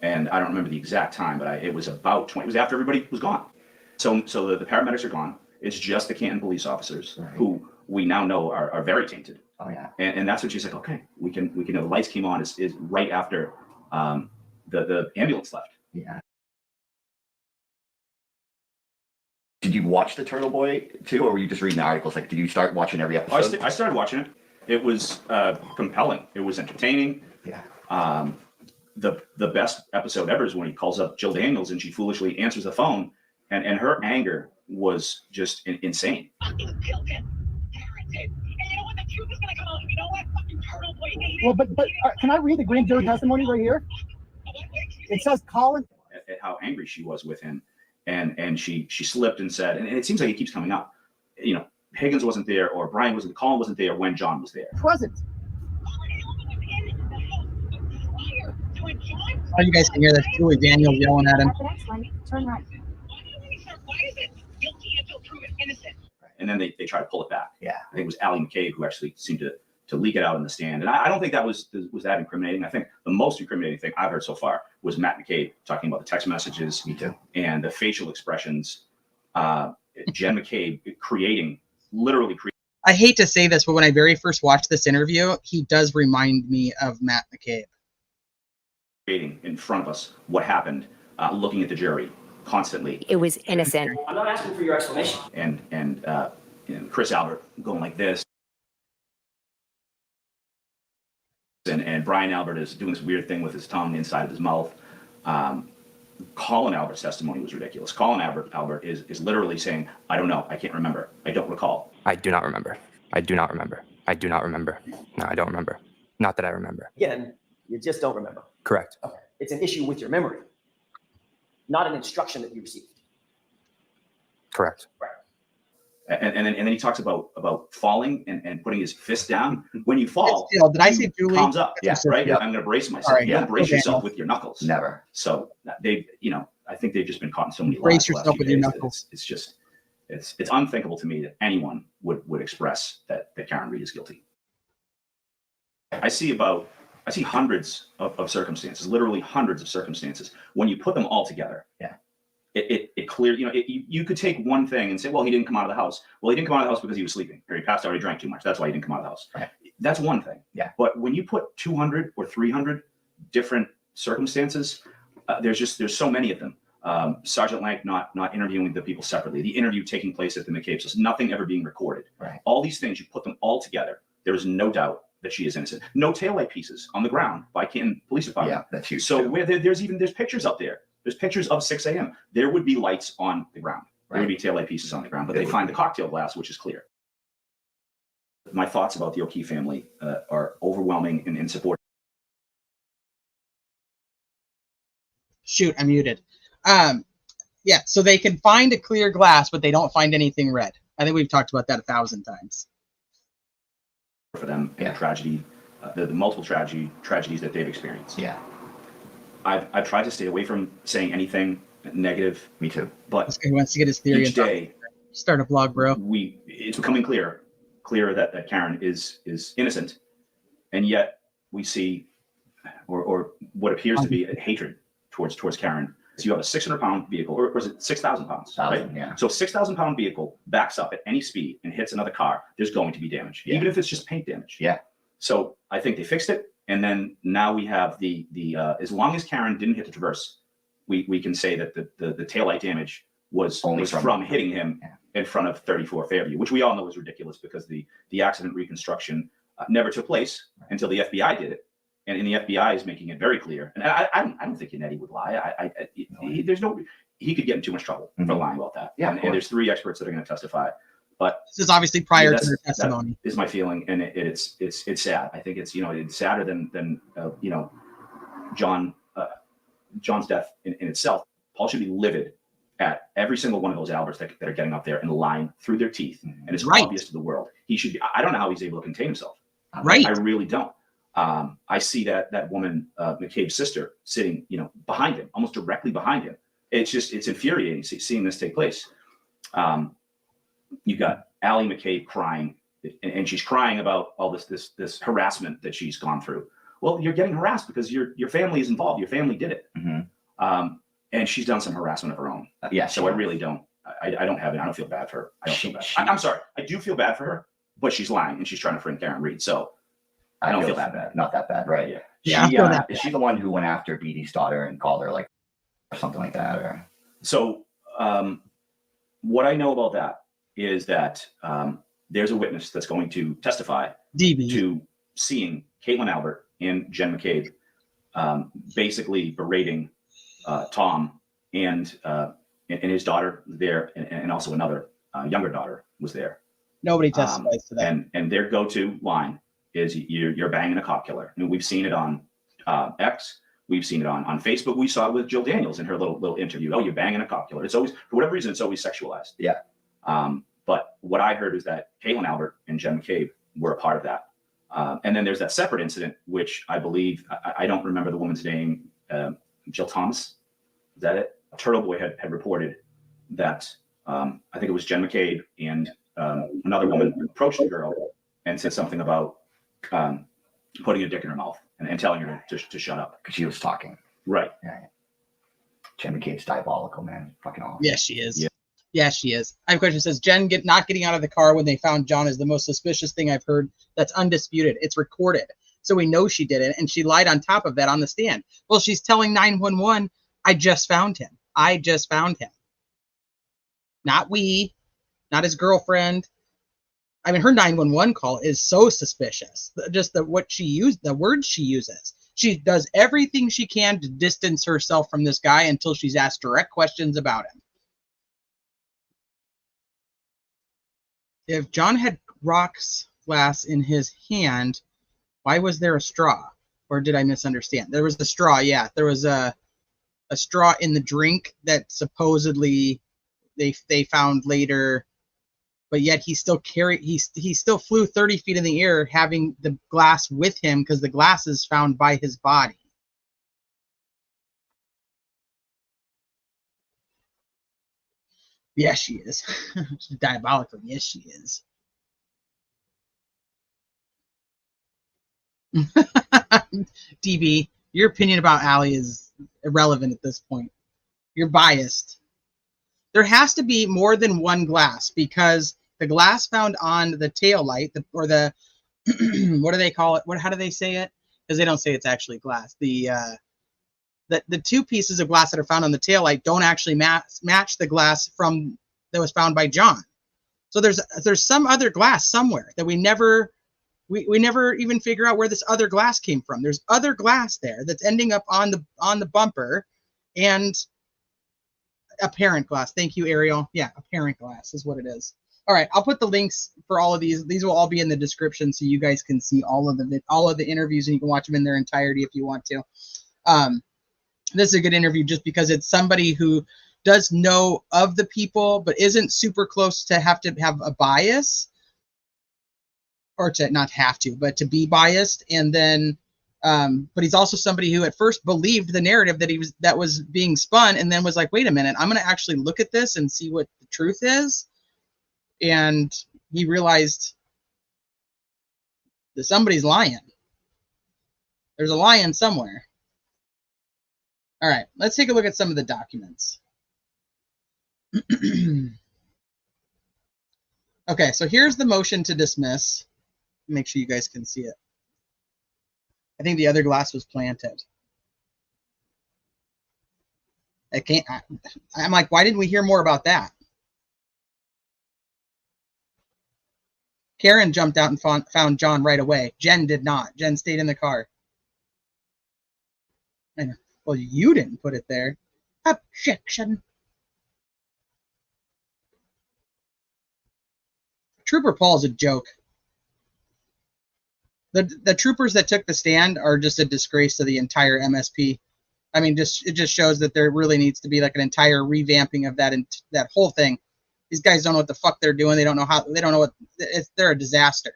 And I don't remember the exact time, but it was about 20. It was after everybody was gone. So the paramedics are gone. It's just the Canton police officers, right, who we now know are very tainted. Oh yeah. And that's when she's like, okay, we can. The lights came on is right after the ambulance left. Yeah. Did you watch the Turtle Boy too, or were you just reading the articles? Like, did you start watching every episode? I started watching it. It was compelling. It was entertaining. Yeah. The best episode ever is when he calls up Jill Daniels and she foolishly answers the phone, and her anger was just insane. Well, but can I read the grand jury testimony right here? It says Colin. At how angry she was with him, and she slipped and said, and it seems like it keeps coming up. You know, Higgins wasn't there, or Colin wasn't there when John was there. Present. Oh, you guys can hear that. Julie Daniels yelling at him. Turn right. And then they try to pull it back. Yeah. I think it was Allie McCabe who actually seemed to leak it out in the stand. And I don't think that was that incriminating. I think the most incriminating thing I've heard so far was Matt McCabe talking about the text messages. Me too. And the facial expressions. Jen McCabe literally creating. I hate to say this, but when I very first watched this interview, he does remind me of Matt McCabe. In front of us what happened, looking at the jury constantly. It was innocent. I'm not asking for your explanation. And Chris Albert going like this. And Brian Albert is doing this weird thing with his tongue inside of his mouth. Colin Albert's testimony was ridiculous. Colin Albert is literally saying, I don't know, I can't remember, I don't recall. I do not remember. I do not remember. I do not remember. No, I don't remember. Not that I remember. Again, you just don't remember. Correct. Okay. It's an issue with your memory, not an instruction that you received. Correct. Right. And then he talks about falling and putting his fist down. When you fall, did I say Julie? Palms up. Yeah. Right. Yep. I'm going to brace myself. Right, You don't brace okay. yourself with your knuckles. Never. So I think they've just been caught in so many Brace lies the last yourself few with your days that knuckles. It's unthinkable to me that anyone would express that Karen Reed is guilty. I see hundreds of circumstances, literally hundreds of circumstances. When you put them all together, yeah, it clears. You could take one thing and say, well, he didn't come out of the house. Well, he didn't come out of the house because he was sleeping, or he passed out, or he drank too much. That's why he didn't come out of the house. Right. That's one thing. Yeah. But when you put 200 or 300 different circumstances, there's so many of them. Sergeant Lank not interviewing the people separately, the interview taking place at the McCabe's house, nothing ever being recorded. Right. All these things, you put them all together, there is no doubt that she is innocent. No taillight pieces on the ground by Canton Police Department. Yeah, that's huge. So too. where there's pictures up there. There's pictures of 6 a.m. There would be lights on the ground. There would be taillight pieces on the ground, but they find the cocktail glass, which is clear. My thoughts about the Okeefe family are overwhelming and in support. Shoot, I'm muted. Yeah, so they can find a clear glass, but they don't find anything red. I think we've talked about that 1,000 times. For them, and the tragedy, the multiple tragedies that they've experienced. Yeah. I've tried to stay away from saying anything negative. Me too. But this guy wants to get his theory. Each day, start a blog, bro. It's becoming clearer that Karen is innocent, and yet we see, or what appears to be a hatred towards Karen you have a 600-pound vehicle, or is it 6,000 pounds? 1,000, yeah. So a 6,000-pound vehicle backs up at any speed and hits another car, there's going to be damage, even if it's just paint damage. Yeah. So I think they fixed it, and then now we have the as long as Karen didn't hit the traverse, we can say that the taillight damage was Only from hitting him in front of 34 Fairview, which we all know is ridiculous because the accident reconstruction never took place until the FBI did it. And the FBI is making it very clear. And I don't think Yannetti would lie. He could get in too much trouble for lying about that. Yeah, and there's 3 experts that are going to testify. But this is obviously prior to their testimony. That is my feeling, and it's sad. I think it's it's sadder than John's death in itself. Paul should be livid at every single one of those Alberts that are getting up there and lying through their teeth, and it's obvious to the world. He should be. I don't know how he's able to contain himself. Right. I really don't. I see that woman, McCabe's sister, sitting, behind him, almost directly behind him. It's infuriating seeing this take place. You got Allie McCabe crying, and she's crying about all this harassment that she's gone through. Well, you're getting harassed because your family is involved. Your family did it, and she's done some harassment of her own. So I really don't. I don't have it. I don't feel bad for her. I don't feel bad. I'm sorry. I do feel bad for her, but she's lying and she's trying to frame Karen Reed. So. I don't feel that bad. Not that bad, right? Yeah. Is she the one who went after Dee Dee's daughter and called her or something like that? Or so, what I know about that is that there's a witness that's going to testify to seeing Caitlin Albert and Jen McCabe basically berating Tom and his daughter there, and also another younger daughter was there. Nobody testifies to that. And their go-to line is you're banging a cop killer. And we've seen it on X. We've seen it on Facebook. We saw it with Jill Daniels in her little interview. Oh, you're banging a cop killer. It's always, for whatever reason, it's always sexualized. Yeah. But what I heard is that Caitlin Albert and Jen McCabe were a part of that. And then there's that separate incident, which I believe, I don't remember the woman's name, Jill Thomas. Is that it? Turtle Boy had reported that I think it was Jen McCabe and another woman approached the girl and said something about putting a dick in her mouth and telling her to shut up because she was talking. Right. Yeah. Jen McCabe's diabolical, man. Fucking awesome. Yes, she is. Yeah, she is. I have a question. It says Jen not getting out of the car when they found John is the most suspicious thing I've heard. That's undisputed. It's recorded, so we know she did it, and she lied on top of that on the stand. Well, she's telling 911, "I just found him. I just found him." Not not his girlfriend. I mean, her 911 call is so suspicious. Just the words she uses. She does everything she can to distance herself from this guy until she's asked direct questions about him. If John had rocks glass in his hand, why was there a straw? Or did I misunderstand? There was a straw, yeah. There was a straw in the drink that supposedly they found later. But yet he still flew 30 feet in the air having the glass with him because the glass is found by his body. Yes, she is. She's diabolical. Yes, she is. DB, your opinion about Allie is irrelevant at this point. You're biased. There has to be more than one glass because the glass found on the tail light, or the what do they call it? How do they say it? Because they don't say it's actually glass. The two pieces of glass that are found on the tail light don't actually match the glass that was found by John. So there's some other glass somewhere that we never even figure out where this other glass came from. There's other glass there that's ending up on the bumper, and apparent glass. Thank you, Ariel. Yeah, apparent glass is what it is. All right, I'll put the links for all of these. These will all be in the description, so you guys can see all of the interviews, and you can watch them in their entirety if you want to. This is a good interview just because it's somebody who does know of the people, but isn't super close to have a bias, or to not have to, but to be biased. And then, but he's also somebody who at first believed the narrative that was being spun, and then was like, wait a minute, I'm going to actually look at this and see what the truth is. And he realized that somebody's lying. There's a lion somewhere. All right, let's take a look at some of the documents. Okay, so here's the motion to dismiss. Make sure you guys can see it. I think the other glass was planted. I'm like, why didn't we hear more about that? Karen jumped out and found John right away. Jen did not. Jen stayed in the car. I know. Well, you didn't put it there. Objection. Trooper Paul's a joke. The troopers that took the stand are just a disgrace to the entire MSP. I mean, it just shows that there really needs to be like an entire revamping of that whole thing. These guys don't know what the fuck they're doing. They don't know how. They don't know what. They're a disaster.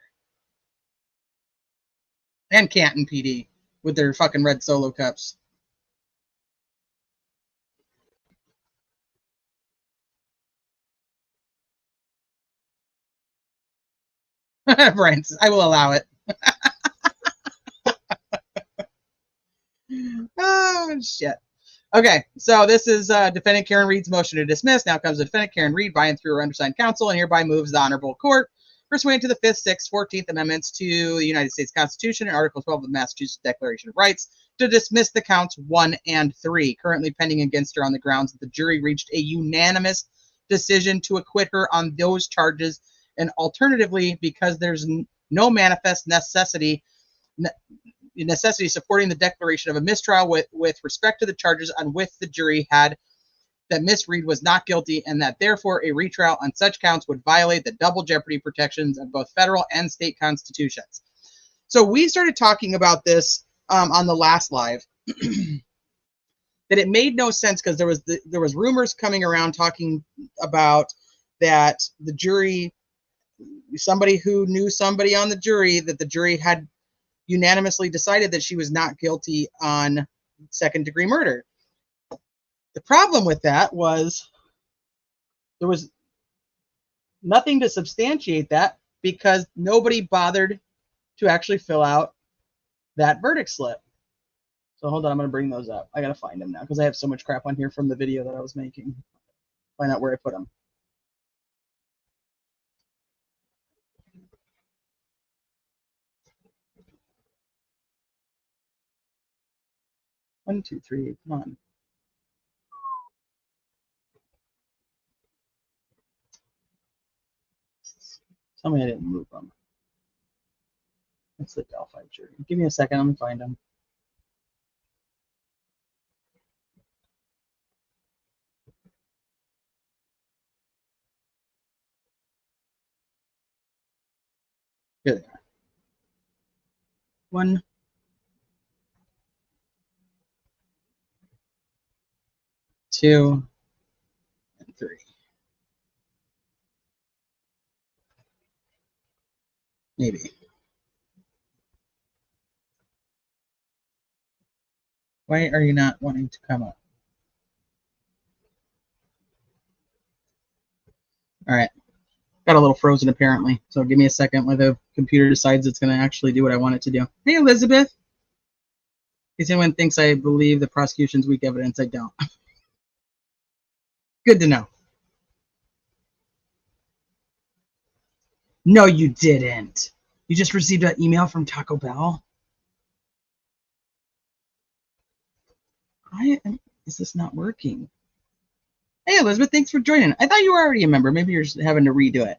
And Canton PD with their fucking red Solo cups. Brent, I will allow it. Oh, shit. Okay, so this is Defendant Karen Reed's motion to dismiss. Now comes the Defendant Karen Reed by and through her undersigned counsel and hereby moves the Honorable Court, pursuant to the 5th, 6th, 14th Amendments to the United States Constitution and Article 12 of the Massachusetts Declaration of Rights, to dismiss the counts 1 and 3, currently pending against her on the grounds that the jury reached a unanimous decision to acquit her on those charges, and alternatively, because there's no manifest necessity supporting the declaration of a mistrial with respect to the charges on which the jury had that Miss Reed was not guilty, and that therefore a retrial on such counts would violate the double jeopardy protections of both federal and state constitutions. So we started talking about this on the last live, that it made no sense because there was rumors coming around talking about that the jury, somebody who knew somebody on the jury, that the jury had unanimously decided that she was not guilty on second-degree murder. The problem with that was there was nothing to substantiate that because nobody bothered to actually fill out that verdict slip. So hold on, I'm going to bring those up. I got to find them now because I have so much crap on here from the video that I was making. Find out where I put them. One, two, three, come on. Tell me I didn't move them. That's the Delphi jury. Give me a second, I'm going to find them. Here they are. 1, 2, and 3. Maybe. Why are you not wanting to come up? All right. Got a little frozen apparently. So give me a second while the computer decides it's going to actually do what I want it to do. Hey, Elizabeth. In case anyone thinks I believe the prosecution's weak evidence, I don't. Good to know. No, you didn't. You just received an email from Taco Bell? Is this not working? Hey, Elizabeth, thanks for joining. I thought you were already a member. Maybe you're just having to redo it.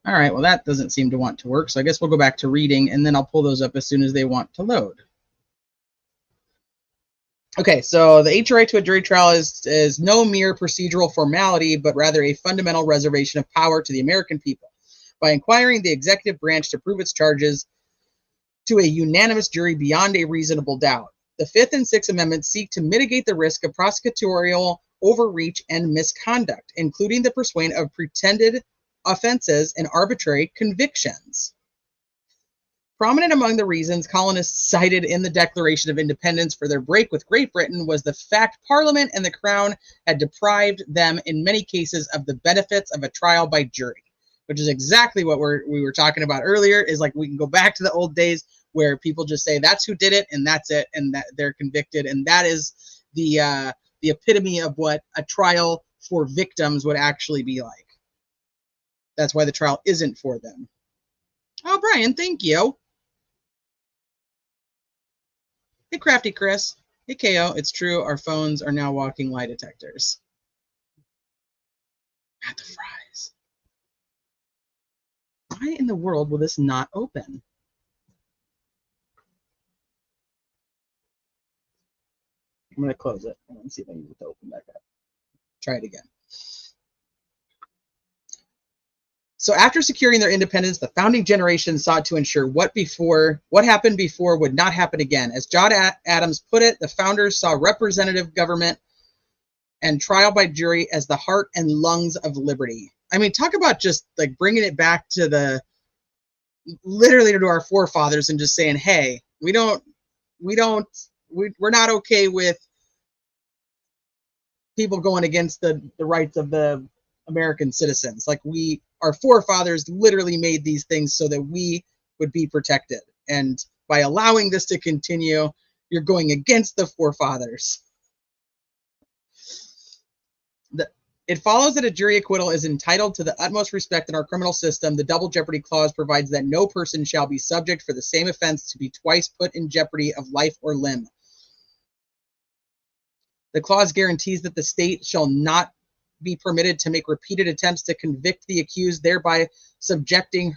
All right, well, that doesn't seem to want to work, so I guess we'll go back to reading, and then I'll pull those up as soon as they want to load. Okay, so the right to a jury trial is no mere procedural formality, but rather a fundamental reservation of power to the American people. By inquiring the executive branch to prove its charges to a unanimous jury beyond a reasonable doubt. The 5th and 6th Amendments seek to mitigate the risk of prosecutorial overreach and misconduct, including the pursuit of pretended offenses and arbitrary convictions. Prominent among the reasons colonists cited in the Declaration of Independence for their break with Great Britain was the fact Parliament and the Crown had deprived them in many cases of the benefits of a trial by jury, which is exactly what we were talking about earlier, is like we can go back to the old days where people just say that's who did it and that's it, and that they're convicted, and that is the epitome of what a trial for victims would actually be like. That's why the trial isn't for them. Oh, Brian, thank you. Hey, Crafty Chris. Hey, KO. It's true. Our phones are now walking lie detectors. At the fries. Why in the world will this not open? I'm going to close it and see if I can get it to open back up. Try it again. So after securing their independence, the founding generation sought to ensure what happened before would not happen again. As John Adams put it, the founders saw representative government and trial by jury as the heart and lungs of liberty. I mean, talk about just like bringing it back to literally to our forefathers and just saying, hey, we're not okay with people going against the rights of the American citizens. Like our forefathers literally made these things so that we would be protected. And by allowing this to continue, you're going against the forefathers. It follows that a jury acquittal is entitled to the utmost respect in our criminal system. The double jeopardy clause provides that no person shall be subject for the same offense to be twice put in jeopardy of life or limb. The clause guarantees that the state shall not be permitted to make repeated attempts to convict the accused, thereby subjecting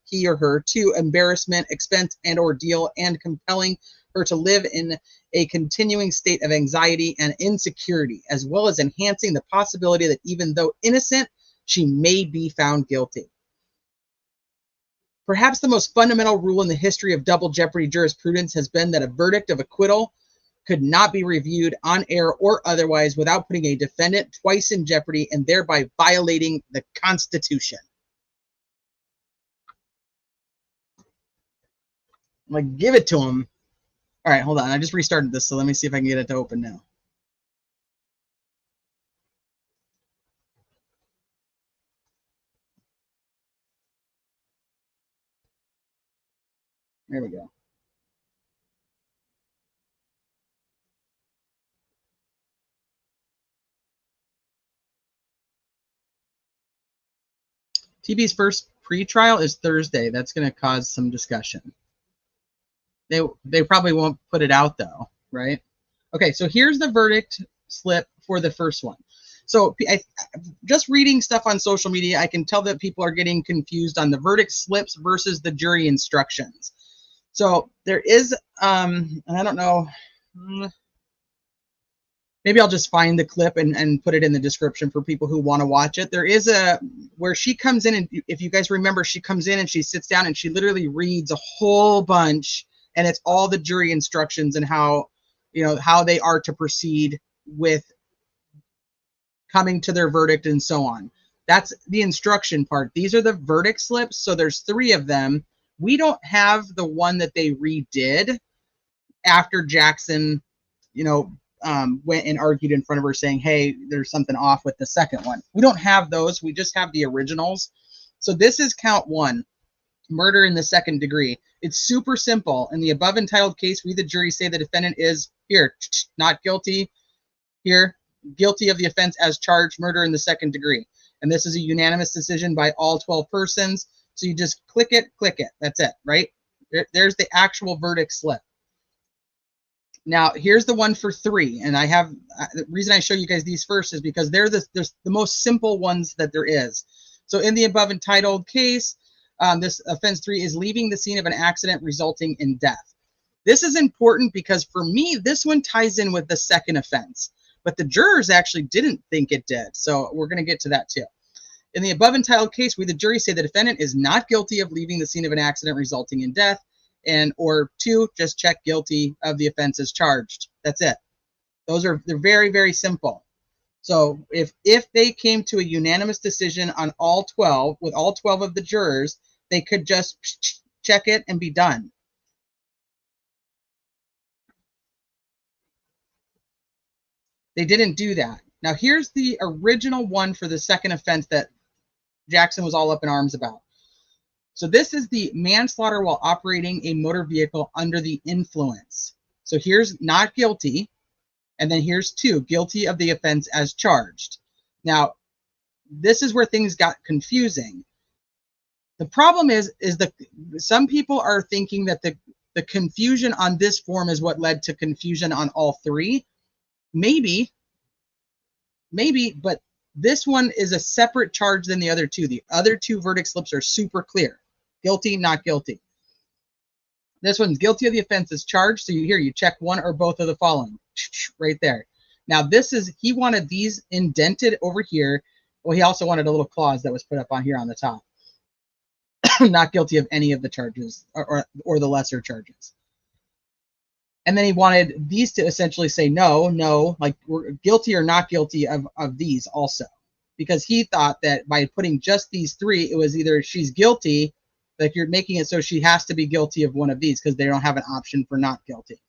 he or her to embarrassment, expense, and ordeal, and compelling her to live in a continuing state of anxiety and insecurity, as well as enhancing the possibility that even though innocent, she may be found guilty. Perhaps the most fundamental rule in the history of double jeopardy jurisprudence has been that a verdict of acquittal could not be reviewed on air or otherwise without putting a defendant twice in jeopardy and thereby violating the Constitution. I'm like, give it to him. All right, hold on. I just restarted this, so let me see if I can get it to open now. There we go. TB's first pre-trial is Thursday. That's going to cause some discussion. They probably won't put it out though, right? Okay, so here's the verdict slip for the first one. So just reading stuff on social media, I can tell that people are getting confused on the verdict slips versus the jury instructions. So there is, and I don't know, maybe I'll just find the clip and put it in the description for people who want to watch it. There is where she comes in, and if you guys remember, she comes in and she sits down and she literally reads a whole bunch, and it's all the jury instructions and how they are to proceed with coming to their verdict and so on. That's the instruction part. These are the verdict slips. So there's 3 of them. We don't have the one that they redid after Jackson, went and argued in front of her saying, hey, there's something off with the second one. We don't have those. We just have the originals. So this is count 1, murder in the second degree. It's super simple. In the above entitled case, we, the jury, say the defendant is here, not guilty, here, guilty of the offense as charged, murder in the second degree. And this is a unanimous decision by all 12 persons. So you just click it. That's it, right? There's the actual verdict slip. Now, here's the one for 3. And I have, the reason I show you guys these first is because they're the most simple ones that there is. So in the above entitled case, this offense 3 is leaving the scene of an accident resulting in death. This is important because for me, this one ties in with the second offense, but the jurors actually didn't think it did. So we're going to get to that too. In the above entitled case, we, the jury, say the defendant is not guilty of leaving the scene of an accident resulting in death, and or 2, just check guilty of the offense as charged. That's it. They're very, very simple. So if they came to a unanimous decision on all 12, with all 12 of the jurors, they could just check it and be done. They didn't do that. Now here's the original one for the second offense that Jackson was all up in arms about. So this is the manslaughter while operating a motor vehicle under the influence. So here's not guilty, and then here's 2, guilty of the offense as charged. Now, this is where things got confusing. The problem is that some people are thinking that the confusion on this form is what led to confusion on all 3. Maybe, but this one is a separate charge than the other 2. The other 2 verdict slips are super clear. Guilty, not guilty. This one's guilty of the offense as charged. So you check one or both of the following right there. Now this is, he wanted these indented over here. Well, he also wanted a little clause that was put up on here on the top. Not guilty of any of the charges or the lesser charges. And then he wanted these to essentially say no, like we're guilty or not guilty of these also. Because he thought that by putting just these 3, it was either she's guilty, like you're making it so she has to be guilty of one of these because they don't have an option for not guilty.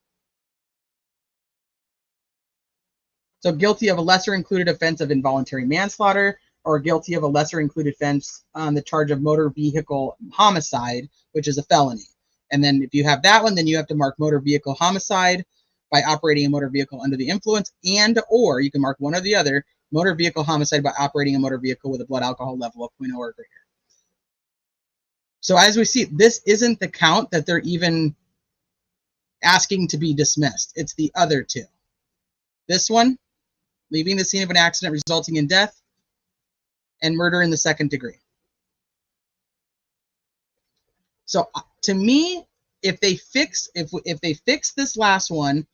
So guilty of a lesser included offense of involuntary manslaughter, or guilty of a lesser included offense on the charge of motor vehicle homicide, which is a felony. And then if you have that one, then you have to mark motor vehicle homicide by operating a motor vehicle under the influence, and or you can mark one or the other, motor vehicle homicide by operating a motor vehicle with a blood alcohol level of 0.0 or greater. So as we see, this isn't the count that they're even asking to be dismissed. It's the other 2. This one, leaving the scene of an accident resulting in death, and murder in the 2nd degree. So to me, if they fix this last one,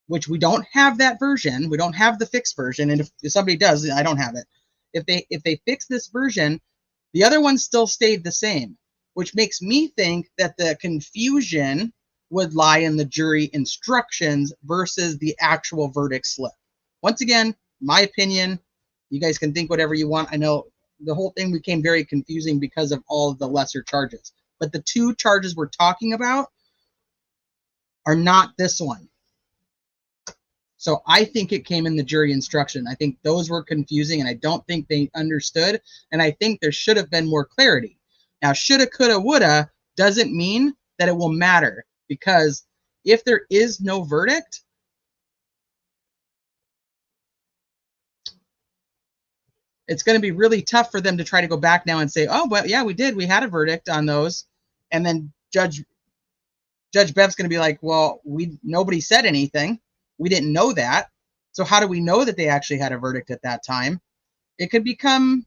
which we don't have that version, we don't have the fixed version, and if somebody does, I don't have it. If they fix this version, the other one still stayed the same, which makes me think that the confusion would lie in the jury instructions versus the actual verdict slip. Once again, my opinion, you guys can think whatever you want. I know the whole thing became very confusing because of all of the lesser charges, but the 2 charges we're talking about are not this one. So I think it came in the jury instruction. I think those were confusing, and I don't think they understood, and I think there should have been more clarity. Now, shoulda, coulda, woulda doesn't mean that it will matter, because if there is no verdict, it's going to be really tough for them to try to go back now and say, oh, well, yeah, we had a verdict on those. And then Judge Bev's going to be like, well, nobody said anything. We didn't know that. So how do we know that they actually had a verdict at that time? It could become,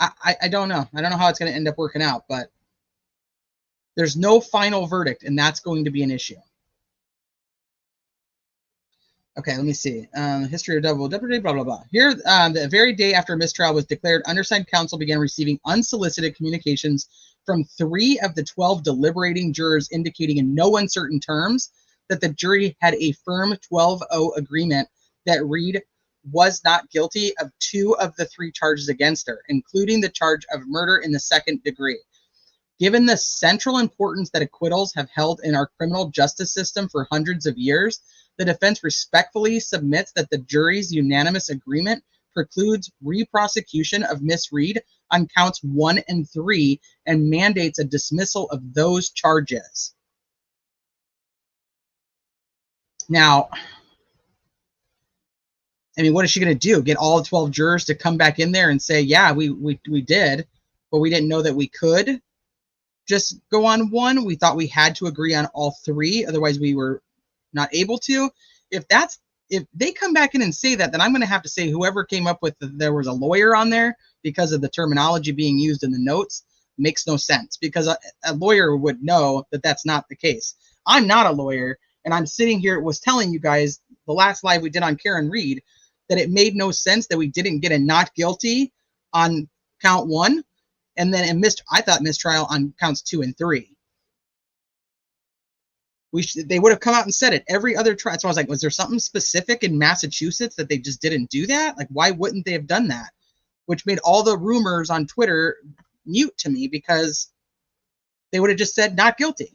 I don't know. I don't know how it's going to end up working out, but there's no final verdict, and that's going to be an issue. Okay, let me see. History of double jeopardy, blah, blah, blah. Here, the very day after a mistrial was declared, undersigned counsel began receiving unsolicited communications from 3 of the 12 deliberating jurors indicating in no uncertain terms that the jury had a firm 12-0 agreement that Reed was not guilty of 2 of the 3 charges against her, including the charge of murder in the 2nd degree. Given the central importance that acquittals have held in our criminal justice system for hundreds of years, the defense respectfully submits that the jury's unanimous agreement precludes re-prosecution of Miss Reed on counts 1 and 3 and mandates a dismissal of those charges. Now, I mean, what is she going to do? Get all 12 jurors to come back in there and say, yeah, we did, but we didn't know that we could just go on 1. We thought we had to agree on all 3. Otherwise, we were not able to. If they come back in and say that, then I'm going to have to say whoever came up with there was a lawyer on there because of the terminology being used in the notes makes no sense, because a lawyer would know that that's not the case. I'm not a lawyer, and I'm sitting here was telling you guys the last live we did on Karen Reed that it made no sense that we didn't get a not guilty on count 1, and then I thought mistrial on counts 2 and 3. They would have come out and said it every other trial. So I was like, was there something specific in Massachusetts that they just didn't do that? Like, why wouldn't they have done that? Which made all the rumors on Twitter mute to me, because they would have just said not guilty.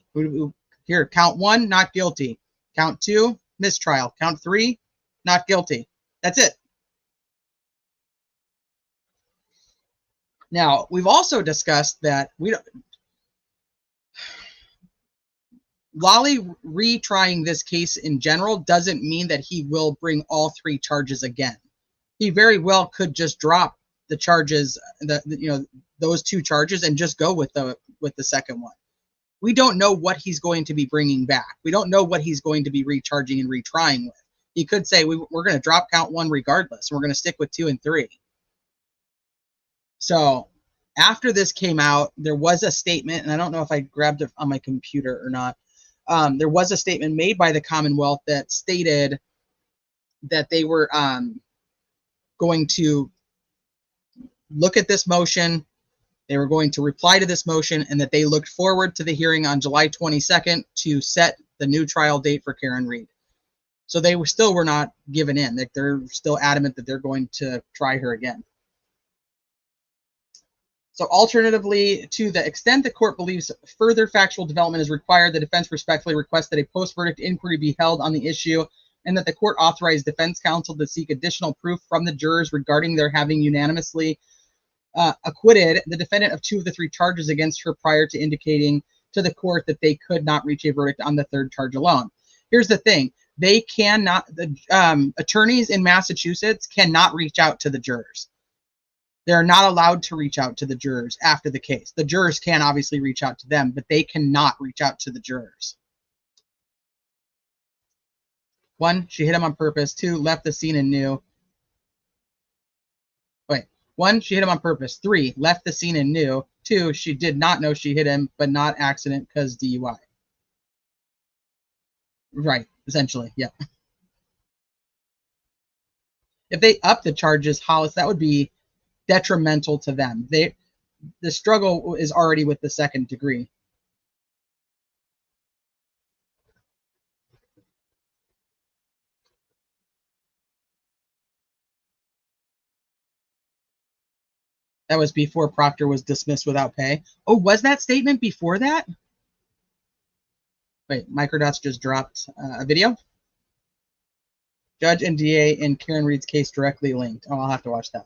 Here, count 1, not guilty. Count 2, mistrial. Count 3, not guilty. That's it. Now, we've also discussed that Lolly retrying this case in general doesn't mean that he will bring all 3 charges again. He very well could just drop the charges, those 2 charges, and just go with the second one. We don't know what he's going to be bringing back. We don't know what he's going to be recharging and retrying with. He could say we're going to drop count 1 regardless. We're going to stick with 2 and 3. So after this came out, there was a statement, and I don't know if I grabbed it on my computer or not. There was a statement made by the Commonwealth that stated that they were going to look at this motion, they were going to reply to this motion, and that they looked forward to the hearing on July 22nd to set the new trial date for Karen Reed. So they were not given in. They're still adamant that they're going to try her again. So alternatively, to the extent the court believes further factual development is required, the defense respectfully requests that a post-verdict inquiry be held on the issue and that the court authorize defense counsel to seek additional proof from the jurors regarding their having unanimously acquitted the defendant of 2 of the 3 charges against her prior to indicating to the court that they could not reach a verdict on the 3rd charge alone. Here's the thing. They cannot, the attorneys in Massachusetts cannot reach out to the jurors. They're not allowed to reach out to the jurors after the case. The jurors can obviously reach out to them, but they cannot reach out to the jurors. 1, she hit him on purpose. 2, left the scene and knew. Wait, 1, she hit him on purpose. 3, left the scene and knew. 2, she did not know she hit him, but not accident because DUI. Right, essentially, yeah. If they up the charges, Hollis, that would be detrimental to them. The struggle is already with the 2nd degree. That was before Proctor was dismissed without pay. Oh, was that statement before that? Wait, Microdots just dropped a video. Judge and DA in Karen Reed's case directly linked. Oh, I'll have to watch that.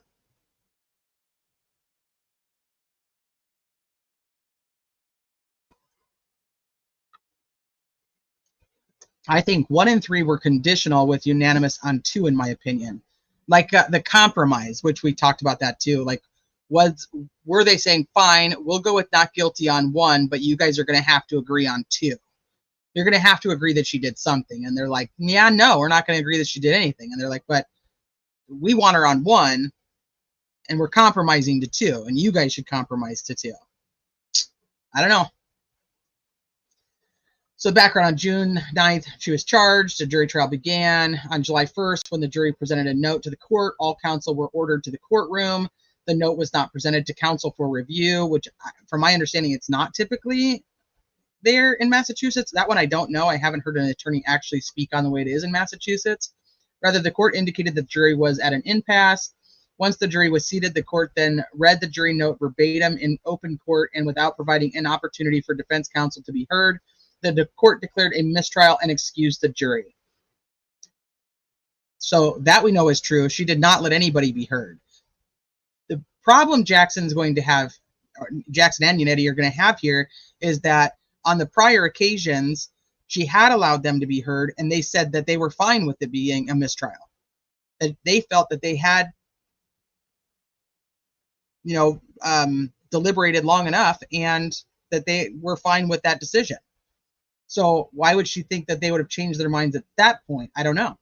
I think 1 and 3 were conditional with unanimous on 2, in my opinion. Like the compromise, which we talked about that too. Like, were they saying, fine, we'll go with not guilty on 1, but you guys are going to have to agree on 2. You're going to have to agree that she did something. And they're like, yeah, no, we're not going to agree that she did anything. And they're like, but we want her on 1, and we're compromising to 2, and you guys should compromise to 2. I don't know. So background, on June 9th, she was charged. A jury trial began. On July 1st, when the jury presented a note to the court, all counsel were ordered to the courtroom. The note was not presented to counsel for review, which, from my understanding, it's not typically there in Massachusetts. That one I don't know. I haven't heard an attorney actually speak on the way it is in Massachusetts. Rather, the court indicated the jury was at an impasse. Once the jury was seated, the court then read the jury note verbatim in open court and without providing an opportunity for defense counsel to be heard. The court declared a mistrial and excused the jury. So that we know is true. She did not let anybody be heard. The problem Jackson's going to have, or Jackson and Unetti are going to have here, is that on the prior occasions, she had allowed them to be heard, and they said that they were fine with it being a mistrial. That they felt that they had, deliberated long enough, and that they were fine with that decision. So why would she think that they would have changed their minds at that point? I don't know.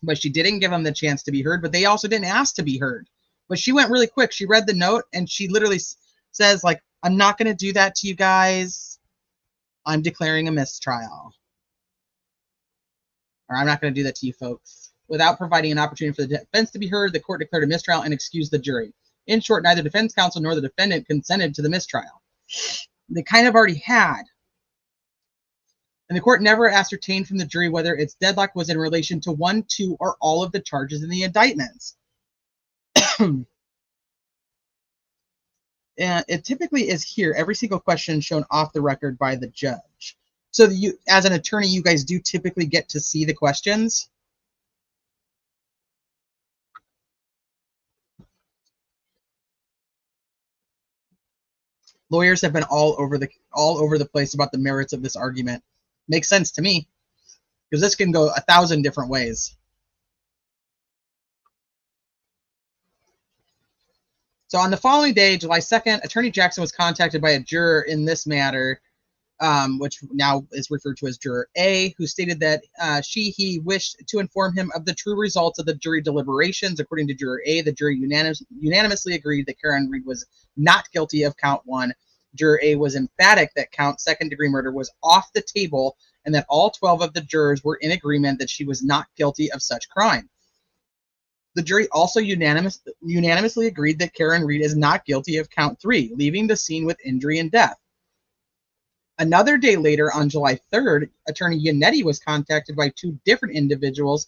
But she didn't give them the chance to be heard, but they also didn't ask to be heard. But she went really quick. She read the note, and she literally says, like, I'm not going to do that to you guys. I'm declaring a mistrial. Or I'm not going to do that to you folks. Without providing an opportunity for the defense to be heard, the court declared a mistrial and excused the jury. In short, neither defense counsel nor the defendant consented to the mistrial. They kind of already had. And the court never ascertained from the jury whether its deadlock was in relation to 1, 2, or all of the charges in the indictments. And it typically is here. Every single question shown off the record by the judge. So you, as an attorney, you guys do typically get to see the questions. Lawyers have been all over the place about the merits of this argument. Makes sense to me, because this can go 1,000 different ways. So on the following day, July 2nd, Attorney Jackson was contacted by a juror in this matter, which now is referred to as Juror A, who stated that he wished to inform him of the true results of the jury deliberations. According to Juror A, the jury unanimously agreed that Karen Reed was not guilty of count 1. Juror A was emphatic that count second-degree murder was off the table and that all 12 of the jurors were in agreement that she was not guilty of such crime. The jury also unanimously agreed that Karen Reed is not guilty of count 3, leaving the scene with injury and death. Another day later, on July 3rd, Attorney Yannetti was contacted by 2 different individuals,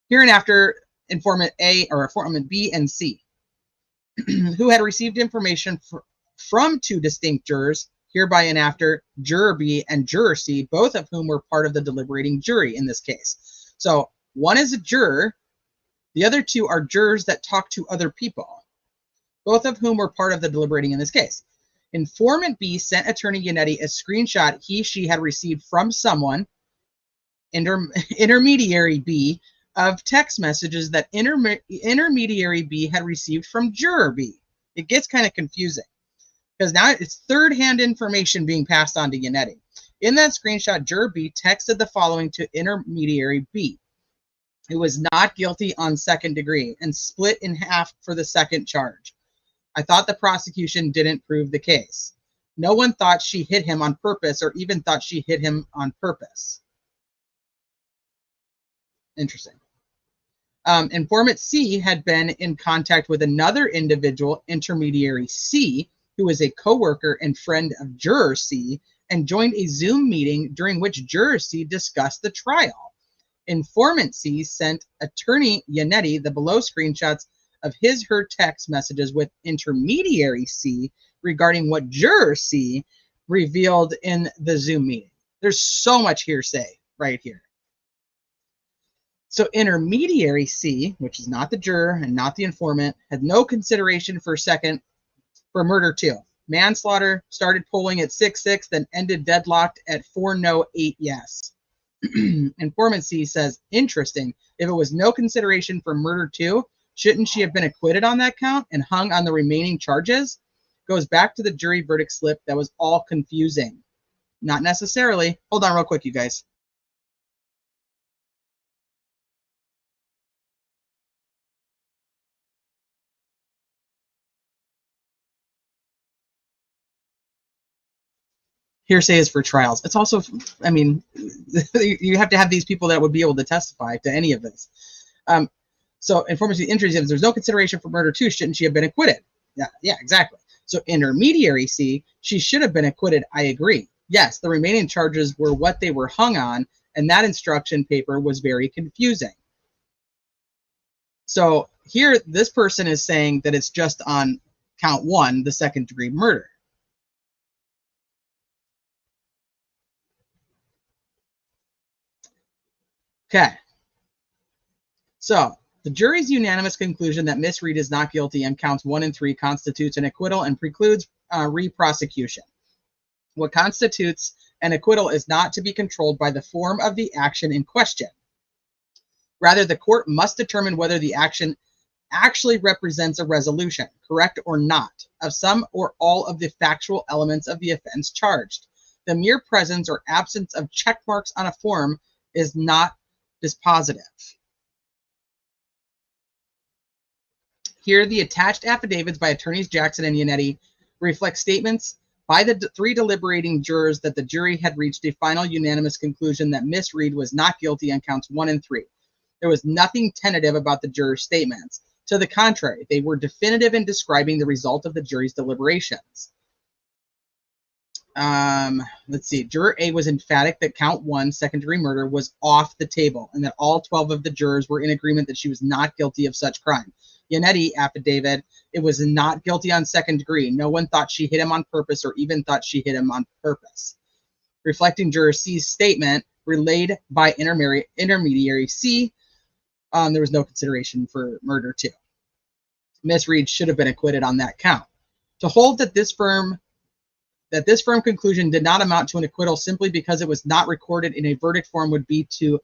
hereinafter informant A or informant B and C, who had received information from 2 distinct jurors, hereby and after Juror B and Juror C, both of whom were part of the deliberating jury in this case. So one is a juror, the other 2 are jurors that talk to other people, both of whom were part of the deliberating in this case. Informant B sent Attorney Yannetti a screenshot she had received from someone, intermediary B, of text messages that intermediary B had received from Juror B. It gets kind of confusing because now it's third-hand information being passed on to Yannetti. In that screenshot, Juror B texted the following to intermediary B, who was not guilty on second degree and split in half for the second charge. I thought the prosecution didn't prove the case. No one thought she hit him on purpose or even thought she hit him on purpose. Interesting. Informant C had been in contact with another individual, intermediary C, who was a coworker and friend of Juror C, and joined a Zoom meeting during which Juror C discussed the trial. Informant C sent Attorney Yannetti the below screenshots of her text messages with intermediary C regarding what Juror C revealed in the Zoom meeting. There's so much hearsay right here. So intermediary C, which is not the juror and not the informant, had no consideration for murder 2. Manslaughter started polling at 6-6, then ended deadlocked at 4 no, 8 yes. Informant C says, interesting. If it was no consideration for murder 2, shouldn't she have been acquitted on that count and hung on the remaining charges? Goes back to the jury verdict slip that was all confusing. Not necessarily. Hold on real quick, you guys. Hearsay is for trials. It's also, I mean, you have to have these people that would be able to testify to any of this. So informant C injuries, if there's no consideration for murder 2, shouldn't she have been acquitted? Yeah, exactly. So intermediary C, she should have been acquitted. I agree. Yes, the remaining charges were what they were hung on, and that instruction paper was very confusing. So here, this person is saying that it's just on count 1, the second-degree murder. Okay. So the jury's unanimous conclusion that Miss Reed is not guilty on counts 1 and 3 constitutes an acquittal and precludes re-prosecution. What constitutes an acquittal is not to be controlled by the form of the action in question. Rather, the court must determine whether the action actually represents a resolution, correct or not, of some or all of the factual elements of the offense charged. The mere presence or absence of check marks on a form is not dispositive. Here, the attached affidavits by attorneys Jackson and Yannetti reflect statements by the 3 deliberating jurors that the jury had reached a final unanimous conclusion that Miss Reed was not guilty on counts 1 and 3. There was nothing tentative about the jurors' statements. To the contrary, they were definitive in describing the result of the jury's deliberations. Let's see. Juror A was emphatic that count 1, second-degree murder, was off the table and that all 12 of the jurors were in agreement that she was not guilty of such crime. Yannetti affidavit, it was not guilty on second degree. No one thought she hit him on purpose or even thought she hit him on purpose. Reflecting Juror C's statement, relayed by intermediary C, there was no consideration for murder 2. Miss Reed should have been acquitted on that count. To hold that this firm That this firm conclusion did not amount to an acquittal simply because it was not recorded in a verdict form would be to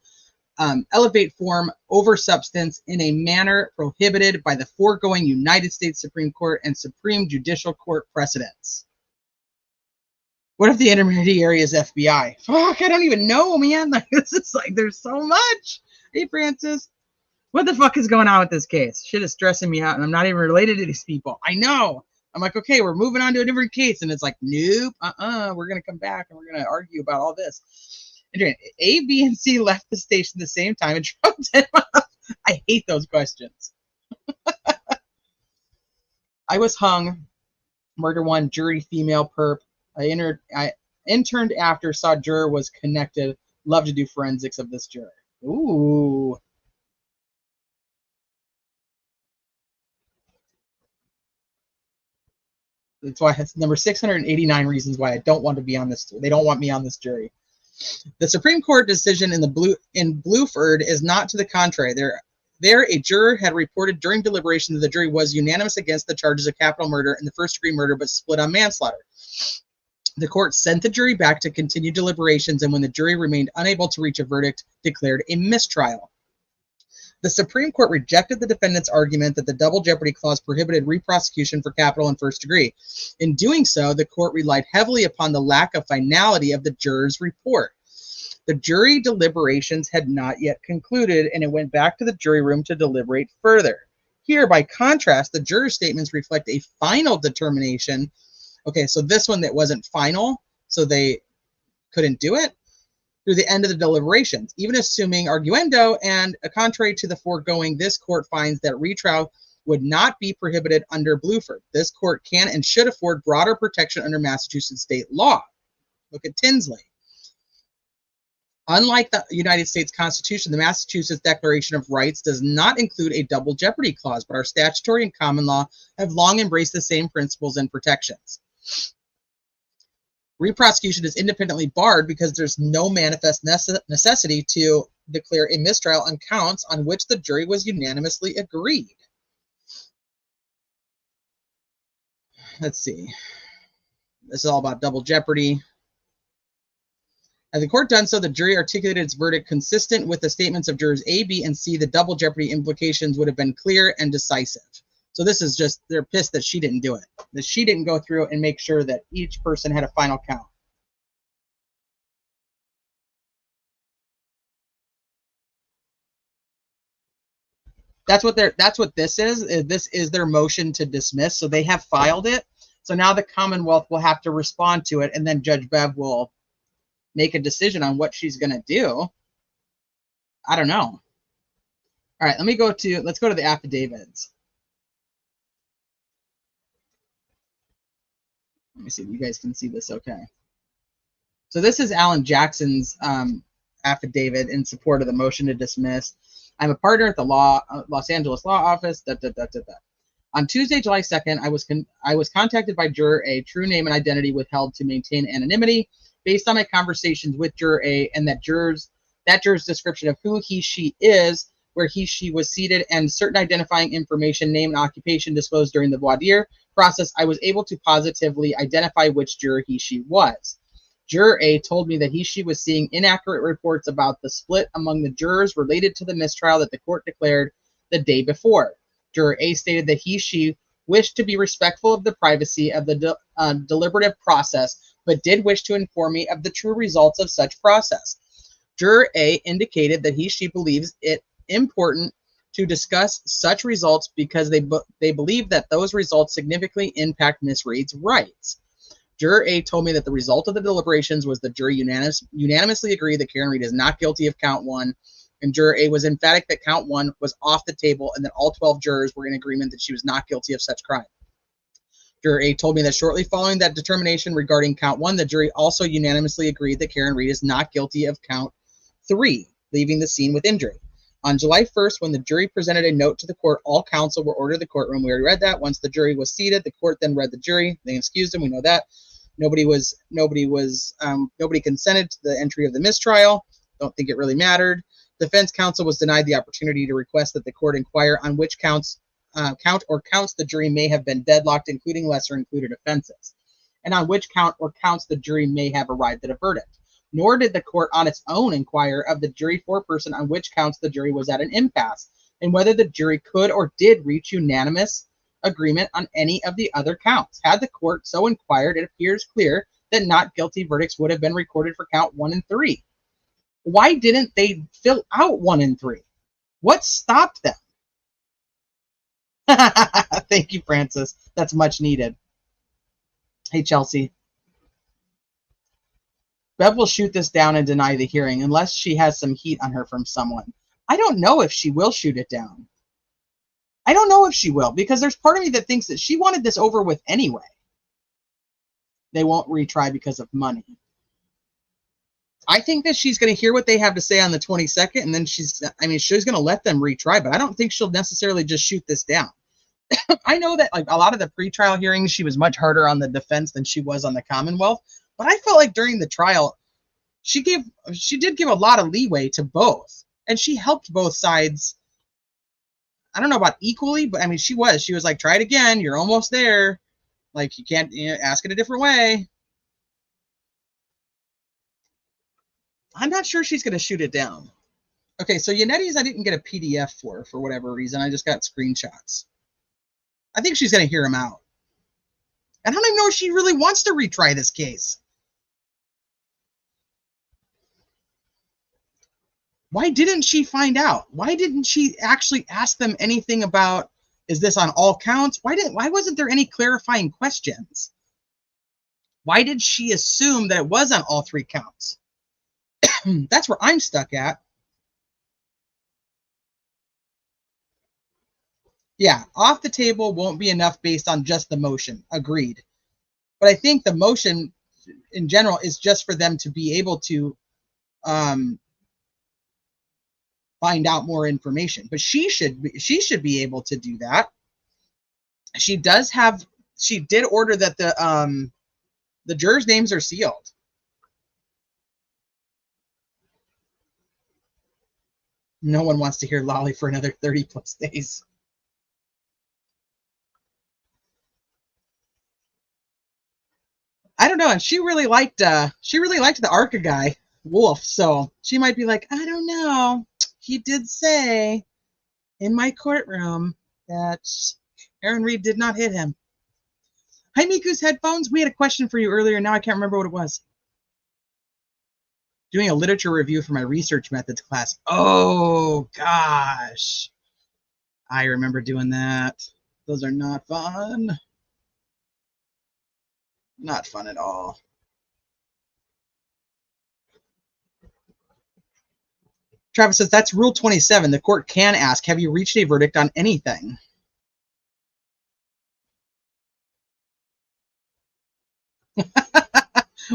elevate form over substance in a manner prohibited by the foregoing United States Supreme Court and Supreme Judicial Court precedents. What if the intermediary is FBI? Fuck, I don't even know, man. Like, this is like, there's so much. Hey, Francis, what the fuck is going on with this case? Shit is stressing me out, and I'm not even related to these people. I know. I'm like, okay, we're moving on to a different case, and it's like, nope, we're gonna come back and we're gonna argue about all this. And A, B, and C left the station at the same time and dropped them off. I hate those questions. I was hung. Murder 1, jury, female, perp. I interned after, saw juror was connected. Love to do forensics of this juror. Ooh. That's why it's number 689 reasons why I don't want to be on this. They don't want me on this jury. The Supreme Court decision in Bluford is not to the contrary. There, a juror had reported during deliberation that the jury was unanimous against the charges of capital murder and the first-degree murder, but split on manslaughter. The court sent the jury back to continue deliberations, and when the jury remained unable to reach a verdict, declared a mistrial. The Supreme Court rejected the defendant's argument that the double jeopardy clause prohibited reprosecution for capital and first degree. In doing so, the court relied heavily upon the lack of finality of the juror's report. The jury deliberations had not yet concluded, and it went back to the jury room to deliberate further. Here, by contrast, the juror's statements reflect a final determination. Okay, so this one that wasn't final, so they couldn't do it through the end of the deliberations. Even assuming arguendo and contrary to the foregoing, this court finds that retrial would not be prohibited under Bluford. This court can and should afford broader protection under Massachusetts state law. Look at Tinsley. Unlike the United States Constitution, the Massachusetts Declaration of Rights does not include a double jeopardy clause, but our statutory and common law have long embraced the same principles and protections. Reprosecution is independently barred because there's no manifest necessity to declare a mistrial on counts on which the jury was unanimously agreed. Let's see. This is all about double jeopardy. Had the court done so, the jury articulated its verdict consistent with the statements of jurors A, B, and C. The double jeopardy implications would have been clear and decisive. So this is just, they're pissed that she didn't do it. That she didn't go through and make sure that each person had a final count. That's what this is. This is their motion to dismiss. So they have filed it. So now the Commonwealth will have to respond to it, and then Judge Bev will make a decision on what she's going to do. I don't know. All right, let's go to the affidavits. Let me see if you guys can see this okay. So this is Alan Jackson's affidavit in support of the motion to dismiss. I'm a partner at the Los Angeles Law Office. On Tuesday, July 2nd, I was contacted by Juror A, true name and identity withheld to maintain anonymity, based on my conversations with Juror A and that juror's description of who she is, where she was seated, and certain identifying information, name and occupation disclosed during the voir dire process, I was able to positively identify which juror she was. Juror A told me that she was seeing inaccurate reports about the split among the jurors related to the mistrial that the court declared the day before. Juror A stated that she wished to be respectful of the privacy of the deliberative process, but did wish to inform me of the true results of such process. Juror A indicated that she believes it important to discuss such results because they believe that those results significantly impact Ms. Reed's rights. Juror A told me that the result of the deliberations was the jury unanimously agreed that Karen Reed is not guilty of count 1, and Juror A was emphatic that count 1 was off the table and that all 12 jurors were in agreement that she was not guilty of such crime. Juror A told me that shortly following that determination regarding count 1, the jury also unanimously agreed that Karen Reed is not guilty of count 3, leaving the scene with injury. On July 1st, when the jury presented a note to the court, all counsel were ordered to the courtroom. We already read that. Once the jury was seated, the court then read the jury. They excused them. We know that. Nobody consented to the entry of the mistrial. Don't think it really mattered. Defense counsel was denied the opportunity to request that the court inquire on which counts the jury may have been deadlocked, including lesser included offenses. and on which count or counts the jury may have arrived at a verdict. Nor did the court on its own inquire of the jury foreperson on which counts the jury was at an impasse, and whether the jury could or did reach unanimous agreement on any of the other counts. Had the court so inquired, it appears clear that not guilty verdicts would have been recorded for count 1 and 3. Why didn't they fill out 1 and 3? What stopped them? Thank you, Francis. That's much needed. Hey, Chelsea. Bev will shoot this down and deny the hearing unless she has some heat on her from someone. I don't know if she will shoot it down. I don't know if she will, because there's part of me that thinks that she wanted this over with anyway. They won't retry because of money. I think that she's going to hear what they have to say on the 22nd, and then she's going to let them retry, but I don't think she'll necessarily just shoot this down. I know that like a lot of the pretrial hearings, she was much harder on the defense than she was on the Commonwealth, but I felt like during the trial, she did give a lot of leeway to both, and she helped both sides. I don't know about equally, but I mean, she was like, try it again. You're almost there. Like, you can't ask it a different way. I'm not sure she's going to shoot it down. Okay, so Yanetti's I didn't get a PDF for whatever reason. I just got screenshots. I think she's going to hear him out. I don't even know if she really wants to retry this case. Why didn't she find out? Why didn't she actually ask them anything about, is this on all counts? Why wasn't there any clarifying questions? Why did she assume that it was on all 3 counts? That's where I'm stuck at. Yeah, off the table won't be enough based on just the motion. Agreed. But I think the motion in general is just for them to be able to find out more information. But she should be able to do that. She did order that the jurors' names are sealed. No one wants to hear Lolly for another 30 plus days. I don't know, and she really liked the ARCA guy, Wolf, so she might be like, I don't know. He did say in my courtroom that Aaron Reed did not hit him. Hi, Miku's headphones. We had a question for you earlier. Now I can't remember what it was. Doing a literature review for my research methods class. Oh, gosh. I remember doing that. Those are not fun. Not fun at all. Travis says, that's Rule 27. The court can ask, have you reached a verdict on anything?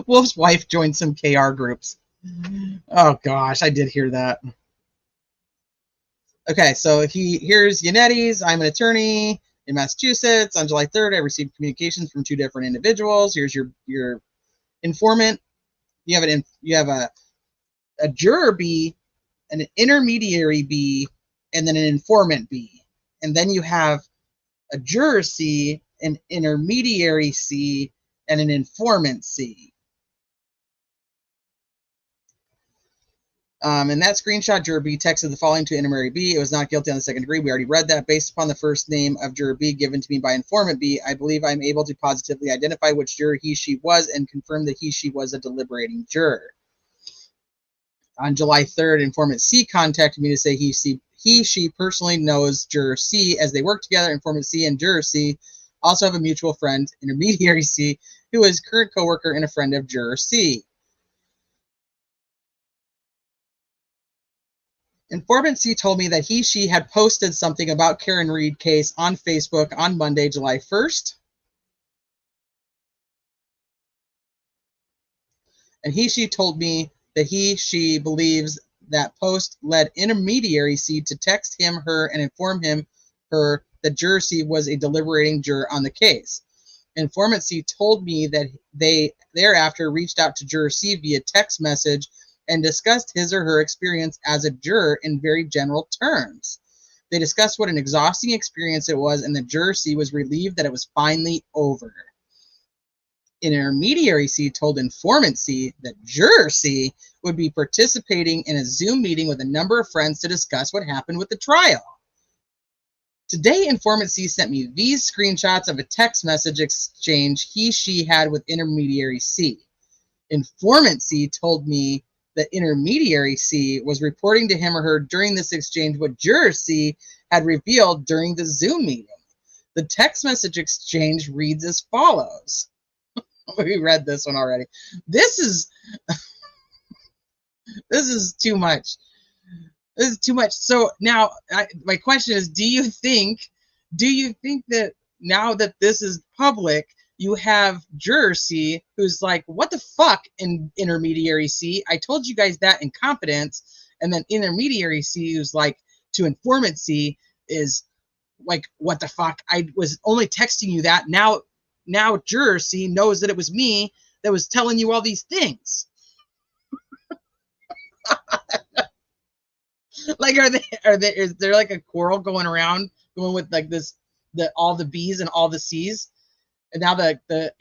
Wolf's wife joined some KR groups. Oh, gosh, I did hear that. Okay, so here's Yanetti's. I'm an attorney in Massachusetts. On July 3rd, I received communications from 2 different individuals. Here's your informant. You have a juror B, an intermediary B, and then an informant B. And then you have a juror C, an intermediary C, and an informant C. In that screenshot, Juror B texted the following to intermediary B. It was not guilty on the second degree. We already read that. Based upon the first name of Juror B given to me by informant B, I believe I'm able to positively identify which juror he, she was and confirm that he, she was a deliberating juror. On July 3rd, informant C contacted me to say he, she personally knows Juror C as they work together. Informant C and Juror C also have a mutual friend, intermediary C, who is current coworker and a friend of Juror C. Informant C told me that he, she had posted something about Karen Reed case on Facebook on Monday, July 1st. And he, she told me that he, she believes that post led intermediary C to text him, her, and inform him, her, that Juror C was a deliberating juror on the case. Informant C told me that they thereafter reached out to Juror C via text message and discussed his or her experience as a juror in very general terms. They discussed what an exhausting experience it was, and that Juror C was relieved that it was finally over. Intermediary C told informant C that Juror C would be participating in a Zoom meeting with a number of friends to discuss what happened with the trial. Today, informant C sent me these screenshots of a text message exchange she had with intermediary C. Informant C told me that intermediary C was reporting to him or her during this exchange what Juror C had revealed during the Zoom meeting. The text message exchange reads as follows. We read this one already. This is too much. This is too much. So now my question is, do you think that now that this is public, you have Juror C who's like, what the fuck, in intermediary C? I told you guys that in confidence. And then intermediary C who's like to informant C is like, what the fuck? I was only texting you that. Now Juror C knows that it was me that was telling you all these things. Like, is there like a quarrel going around, going with like this, all the B's and all the C's, and now the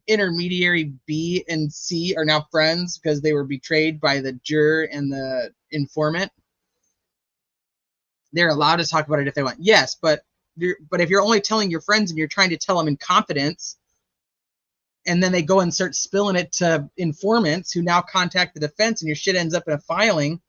intermediary B and C are now friends because they were betrayed by the juror and the informant. They're allowed to talk about it if they want. Yes, but if you're only telling your friends and you're trying to tell them in confidence, and then they go and start spilling it to informants who now contact the defense, and your shit ends up in a filing.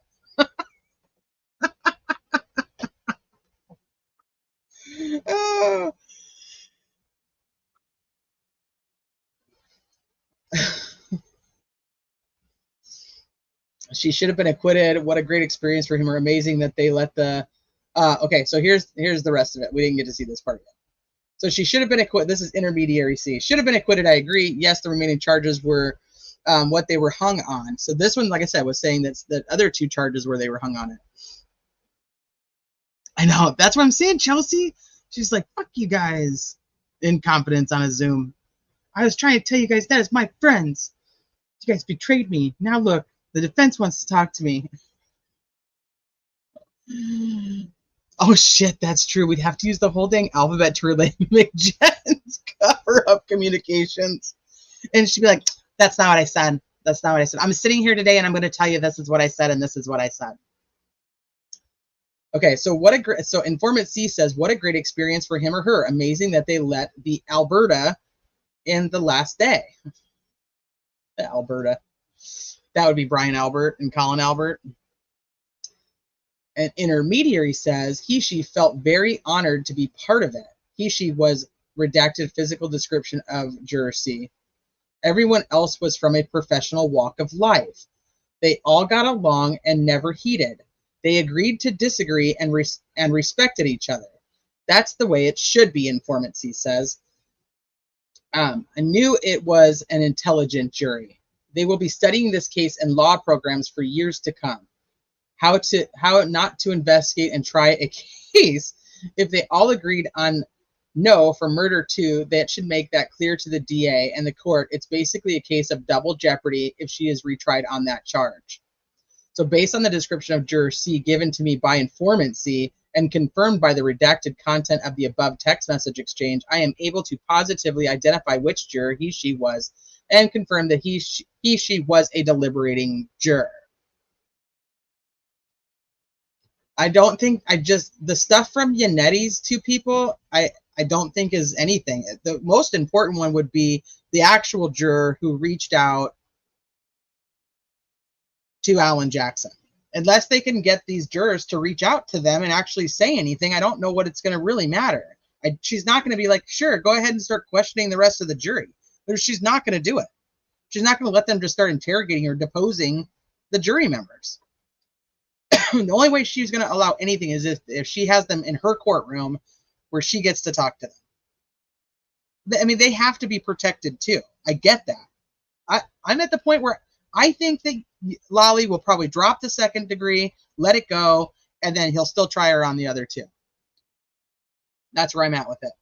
She should have been acquitted. What a great experience for him. Or amazing that they let the okay, so here's the rest of it. We didn't get to see this part yet. So she should have been acquitted. This is intermediary C. Should have been acquitted. I agree. Yes, the remaining charges were what they were hung on. So this one, like I said, was saying that the other two charges where they were hung on it. I know. That's what I'm saying, Chelsea. She's like, fuck you guys. Incompetence on a Zoom. I was trying to tell you guys that as my friends. You guys betrayed me. Now look, the defense wants to talk to me. Oh shit, that's true. We'd have to use the whole dang alphabet to relay McJen's cover-up communications. And she'd be like, that's not what I said. That's not what I said. I'm sitting here today and I'm going to tell you this is what I said and this is what I said. Okay, so informant C says, what a great experience for him or her. Amazing that they let the Alberta in the last day. The Alberta. That would be Brian Albert and Colin Albert. An intermediary says she felt very honored to be part of it. She was redacted physical description of Juror C. Everyone else was from a professional walk of life. They all got along and never heated. They agreed to disagree and respected each other. That's the way it should be, informant C says. I knew it was an intelligent jury. They will be studying this case in law programs for years to come. How not to investigate and try a case. If they all agreed on no for murder 2, that should make that clear to the DA and the court. It's basically a case of double jeopardy if she is retried on that charge. So based on the description of Juror C given to me by informant C and confirmed by the redacted content of the above text message exchange, I am able to positively identify which juror she was and confirm that she was a deliberating juror. I don't think, the stuff from Yanetti's two people, I don't think is anything. The most important one would be the actual juror who reached out to Alan Jackson. Unless they can get these jurors to reach out to them and actually say anything, I don't know what it's going to really matter. She's not going to be like, sure, go ahead and start questioning the rest of the jury. She's not going to do it. She's not going to let them just start interrogating or deposing the jury members. The only way she's going to allow anything is if she has them in her courtroom where she gets to talk to them. I mean, they have to be protected too. I get that. I'm at the point where I think that Lolly will probably drop the second degree, let it go, and then he'll still try her on the other 2. That's where I'm at with it.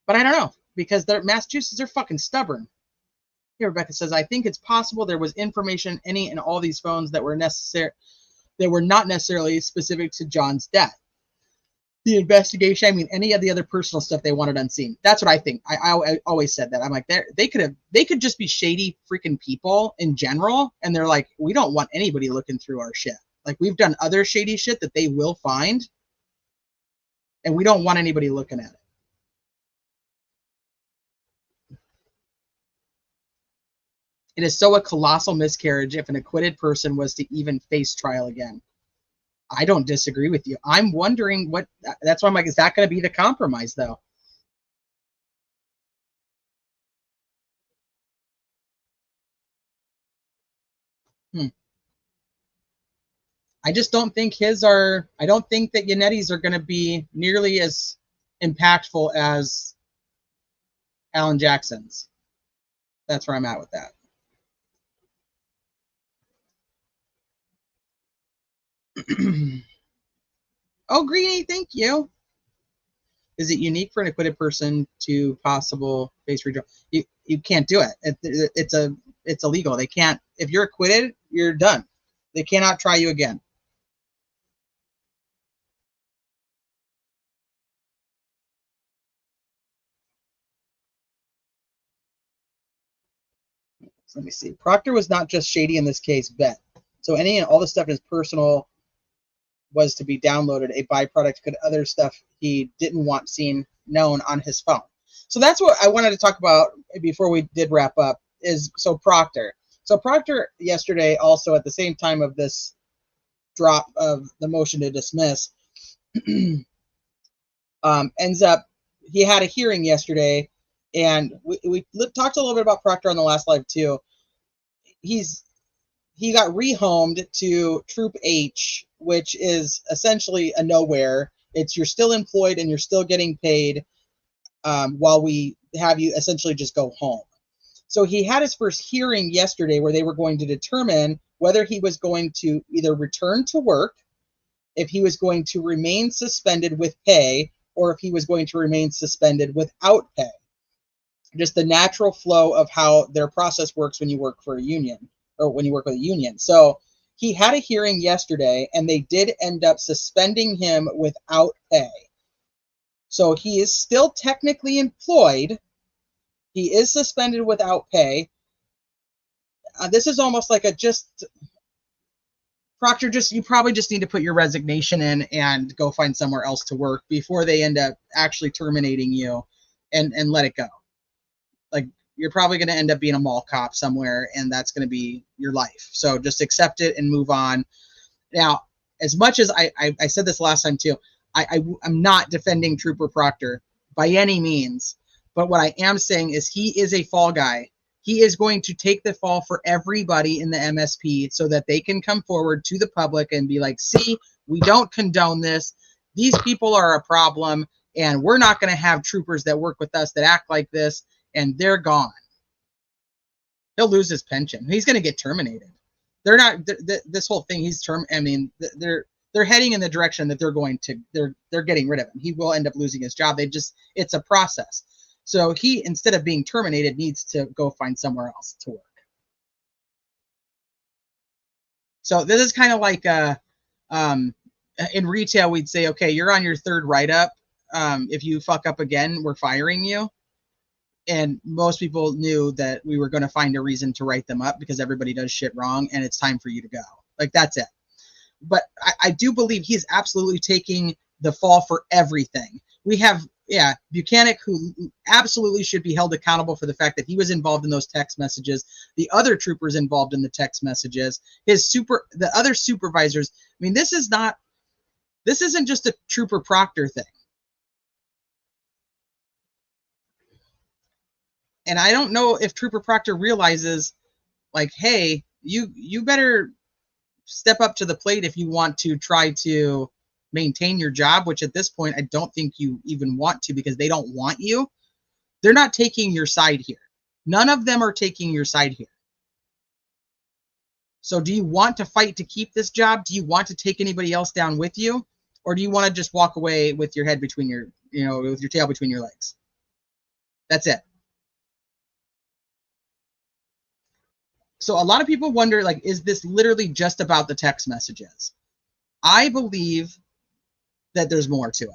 But I don't know, because Massachusetts are fucking stubborn. Here, Rebecca says, I think it's possible there was information in all these phones that were not necessarily specific to John's death. the investigation. I mean, any of the other personal stuff they wanted unseen. That's what I think. I always said that. I'm like, they could just be shady freaking people in general, and they're like, we don't want anybody looking through our shit. Like, we've done other shady shit that they will find, and we don't want anybody looking at it. It is so a colossal miscarriage if an acquitted person was to even face trial again. I don't disagree with you. I'm wondering what, that's why I'm like, is that going to be the compromise though? I just don't think I don't think that Yannetti's are going to be nearly as impactful as Alan Jackson's. That's where I'm at with that. Oh, Greeny, thank you. Is it unique for an acquitted person to possible face retrial? You can't do it. It's illegal. They can't. If you're acquitted, you're done. They cannot try you again. So let me see. Proctor was not just shady in this case, bet. So any and all the stuff is personal was to be downloaded. A byproduct could other stuff he didn't want seen known on his phone. So that's what I wanted to talk about before we did wrap up is so Proctor. So Proctor yesterday also at the same time of this drop of the motion to dismiss ends up, he had a hearing yesterday, and we talked a little bit about Proctor on the last live too. He got rehomed to Troop H, which is essentially a nowhere. It's you're still employed and you're still getting paid while we have you essentially just go home. So he had his first hearing yesterday where they were going to determine whether he was going to either return to work, if he was going to remain suspended with pay, or if he was going to remain suspended without pay. Just the natural flow of how their process works when you work for a union or when you work with a union. So he had a hearing yesterday and they did end up suspending him without pay. So he is still technically employed. He is suspended without pay. This is almost like Proctor, you probably just need to put your resignation in and go find somewhere else to work before they end up actually terminating you and let it go. Like, you're probably going to end up being a mall cop somewhere, and that's going to be your life. So just accept it and move on. Now, as much as I said this last time too, I'm not defending Trooper Proctor by any means, but what I am saying is he is a fall guy. He is going to take the fall for everybody in the MSP so that they can come forward to the public and be like, see, we don't condone this. These people are a problem, and we're not going to have troopers that work with us that act like this, and they're gone. He'll lose his pension. He's going to get terminated. They're not this whole thing. I mean, they're heading in the direction that they're getting rid of him. He will end up losing his job. It's a process. So he, instead of being terminated, needs to go find somewhere else to work. So this is kind of like in retail, we'd say, okay, you're on your third write-up. If you fuck up again, we're firing you. And most people knew that we were going to find a reason to write them up because everybody does shit wrong and it's time for you to go. Like, that's it. But I do believe he's absolutely taking the fall for everything. We have, Buchanan, who absolutely should be held accountable for the fact that he was involved in those text messages. The other troopers involved in the text messages, the other supervisors. I mean, this isn't just a Trooper Proctor thing. And I don't know if Trooper Proctor realizes, like, hey, you better step up to the plate if you want to try to maintain your job, which at this point I don't think you even want to because they don't want you. They're not taking your side here. None of them are taking your side here. So do you want to fight to keep this job? Do you want to take anybody else down with you? Or do you want to just walk away with your head between with your tail between your legs? That's it. So a lot of people wonder, like, is this literally just about the text messages? I believe that there's more to it.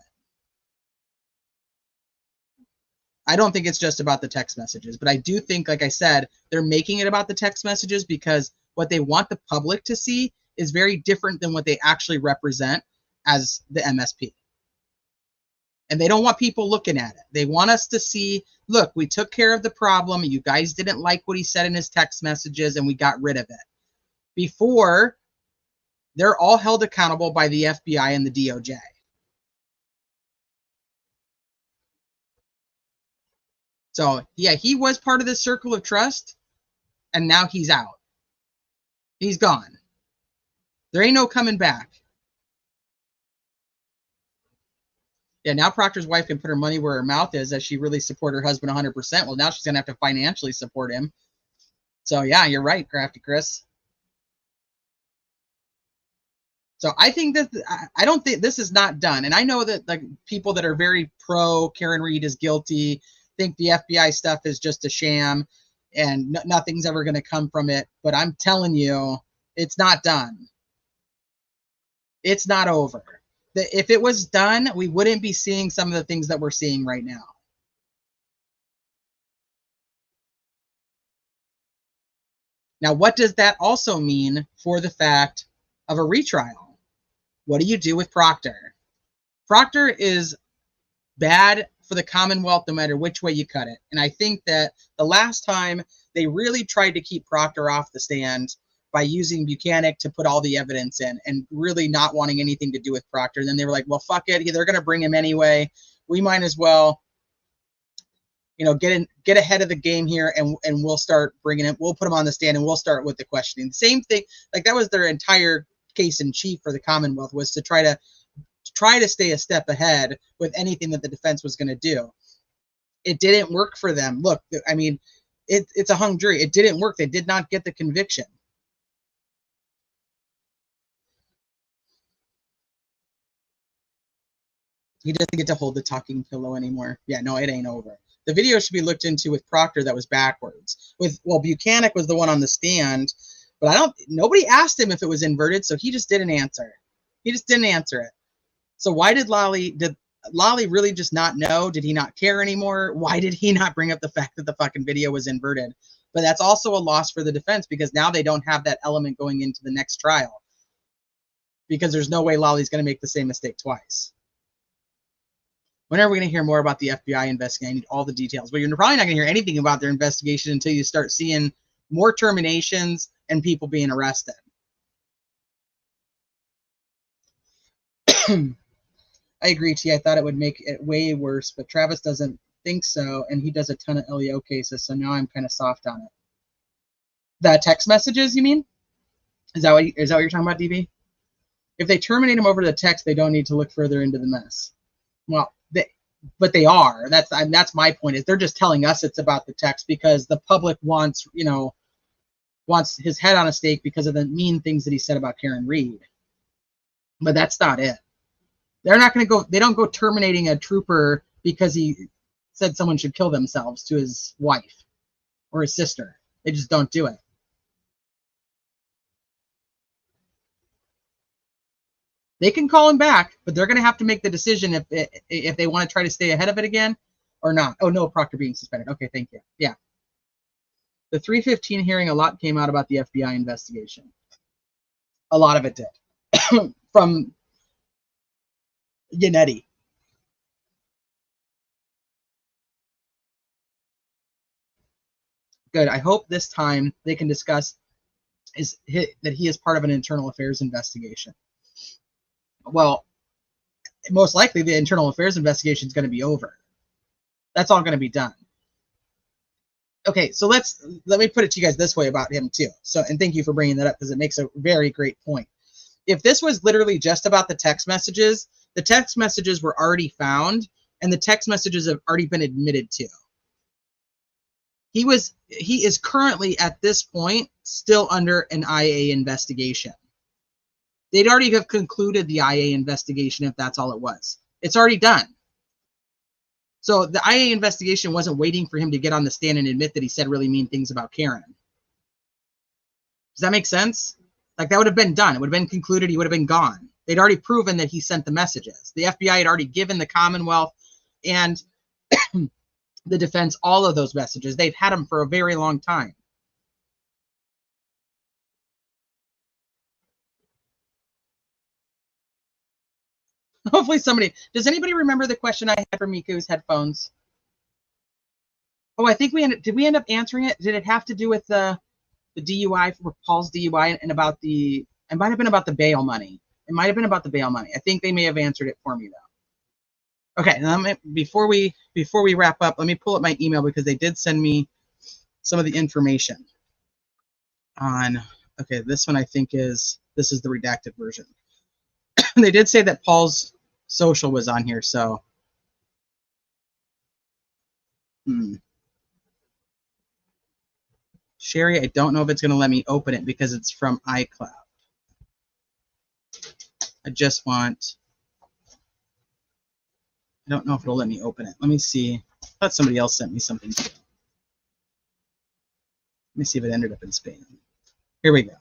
I don't think it's just about the text messages, but I do think, like I said, they're making it about the text messages because what they want the public to see is very different than what they actually represent as the MSP. And they don't want people looking at it. They want us to see, look, we took care of the problem. You guys didn't like what he said in his text messages, and we got rid of it. Before, they're all held accountable by the FBI and the DOJ. So, yeah, he was part of this circle of trust, and now he's out. He's gone. There ain't no coming back. Yeah, now Proctor's wife can put her money where her mouth is, as she really support her husband 100%. Well, now she's going to have to financially support him. So, yeah, you're right, Crafty Chris. So I think that I don't think this is not done. And I know that like people that are very pro Karen Read is guilty think the FBI stuff is just a sham and nothing's ever going to come from it. But I'm telling you, it's not done. It's not over. If it was done, we wouldn't be seeing some of the things that we're seeing right now. Now, what does that also mean for the fact of a retrial? What do you do with Proctor? Proctor is bad for the Commonwealth no matter which way you cut it. And I think that the last time they really tried to keep Proctor off the stand by using Buchanan to put all the evidence in and really not wanting anything to do with Proctor. And then they were like, well, fuck it. They're going to bring him anyway. We might as well, you know, get ahead of the game here and we'll start bringing him. We'll put him on the stand and we'll start with the questioning. The same thing. Like that was their entire case in chief for the Commonwealth, was to try to stay a step ahead with anything that the defense was going to do. It didn't work for them. Look, I mean, it's a hung jury. It didn't work. They did not get the conviction. He doesn't get to hold the talking pillow anymore. Yeah, no, it ain't over. The video should be looked into with Proctor that was backwards. Buchanan was the one on the stand, but nobody asked him if it was inverted, so he just didn't answer. He just didn't answer it. So why did Lolly really just not know? Did he not care anymore? Why did he not bring up the fact that the fucking video was inverted? But that's also a loss for the defense because now they don't have that element going into the next trial. Because there's no way Lolly's going to make the same mistake twice. When are we going to hear more about the FBI investigation? I need all the details. But you're probably not going to hear anything about their investigation until you start seeing more terminations and people being arrested. I agree, T. I thought it would make it way worse, but Travis doesn't think so, and he does a ton of LEO cases, so now I'm kind of soft on it. The text messages, you mean? Is that what you're talking about, DB? If they terminate him over to the text, they don't need to look further into the mess. Well, but they are. That's my point. Is they're just telling us it's about the text because the public wants his head on a stake because of the mean things that he said about Karen Read. But that's not it. They're not going to go. They don't go terminating a trooper because he said someone should kill themselves to his wife or his sister. They just don't do it. They can call him back, but they're going to have to make the decision if they want to try to stay ahead of it again or not. Oh, no, Proctor being suspended. Okay, thank you. Yeah. The 315 hearing, a lot came out about the FBI investigation. A lot of it did. From Yannetti. Good. I hope this time they can discuss that he is part of an internal affairs investigation. Well, most likely the internal affairs investigation is going to be over. That's all going to be done. Okay, so let me put it to you guys this way about him too. So, and thank you for bringing that up because it makes a very great point. If this was literally just about the text messages were already found and the text messages have already been admitted to. He is currently at this point still under an IA investigation. They'd already have concluded the IA investigation if that's all it was. It's already done. So the IA investigation wasn't waiting for him to get on the stand and admit that he said really mean things about Karen. Does that make sense? Like that would have been done. It would have been concluded. He would have been gone. They'd already proven that he sent the messages. The FBI had already given the Commonwealth and the defense all of those messages. They've had them for a very long time. Hopefully somebody, does anybody remember the question I had for Miku's headphones? Oh, I think did we end up answering it? Did it have to do with the DUI, for Paul's DUI, and about it might have been about the bail money. It might have been about the bail money. I think they may have answered it for me though. Okay, before we wrap up, let me pull up my email because they did send me some of the information on, okay, this one I think this is the redacted version. They did say that Paul's social was on here, so. Sherry, I don't know if it's going to let me open it because it's from iCloud. I don't know if it'll let me open it. Let me see. I thought somebody else sent me something. Let me see if it ended up in spam. Here we go.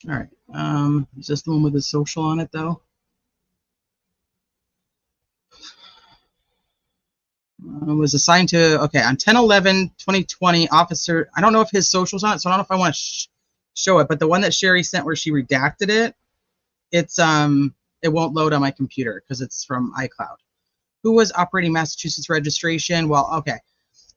All right. Is this the one with the social on it, though? Was assigned to, okay, on 10/11/2020, officer, I don't know if his social's on it, so I don't know if I want to show it, but the one that Sherry sent where she redacted it, it won't load on my computer because it's from iCloud. Who was operating Massachusetts registration? Well, okay.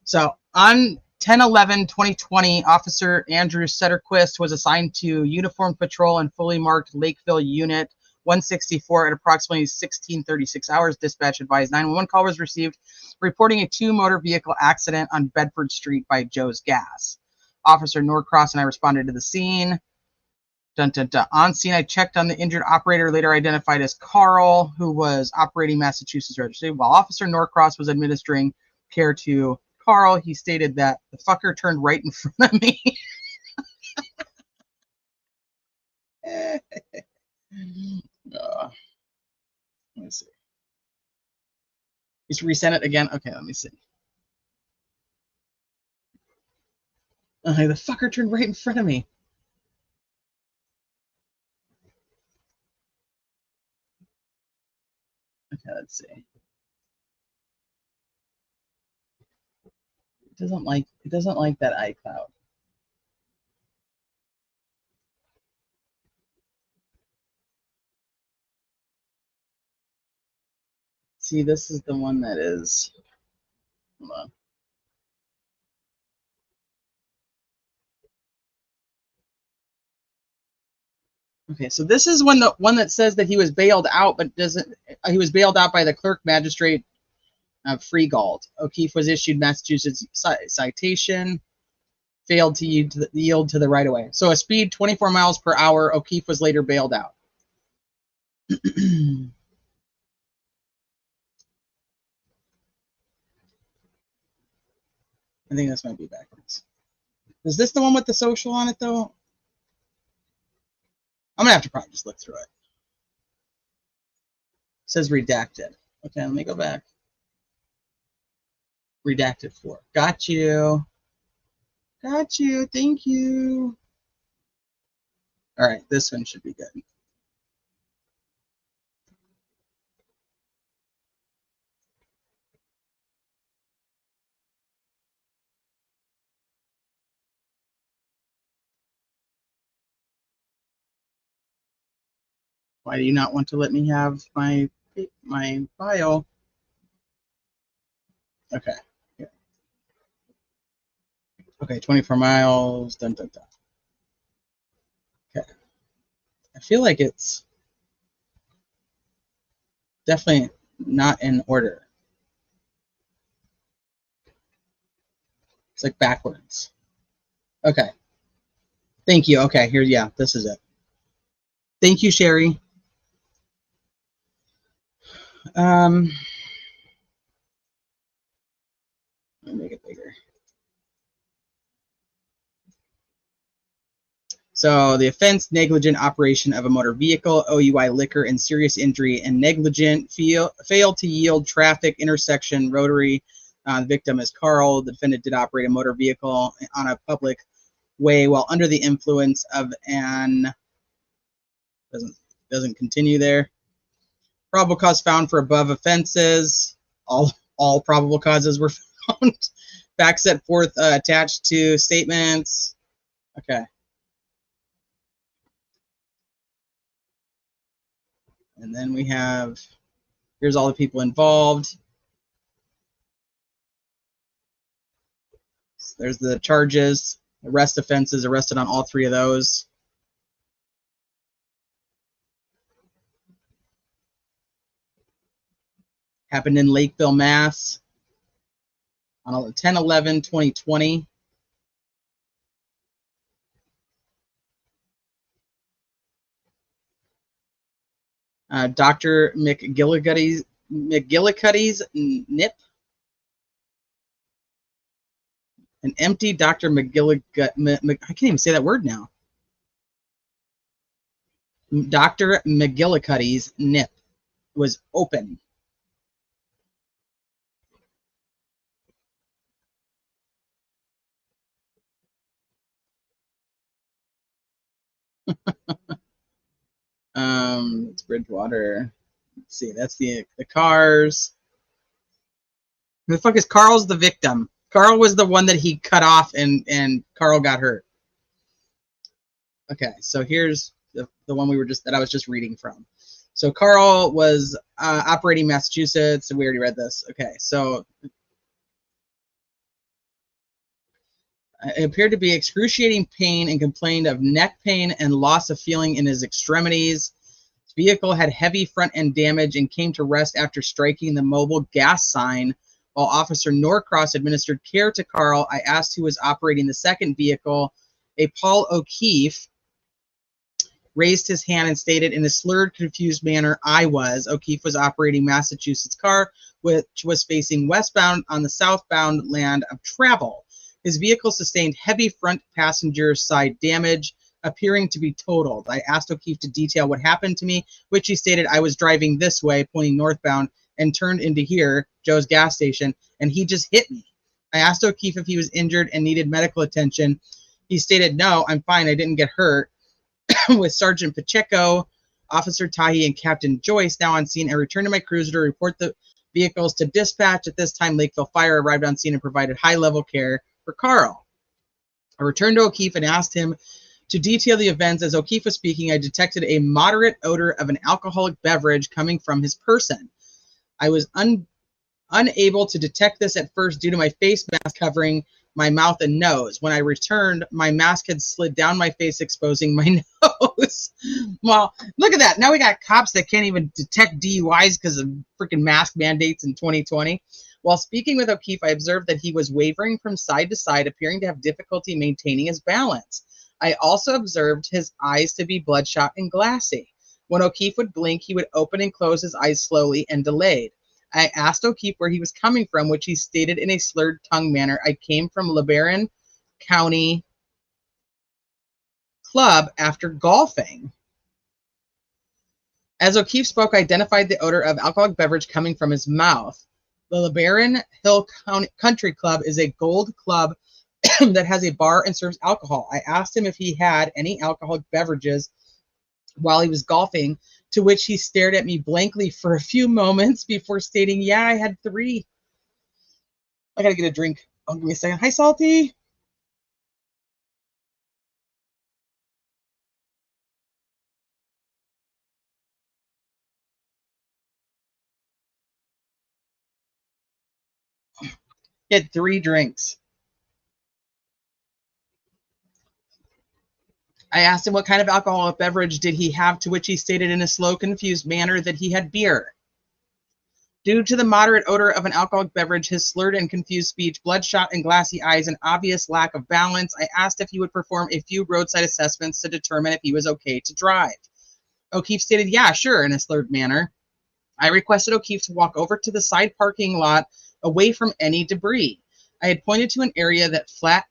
So on 10/11/2020, Officer Andrew Setterquist was assigned to Uniform Patrol and fully marked Lakeville Unit 164 at approximately 16:36 hours. Dispatch advised 911 call was received reporting a two-motor vehicle accident on Bedford Street by Joe's Gas. Officer Norcross and I responded to the scene. Dun, dun, dun. On scene, I checked on the injured operator, later identified as Carl, who was operating Massachusetts registry. While Officer Norcross was administering care to Carl, he stated that the fucker turned right in front of me. Let me see. Just resend it again. Okay, let me see. Okay, the fucker turned right in front of me. Okay, let's see. It doesn't like that iCloud. See, this is the one that is. Hold on. Okay, so this is the one that says that he was bailed out, but doesn't. He was bailed out by the clerk magistrate Freegald. Okeefe was issued Massachusetts citation, failed to yield to the right of way. So a speed 24 miles per hour. Okeefe was later bailed out. I think this might be backwards. Is this the one with the social on it, though? I'm going to have to probably just look through it. It says redacted. Okay, let me go back. Redacted 4. Got you. Got you. Thank you. All right, this one should be good. Why do you not want to let me have my file? Okay. Here. Okay, 24 miles. Dun, dun, dun. Okay. I feel like it's definitely not in order. It's like backwards. Okay. Thank you. Okay, here, yeah, this is it. Thank you, Sherry. Let me make it bigger. So the offense, negligent operation of a motor vehicle, OUI liquor and serious injury, and negligent fail to yield traffic intersection rotary. The victim is Carl. The defendant did operate a motor vehicle on a public way while under the influence of an doesn't continue there. Probable cause found for above offenses. All probable causes were found. Facts set forth attached to statements. Okay. And then we have, here's all the people involved. So there's the charges, arrest offenses, arrested on all 3 of those. Happened in Lakeville, Mass. On 10/11/2020. Dr. McGillicuddy's nip. An empty Dr. I can't even say that word now. Dr. McGillicuddy's nip was open. It's Bridgewater. Let's see, that's the cars. Who the fuck is Carl's the victim? Carl was the one that he cut off and Carl got hurt. Okay, so here's the one that I was just reading from. So Carl was operating Massachusetts, and we already read this. Okay, so it appeared to be excruciating pain and complained of neck pain and loss of feeling in his extremities. His vehicle had heavy front end damage and came to rest after striking the mobile gas sign. While Officer Norcross administered care to Carl, I asked who was operating the second vehicle. A Paul O'Keefe raised his hand and stated in a slurred, confused manner, I was. O'Keefe was operating Massachusetts car, which was facing westbound on the southbound land of travel. His vehicle sustained heavy front passenger side damage, appearing to be totaled. I asked O'Keefe to detail what happened to me, which he stated I was driving this way, pointing northbound, and turned into here, Joe's gas station, and he just hit me. I asked O'Keefe if he was injured and needed medical attention. He stated, no, I'm fine, I didn't get hurt. With Sergeant Pacheco, Officer Tahi, and Captain Joyce now on scene, I returned to my cruiser to report the vehicles to dispatch. At this time, Lakeville Fire arrived on scene and provided high-level care for Carl. I returned to O'Keefe and asked him to detail the events. As O'Keefe was speaking, I detected a moderate odor of an alcoholic beverage coming from his person. I was unable to detect this at first due to my face mask covering my mouth and nose. When I returned, my mask had slid down my face, exposing my nose. Well, look at that. Now we got cops that can't even detect DUIs because of freaking mask mandates in 2020. While speaking with O'Keefe, I observed that he was wavering from side to side, appearing to have difficulty maintaining his balance. I also observed his eyes to be bloodshot and glassy. When O'Keefe would blink, he would open and close his eyes slowly and delayed. I asked O'Keefe where he was coming from, which he stated in a slurred tongue manner. I came from LeBaron County Club after golfing. As O'Keefe spoke, I identified the odor of alcoholic beverage coming from his mouth. The LeBaron Hill Country Club is a gold club that has a bar and serves alcohol. I asked him if he had any alcoholic beverages while he was golfing, to which he stared at me blankly for a few moments before stating, yeah, I had 3. I gotta get a drink. Oh, give me a second. Hi, Salty. He had 3 drinks. I asked him what kind of alcoholic beverage did he have, to which he stated in a slow, confused manner that he had beer. Due to the moderate odor of an alcoholic beverage, his slurred and confused speech, bloodshot and glassy eyes, and obvious lack of balance, I asked if he would perform a few roadside assessments to determine if he was okay to drive. O'Keefe stated, yeah, sure, in a slurred manner. I requested O'Keefe to walk over to the side parking lot away from any debris. I had pointed to an area that flat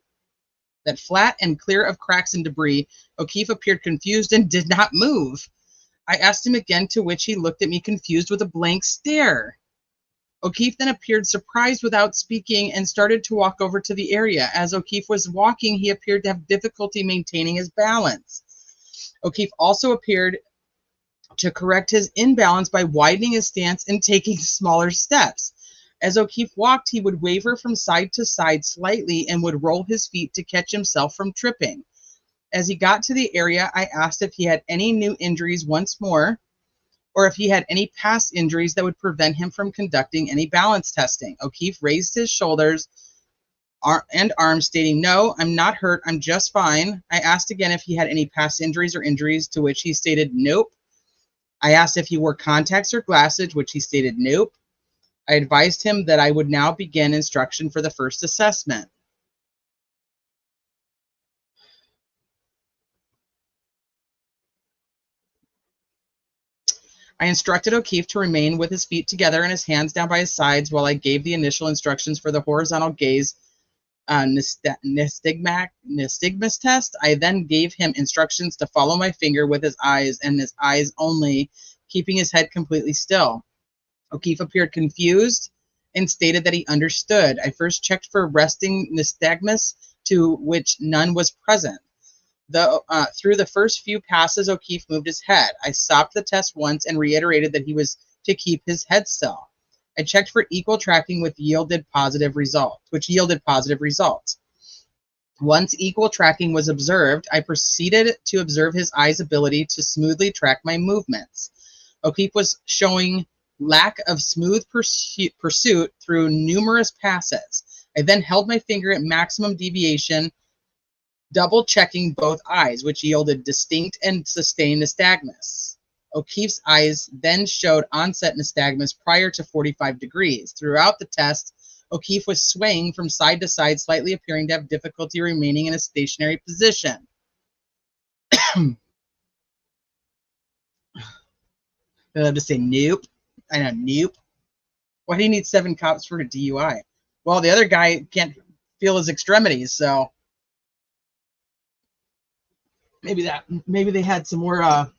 and clear of cracks and debris. O'Keefe appeared confused and did not move. I asked him again, to which he looked at me confused with a blank stare. O'Keefe then appeared surprised without speaking and started to walk over to the area. As O'Keefe was walking, he appeared to have difficulty maintaining his balance. O'Keefe also appeared to correct his imbalance by widening his stance and taking smaller steps. As Okeefe walked, he would waver from side to side slightly and would roll his feet to catch himself from tripping. As he got to the area, I asked if he had any new injuries once more, or if he had any past injuries that would prevent him from conducting any balance testing. Okeefe raised his shoulders and arms, stating, "No, I'm not hurt. I'm just fine." I asked again if he had any past injuries or injuries, to which he stated, "Nope." I asked if he wore contacts or glasses, which he stated, "Nope." I advised him that I would now begin instruction for the first assessment. I instructed Okeefe to remain with his feet together and his hands down by his sides while I gave the initial instructions for the horizontal gaze nystagmus test. I then gave him instructions to follow my finger with his eyes and his eyes only, keeping his head completely still. Okeefe appeared confused and stated that he understood. I first checked for resting nystagmus, to which none was present. Through the first few passes, Okeefe moved his head. I stopped the test once and reiterated that he was to keep his head still. I checked for equal tracking, which yielded positive results. Once equal tracking was observed, I proceeded to observe his eye's ability to smoothly track my movements. Okeefe was showing lack of smooth pursuit through numerous passes. I then held my finger at maximum deviation, double checking both eyes, which yielded distinct and sustained nystagmus. Okeefe's eyes then showed onset nystagmus prior to 45 degrees. Throughout the test, Okeefe was swaying from side to side, slightly appearing to have difficulty remaining in a stationary position. I love to say nope. I know, nope. Why do you need 7 cops for a DUI? Well, the other guy can't feel his extremities, so maybe they had some more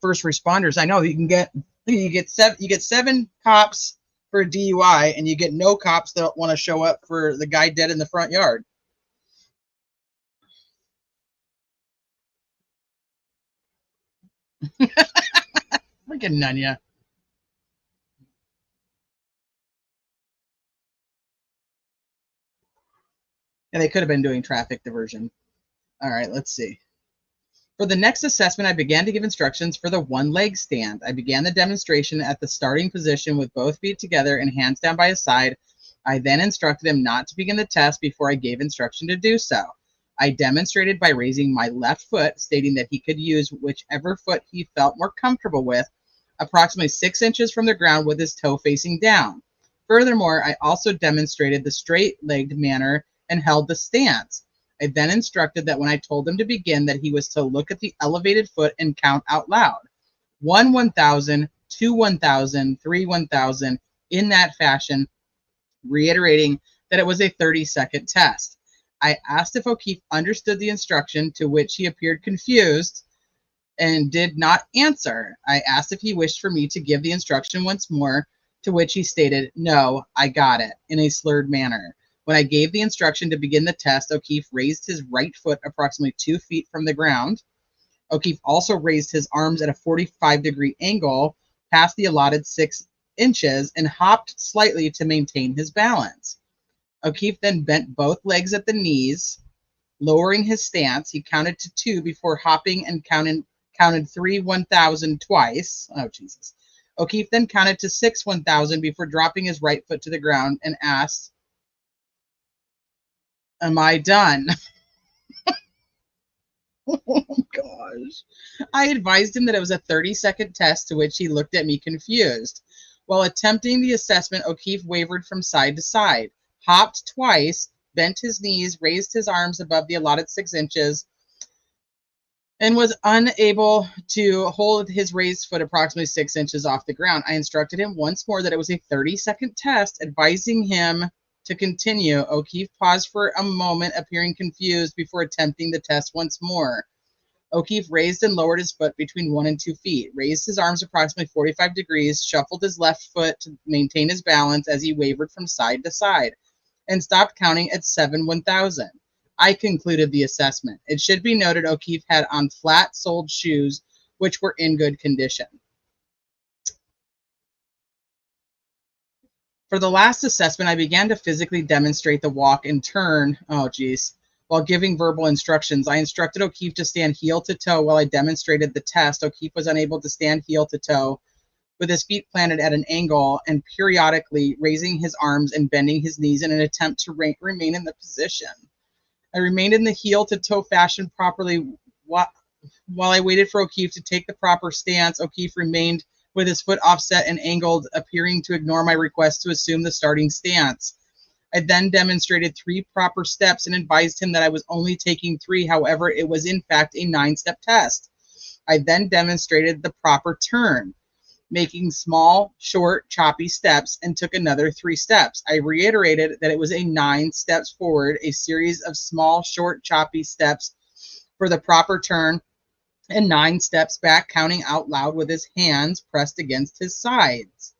first responders. I know you get 7 cops for a DUI, and you get no cops that want to show up for the guy dead in the front yard. Look at Nunya. Yeah, they could have been doing traffic diversion. All right, let's see. For the next assessment, I began to give instructions for the one-leg stand. I began the demonstration at the starting position with both feet together and hands down by his side. I then instructed him not to begin the test before I gave instruction to do so. I demonstrated by raising my left foot, stating that he could use whichever foot he felt more comfortable with, approximately 6 inches from the ground with his toe facing down. Furthermore, I also demonstrated the straight-legged manner and held the stance. I then instructed that when I told him to begin, that he was to look at the elevated foot and count out loud. 1 1,000, 2 1,000, 3 1,000, in that fashion, reiterating that it was a 30-second test. I asked if Okeefe understood the instruction, to which he appeared confused and did not answer. I asked if he wished for me to give the instruction once more, to which he stated, "No, I got it," in a slurred manner. When I gave the instruction to begin the test, Okeefe raised his right foot approximately 2 feet from the ground. Okeefe also raised his arms at a 45-degree angle past the allotted 6 inches and hopped slightly to maintain his balance. Okeefe then bent both legs at the knees, lowering his stance. He counted to 2 before hopping and counted 3 1,000 twice. Oh, Jesus. Okeefe then counted to 6 1,000 before dropping his right foot to the ground and asked, "Am I done?" Oh, gosh. I advised him that it was a 30-second test, to which he looked at me confused. While attempting the assessment, Okeefe wavered from side to side, hopped twice, bent his knees, raised his arms above the allotted 6 inches, and was unable to hold his raised foot approximately 6 inches off the ground. I instructed him once more that it was a 30-second test, advising him to continue. Okeefe paused for a moment, appearing confused, before attempting the test once more. Okeefe raised and lowered his foot between 1 and 2 feet, raised his arms approximately 45 degrees, shuffled his left foot to maintain his balance as he wavered from side to side, and stopped counting at 7 1,000. I concluded the assessment. It should be noted Okeefe had on flat-soled shoes which were in good condition. For the last assessment, I began to physically demonstrate the walk and turn. Oh, geez. While giving verbal instructions, I instructed Okeefe to stand heel to toe while I demonstrated the test. Okeefe was unable to stand heel to toe with his feet planted at an angle and periodically raising his arms and bending his knees in an attempt to remain in the position. I remained in the heel to toe fashion properly while I waited for Okeefe to take the proper stance. Okeefe remained with his foot offset and angled, appearing to ignore my request to assume the starting stance. I then demonstrated 3 proper steps and advised him that I was only taking 3. However, it was in fact a 9-step test. I then demonstrated the proper turn, making small, short, choppy steps, and took another 3 steps. I reiterated that it was a 9 steps forward, a series of small, short, choppy steps for the proper turn, and 9 steps back, counting out loud with his hands pressed against his sides.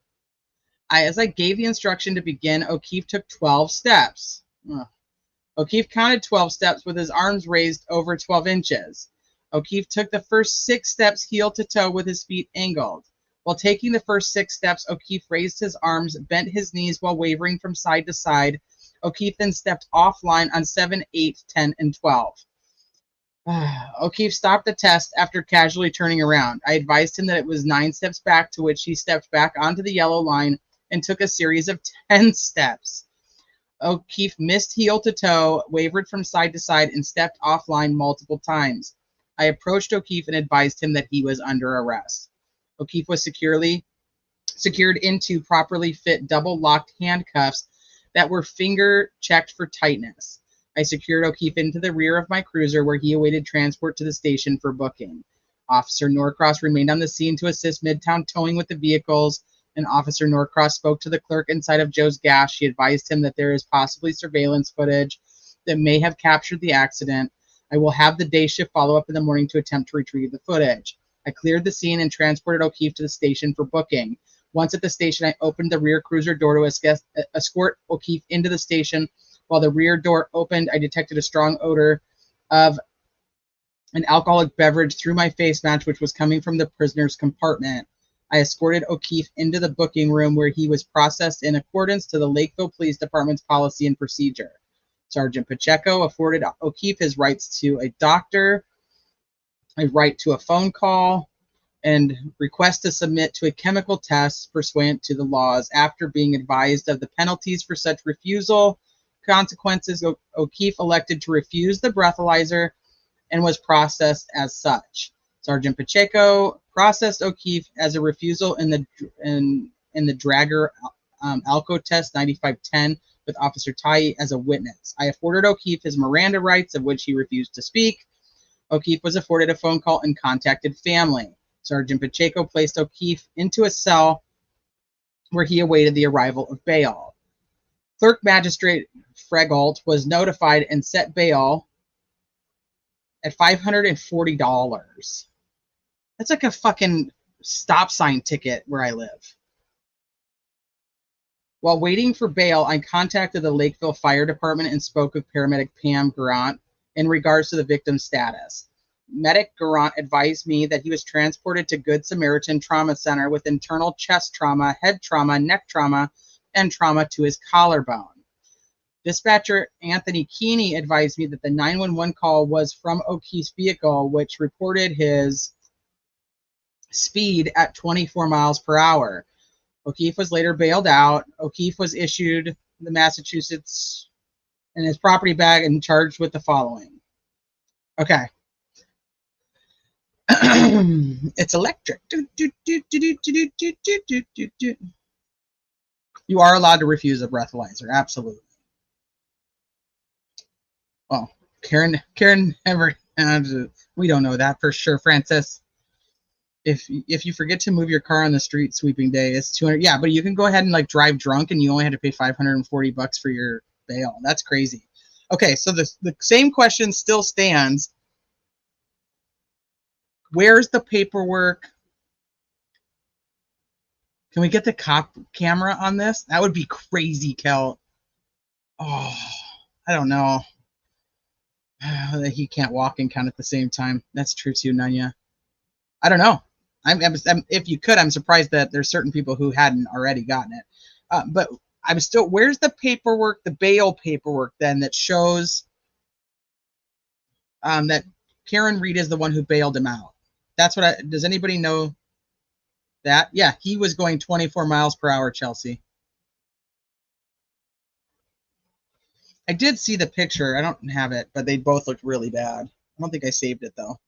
As I gave the instruction to begin, Okeefe took 12 steps. Okeefe counted 12 steps with his arms raised over 12 inches. Okeefe took the first 6 steps heel to toe with his feet angled. While taking the first 6 steps, Okeefe raised his arms, bent his knees while wavering from side to side. Okeefe then stepped offline on 7, 8, 10, and 12. Okeefe stopped the test after casually turning around. I advised him that it was 9 steps back, to which he stepped back onto the yellow line and took a series of 10 steps. Okeefe missed heel to toe, wavered from side to side, and stepped offline multiple times. I approached Okeefe and advised him that he was under arrest. Okeefe was secured into properly fit double-locked handcuffs that were finger-checked for tightness. I secured Okeefe into the rear of my cruiser, where he awaited transport to the station for booking. Officer Norcross remained on the scene to assist Midtown Towing with the vehicles, and Officer Norcross spoke to the clerk inside of Joe's gas. She advised him that there is possibly surveillance footage that may have captured the accident. I will have the day shift follow up in the morning to attempt to retrieve the footage. I cleared the scene and transported Okeefe to the station for booking. Once at the station, I opened the rear cruiser door to escort Okeefe into the station. While the rear door opened, I detected a strong odor of an alcoholic beverage through my face mask, which was coming from the prisoner's compartment. I escorted Okeefe into the booking room, where he was processed in accordance to the Lakeville Police Department's policy and procedure. Sergeant Pacheco afforded Okeefe his rights to a doctor, a right to a phone call, and request to submit to a chemical test pursuant to the laws. After being advised of the penalties for such refusal, consequences, Okeefe elected to refuse the breathalyzer and was processed as such. Sergeant Pacheco processed Okeefe as a refusal in the Dragger Alco test 9510 with Officer Tai as a witness. I afforded Okeefe his Miranda rights, of which he refused to speak. Okeefe was afforded a phone call and contacted family. Sergeant Pacheco placed Okeefe into a cell where he awaited the arrival of bail. Clerk Magistrate Fregault was notified and set bail at $540. That's like a fucking stop sign ticket where I live. While waiting for bail, I contacted the Lakeville Fire Department and spoke with paramedic Pam Garant in regards to the victim's status. Medic Garant advised me that he was transported to Good Samaritan Trauma Center with internal chest trauma, head trauma, neck trauma, and trauma to his collarbone. Dispatcher Anthony Keeney advised me that the 911 call was from Okeefe's vehicle, which reported his speed at 24 miles per hour. Okeefe was later bailed out. Okeefe was issued the Massachusetts and his property bag and charged with the following. Okay. It's electric. You are allowed to refuse a breathalyzer. Absolutely. Well, Karen never. We don't know that for sure, Francis. If you forget to move your car on the street sweeping day, it's $200. Yeah, but you can go ahead and like drive drunk, and you only had to pay $540 for your bail. That's crazy. Okay, so the same question still stands. Where's the paperwork? Can we get the cop camera on this? That would be crazy, Kel. Oh, I don't know. He can't walk and count at the same time. That's true too, Nanya. I don't know. If you could, I'm surprised that there's certain people who hadn't already gotten it. But I'm still, where's the paperwork, the bail paperwork then that shows that Karen Reed is the one who bailed him out? That's what does anybody know that? Yeah, he was going 24 miles per hour, Chelsea. I did see the picture. I don't have it, but they both looked really bad. I don't think I saved it though.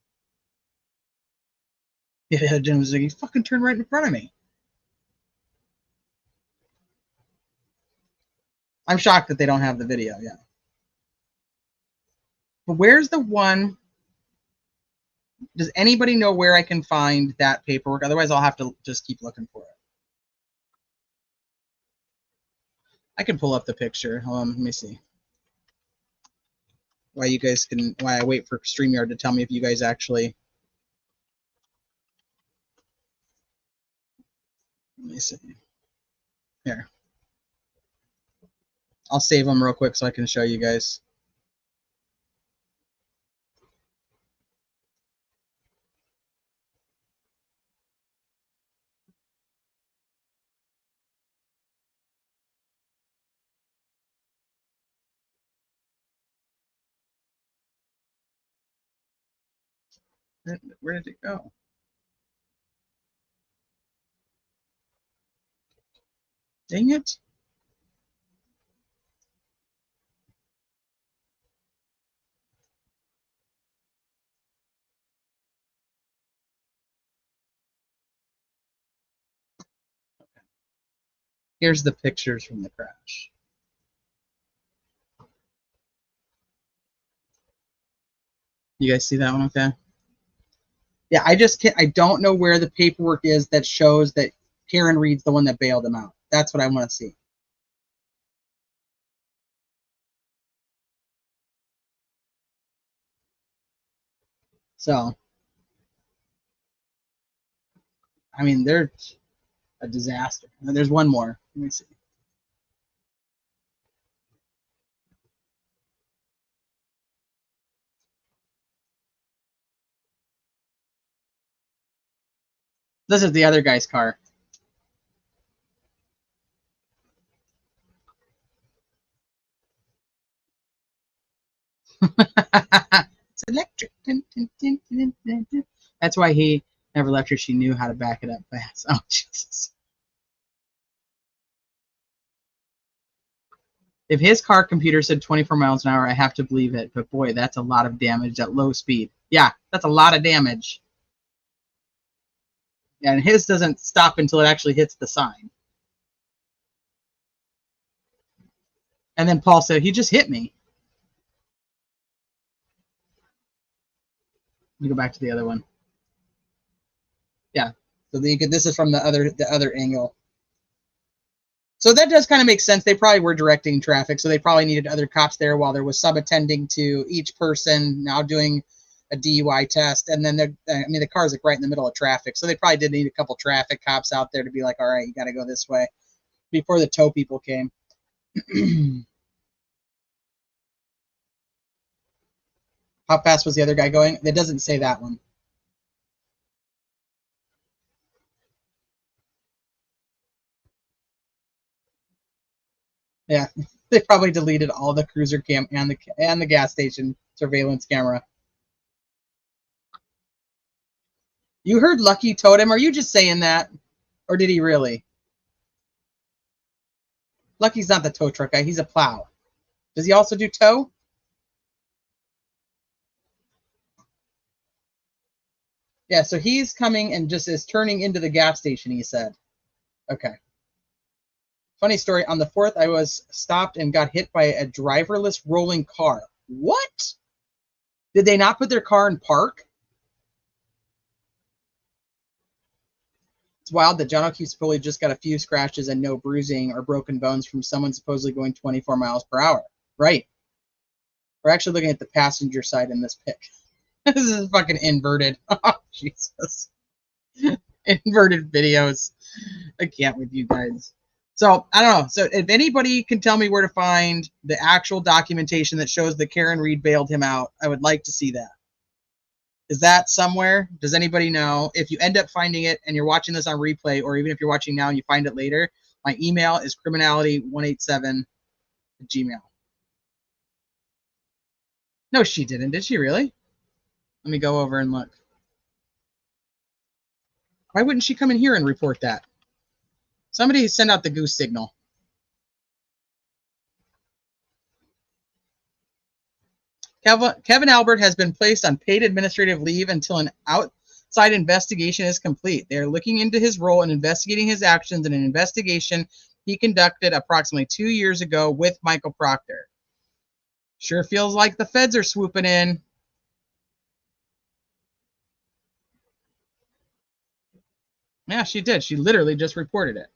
Yeah, Jim was like, he fucking turned right in front of me. I'm shocked that they don't have the video, yeah. But where's the one? Does anybody know where I can find that paperwork? Otherwise, I'll have to just keep looking for it. I can pull up the picture. Hold on, let me see. While I wait for StreamYard to tell me if you guys actually. Let me see. Here. I'll save them real quick so I can show you guys. Where did it go? Dang it. Here's the pictures from the crash. You guys see that one okay? Yeah, I just can't, I don't know where the paperwork is that shows that Karen Reed's the one that bailed him out. That's what I want to see. So, I mean, they're a disaster. And there's one more. Let me see. This is the other guy's car. It's electric. That's why he never left her. She knew how to back it up fast. Oh, Jesus. If his car computer said 24 miles an hour, I have to believe it. But boy, that's a lot of damage at low speed. Yeah, that's a lot of damage. Yeah, and his doesn't stop until it actually hits the sign. And then Paul said, he just hit me. Let me go back to the other one. Yeah, so this is from the other angle. So that does kind of make sense. They probably were directing traffic, so they probably needed other cops there while there was sub-attending to each person now doing a DUI test. And then the car's like right in the middle of traffic, so they probably did need a couple traffic cops out there to be like, all right, you got to go this way before the tow people came. How fast was the other guy going? It doesn't say that one. Yeah, they probably deleted all the cruiser cam and the gas station surveillance camera. You heard Lucky towed him. Are you just saying that? Or did he really? Lucky's not the tow truck guy. He's a plow. Does he also do tow? Yeah, so he's coming and just is turning into the gas station, he said. Okay. Funny story. On the 4th, I was stopped and got hit by a driverless rolling car. What? Did they not put their car in park? It's wild that John O'Keefe supposedly just got a few scratches and no bruising or broken bones from someone supposedly going 24 miles per hour. Right. We're actually looking at the passenger side in this pic. This is fucking inverted. Oh, Jesus. Inverted videos. I can't with you guys. So, I don't know. So, if anybody can tell me where to find the actual documentation that shows that Karen Reed bailed him out, I would like to see that. Is that somewhere? Does anybody know? If you end up finding it and you're watching this on replay, or even if you're watching now and you find it later, my email is criminality187@gmail. No, she didn't. Did she really? Let me go over and look. Why wouldn't she come in here and report that? Somebody send out the goose signal. Kevin Albert has been placed on paid administrative leave until an outside investigation is complete. They are looking into his role in investigating his actions in an investigation he conducted approximately 2 years ago with Michael Proctor. Sure feels like the feds are swooping in. Yeah, she did. She literally just reported it.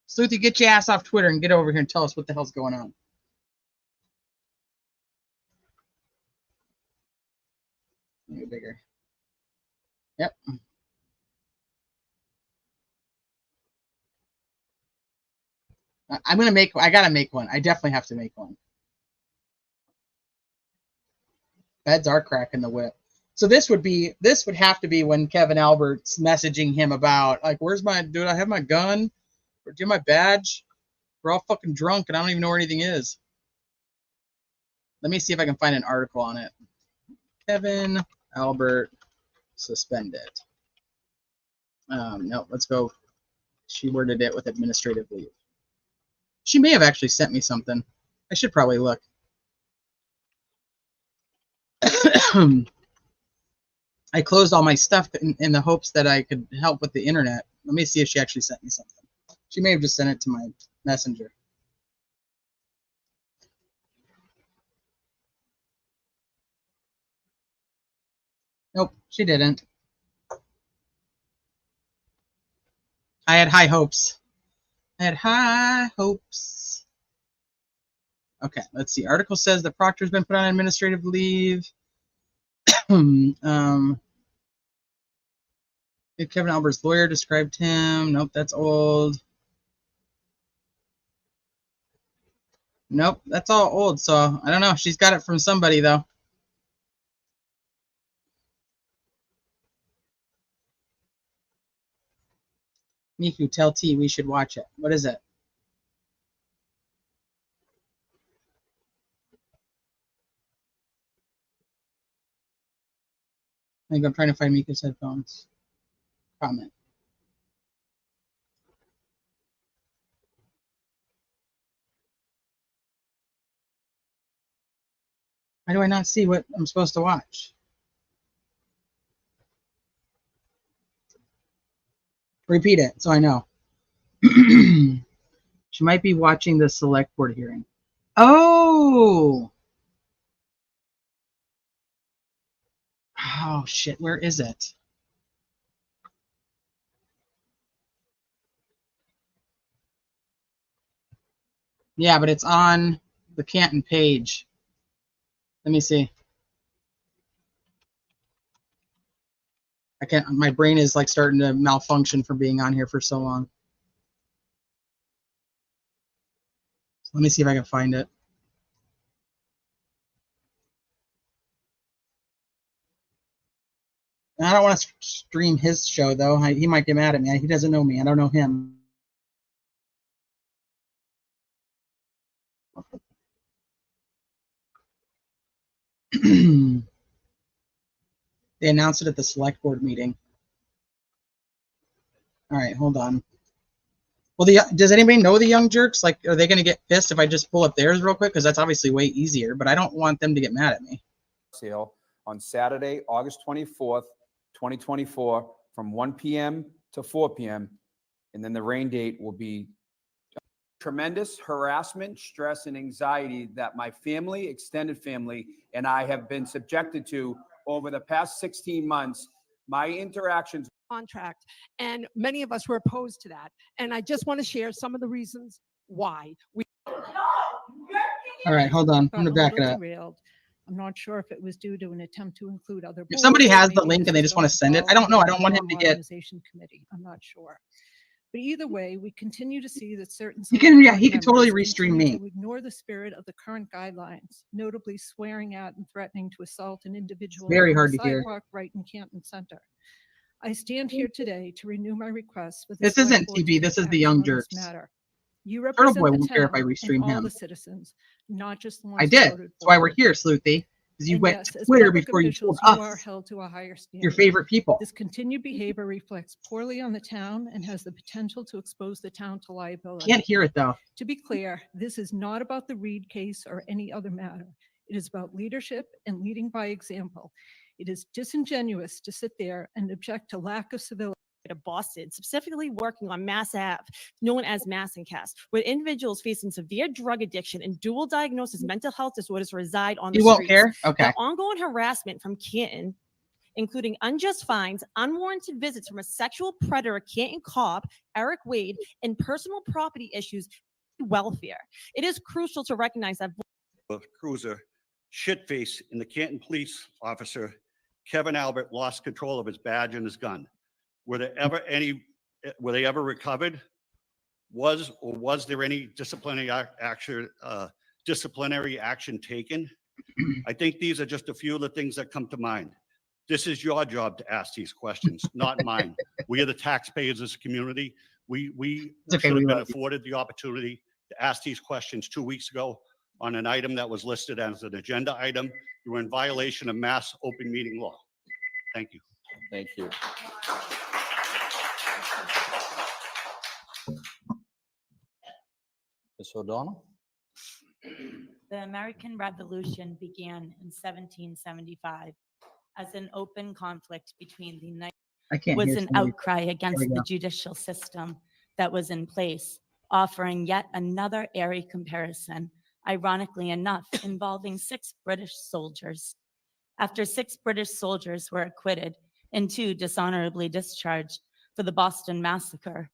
Sleuthy, get your ass off Twitter and get over here and tell us what the hell's going on. Make it bigger. Yep. I gotta make one. I definitely have to make one. Feds are cracking the whip. So this would have to be when Kevin Albert's messaging him about, like, where's my, dude, I have my gun? Or do you have my badge? We're all fucking drunk and I don't even know where anything is. Let me see if I can find an article on it. Kevin Albert suspended. No, let's go. She worded it with administrative leave. She may have actually sent me something. I should probably look. I closed all my stuff in the hopes that I could help with the internet. Let me see if she actually sent me something. She may have just sent it to my messenger. Nope, she didn't. I had high hopes. I had high hopes. Okay, let's see. Article says that Proctor's been put on administrative leave. Kevin Albert's lawyer described him. Nope, that's old. Nope, that's all old. So I don't know. She's got it from somebody though. Miku, tell T we should watch it. What is it? I think I'm trying to find Miku's headphones. Comment. Why do I not see what I'm supposed to watch? Repeat it so I know. She might be watching the select board hearing. Oh! Oh, shit. Where is it? Yeah, but it's on the Canton page. Let me see. I can't, my brain is like starting to malfunction from being on here for so long. So let me see if I can find it. I don't want to stream his show though. He might get mad at me. He doesn't know me. I don't know him. They announced it at the select board meeting. All right, hold on. Well, does anybody know the young jerks? Like, are they going to get pissed if I just pull up theirs real quick? Because that's obviously way easier, but I don't want them to get mad at me. Sale on Saturday, August 24th, 2024, from 1 p.m. to 4 p.m. And then the rain date will be tremendous harassment, stress, and anxiety that my family, extended family, and I have been subjected to over the past 16 months. My interactions contract, and many of us were opposed to that. And I just want to share some of the reasons why. All right, hold on. I'm going to back it up. I'm not sure if it was due to an attempt to include other. If somebody has the link and they just want to send it, I don't know. I don't want him to get. Committee. I'm not sure. But either way, we continue to see that certain He can, yeah, select he board can totally members restream continue me. to ignore the spirit of the current guidelines, notably swearing at and threatening to assault an individual Very on hard the to hear. sidewalk right in Canton Center. I stand here today to renew my request for the This select isn't board to TV. take This is the action Young on this Jerks. matter. You Turtle represent Boy the won't care if I town restream and all him. the citizens, not just the ones I who did. voted That's why for we're you. here, Sleuthy. Because you And went yes, to as Twitter public before you told officials, you are us, held to a higher standard. your favorite people. This continued behavior reflects poorly on the town and has the potential to expose the town to liability. Can't hear it though. To be clear, this is not about the Reed case or any other matter. It is about leadership and leading by example. It is disingenuous to sit there and object to lack of civility. Of Boston, specifically working on Mass Ave, known as Massencast, where individuals facing severe drug addiction and dual diagnosis mental health disorders reside on the You won't streets. care? Okay. The ongoing harassment from Canton, including unjust fines, unwarranted visits from a sexual predator, Canton cop, Eric Wade, and personal property issues, welfare. It is crucial to recognize that cruiser shitface in the Canton police officer, Kevin Albert, lost control of his badge and his gun. Were they ever recovered? Was there any disciplinary action taken? I think these are just a few of the things that come to mind. This is your job to ask these questions, not mine. We are the taxpayers of this community. We should have been afforded the opportunity to ask these questions 2 weeks ago on an item that was listed as an agenda item. You were in violation of mass open meeting law. Thank you. Thank you. Ms. O'Donnell? The American Revolution began in 1775 as an open conflict between the United States. Was an outcry against the judicial system that was in place, offering yet another airy comparison, ironically enough, involving 6 British soldiers. After 6 British soldiers were acquitted and 2 dishonorably discharged for the Boston Massacre,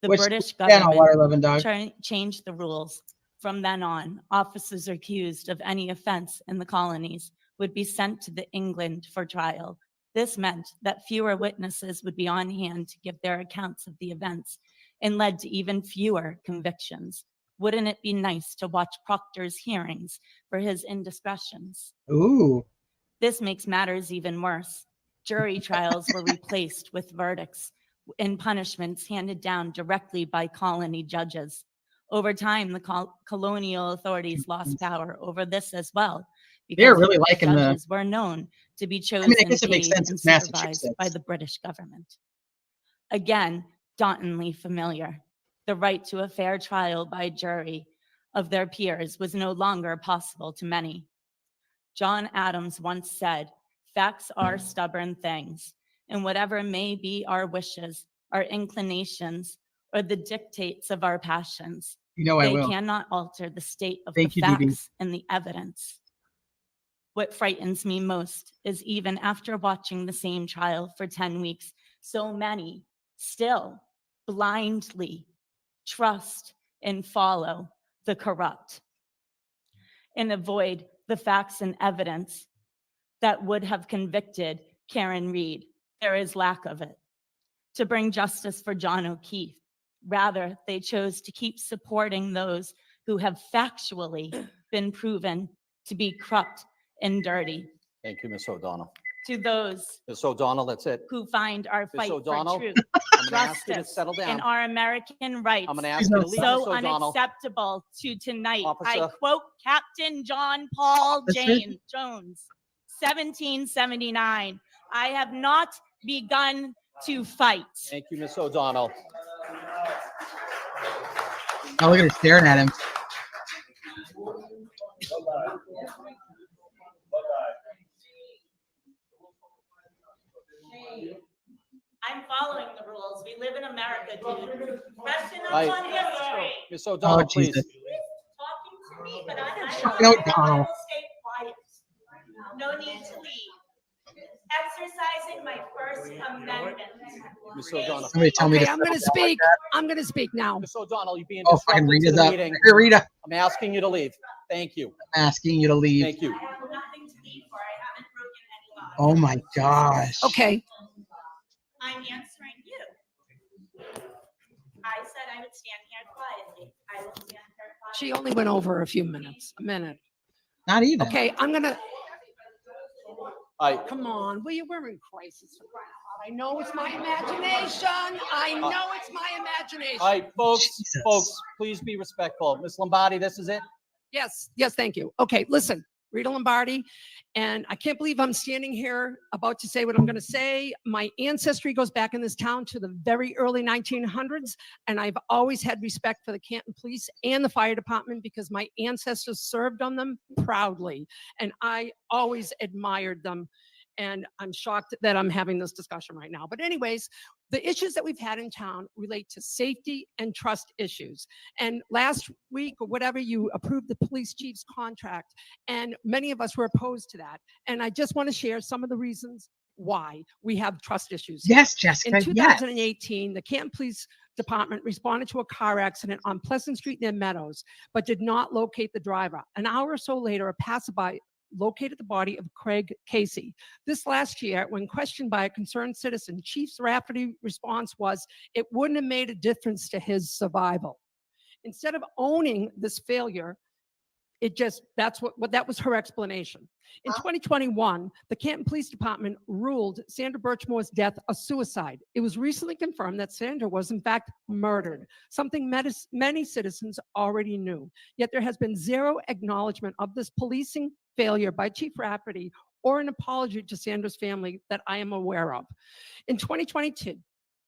the British government changed the rules. From then on, officers accused of any offense in the colonies would be sent to England for trial. This meant that fewer witnesses would be on hand to give their accounts of the events and led to even fewer convictions. Wouldn't it be nice to watch Proctor's hearings for his indiscretions? Ooh. This makes matters even worse. Jury trials were replaced with verdicts and punishments handed down directly by colony judges. Over time, the colonial authorities lost power over this as well, They're because really the liking the. judges were known to be chosen, I guess it makes paid, sense. and It's supervised Massachusetts. by the British government. Again, dauntingly familiar. The right to a fair trial by jury of their peers was no longer possible to many. John Adams once said, "Facts are stubborn things, and whatever may be our wishes, our inclinations, or the dictates of our passions, they cannot alter the state of the facts and the evidence." What frightens me most is even after watching the same trial for 10 weeks, so many still blindly trust and follow the corrupt and avoid the facts and evidence that would have convicted Karen Reed. There is lack of it. To bring justice for John O'Keefe, rather, they chose to keep supporting those who have factually been proven to be corrupt and dirty. Thank you, Ms. O'Donnell. To those Ms. O'Donnell, that's it. who find our Ms. fight O'Donnell, for truth, I'm gonna ask you to justice, settle down. and our American rights I'm gonna ask you to leave, Ms. so O'Donnell. unacceptable to tonight. I Officer. quote Captain John Paul Officer. Jones, 1779. I have not begun to fight. Thank you, Ms. O'Donnell. Oh, look at her staring at him. I'm following the rules. We live in America, dude. Question Right. upon history. Ms. O'Donnell, please. Talking to me, but I No, will Donald. stay quiet. No need to leave. Exercising my First Amendment. Ms. O'Donnell. Somebody tell me Okay, to I'm going to settle down like speak. that. I'm going to speak now. Ms. O'Donnell, you're being Oh, fucking disruptive to Rita's the up. meeting. Hey, Rita. I'm asking you to leave. Thank you. I'm asking you to leave. Thank you. I have nothing to leave for. I haven't broken any law. Oh my gosh. Okay. I'm answering you. I said I would stand here quietly. I will stand here quietly. She only went over a few minutes, a minute. Not even. Okay, I'm gonna, I, come on, will you, we're in crisis. For crying out loud. I know it's my imagination. I know it's my imagination. All right, folks, Jesus. folks, please be respectful. Miss Lombardi, this is it. Yes, yes, thank you. Okay, listen, Rita Lombardi, and I can't believe I'm standing here about to say what I'm going to say. My ancestry goes back in this town to the very early 1900s, and I've always had respect for the Canton Police and the Fire Department because my ancestors served on them proudly, and I always admired them. And I'm shocked that I'm having this discussion right now. But anyways, the issues that we've had in town relate to safety and trust issues. And last week or whatever, you approved the police chief's contract, and many of us were opposed to that. And I just want to share some of the reasons why we have trust issues. Yes, Jessica. In 2018, the Canton Police Department responded to a car accident on Pleasant Street near Meadows, but did not locate the driver. An hour or so later, a passerby located the body of Craig Casey. This last year, when questioned by a concerned citizen, Chief Rafferty's response was, it wouldn't have made a difference to his survival. Instead of owning this failure, that was her explanation. In 2021, the Canton Police Department ruled Sandra Birchmore's death a suicide. It was recently confirmed that Sandra was in fact murdered, something many citizens already knew. Yet there has been zero acknowledgement of this policing failure by Chief Rafferty or an apology to Sandra's family that I am aware of. In 2022,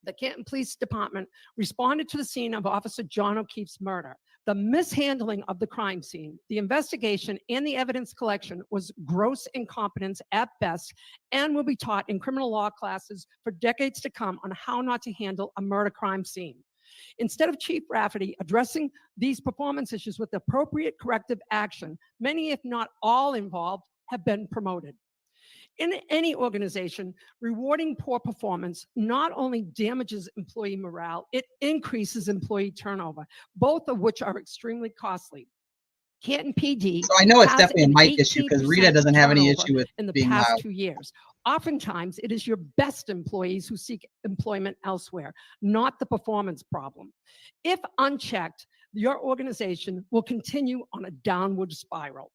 the Canton Police Department responded to the scene of Officer John O'Keefe's murder. The mishandling of the crime scene, the investigation, and the evidence collection was gross incompetence at best and will be taught in criminal law classes for decades to come on how not to handle a murder crime scene. Instead of Chief Rafferty addressing these performance issues with appropriate corrective action, many, if not all involved, have been promoted. In any organization, rewarding poor performance not only damages employee morale, it increases employee turnover, both of which are extremely costly. Canton PD. So I know it's has definitely a an mic issue because Rita 18% doesn't have any turnover issue with in the being past loud. 2 years. Oftentimes, it is your best employees who seek employment elsewhere, not the performance problem. If unchecked, your organization will continue on a downward spiral.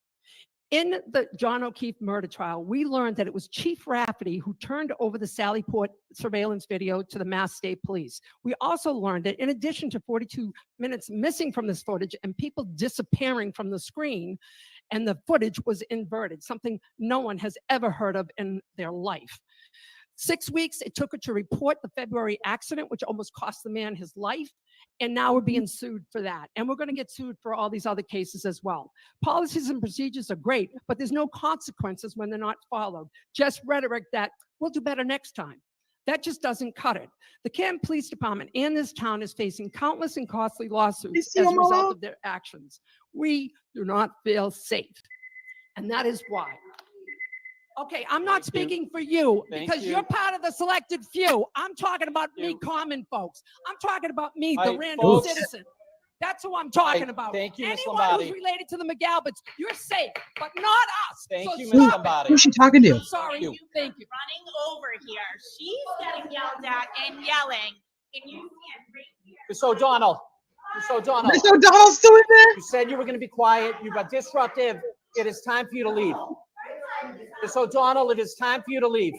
In the John O'Keefe murder trial, we learned that it was Chief Rafferty who turned over the Sally Port surveillance video to the Mass State Police. We also learned that in addition to 42 minutes missing from this footage and people disappearing from the screen, and the footage was inverted, something no one has ever heard of in their life. 6 weeks it took her to report the February accident, which almost cost the man his life. And now we're being sued for that. And we're going to get sued for all these other cases as well. Policies and procedures are great, but there's no consequences when they're not followed. Just rhetoric that we'll do better next time. That just doesn't cut it. The Canton Police Department and this town is facing countless and costly lawsuits as a result of their actions. We do not feel safe. And that is why. Okay, I'm not speaking for you because you're part of the selected few. I'm talking about me, common folks. I'm talking about me, the random citizen. That's who I'm talking about. Thank you, Ms. Anyone Lombardi. who's related to the McGalberts, you're safe, but not us. Thank So you, stop Ms. it. Lombardi. Who's she talking to? Sorry, thank you. Running over here. She's getting yelled at and yelling. And you stand right here. Miss O'Donnell. Miss O'Donnell. Miss O'Donnell's still in there? You said you were going to be quiet. You got disruptive. It is time for you to leave. Miss O'Donnell, it is time for you to leave.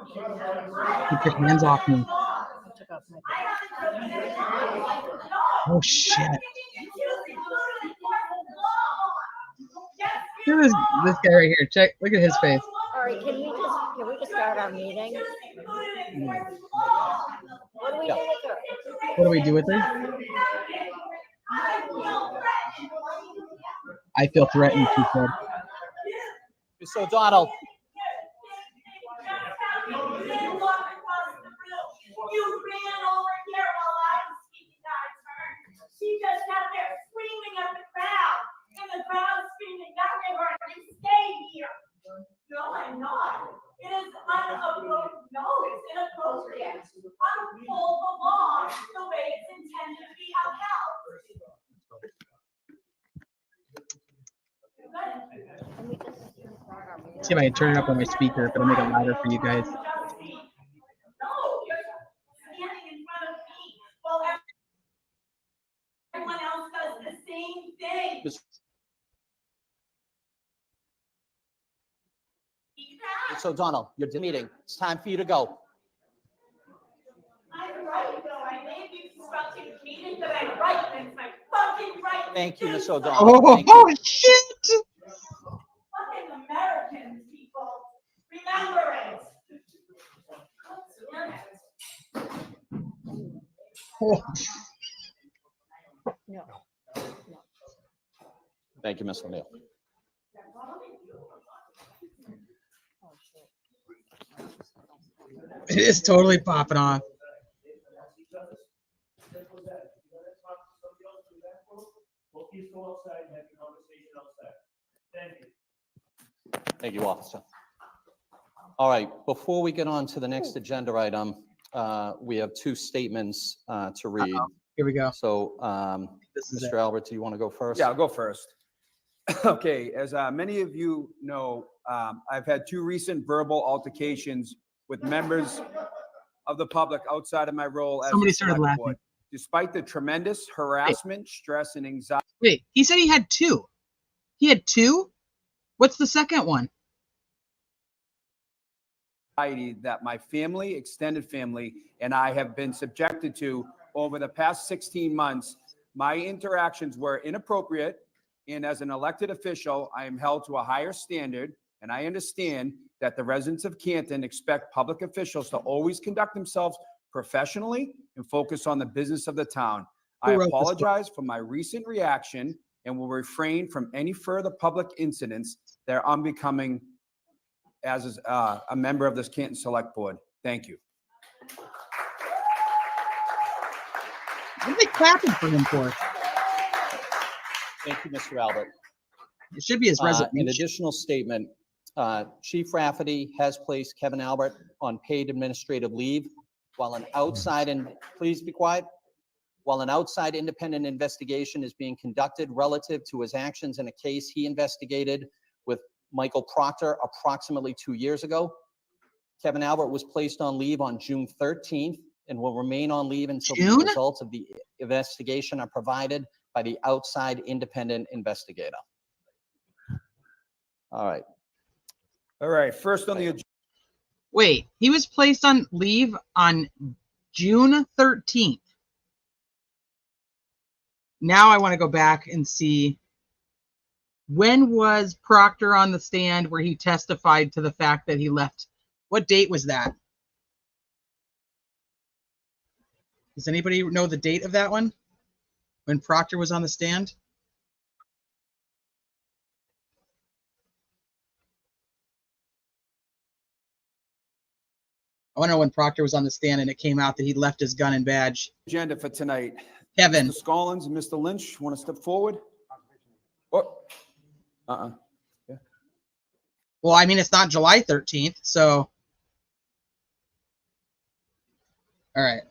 Keep your hands off me. Oh shit. Who is this guy right here? Check, look at his face. All right, can we just start our meeting? What do we do with her? What do we do with her? I feel threatened, she said. Miss O'Donnell. You ran over here while I was speaking out of turn. She just sat there screaming at the crowd, and the crowd screaming back at her, and stay here. No, I'm not. It is inappropriate. No, it's inappropriate. Uphold the law the way it's intended to be upheld. See if I can turn it up on my speaker, but I'll make it louder for you guys. No, you're standing in front of so Donald, you're meeting. It's time for you to go. I'm right, though. I may be disrupting the meeting, but I'm right. That's my fucking right. Thank you, Miss O'Donnell. Thank you. Oh, shit. Fucking Americans, people. Remember it. Damn it. No. Thank you, Miss O'Neill. It is totally popping off. Thank you, officer. All right, before we get on to the next agenda item, we have two statements to read. Here we go. So, This is Mr. Albert, do you want to go first? Yeah, I'll go first. Okay, as many of you know, I've had two recent verbal altercations with members of the public outside of my role as Somebody a started select laughing. board. Despite the tremendous harassment, stress, and anxiety Wait, he said he had two. He had two? What's the second one? that my family, extended family, and I have been subjected to over the past 16 months, my interactions were inappropriate. And as an elected official, I am held to a higher standard. And I understand that the residents of Canton expect public officials to always conduct themselves professionally and focus on the business of the town. I Who wrote this book? apologize for my recent reaction and will refrain from any further public incidents that I'm becoming as a member of this Canton Select Board. Thank you. What are they clapping for him for? Thank you, Mr. Albert. It should be his resignation. An additional statement, Chief Rafferty has placed Kevin Albert on paid administrative leave while an outside, and please be quiet, while an outside independent investigation is being conducted relative to his actions in a case he investigated with Michael Proctor approximately 2 years ago. Kevin Albert was placed on leave on June 13th and will remain on leave until the results of the investigation are provided by the outside independent investigator. All right. All right, first on the agenda. Wait, he was placed on leave on June 13th. Now I want to go back and see, when was Proctor on the stand where he testified to the fact that he left? What date was that? Does anybody know the date of that one? When Proctor was on the stand? I want to know when Proctor was on the stand and it came out that he left his gun and badge. Agenda for tonight. Kevin. Mr. Scollins and Mr. Lynch, want to step forward? Oh, yeah. Well, I mean, it's not July 13th, so. All right.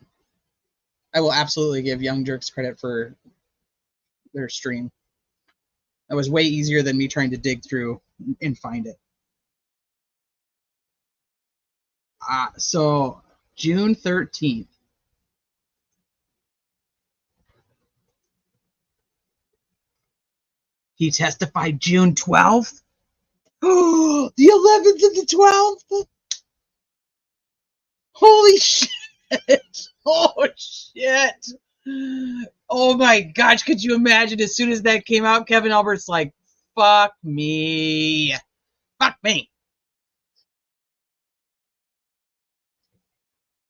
I will absolutely give Young Jerks credit for their stream. That was way easier than me trying to dig through and find it. So June 13th. He testified June 12th. Oh, the 11th and the 12th. Holy shit. Oh, shit. Oh, my gosh. Could you imagine as soon as that came out, Kevin Albert's like, fuck me. Fuck me.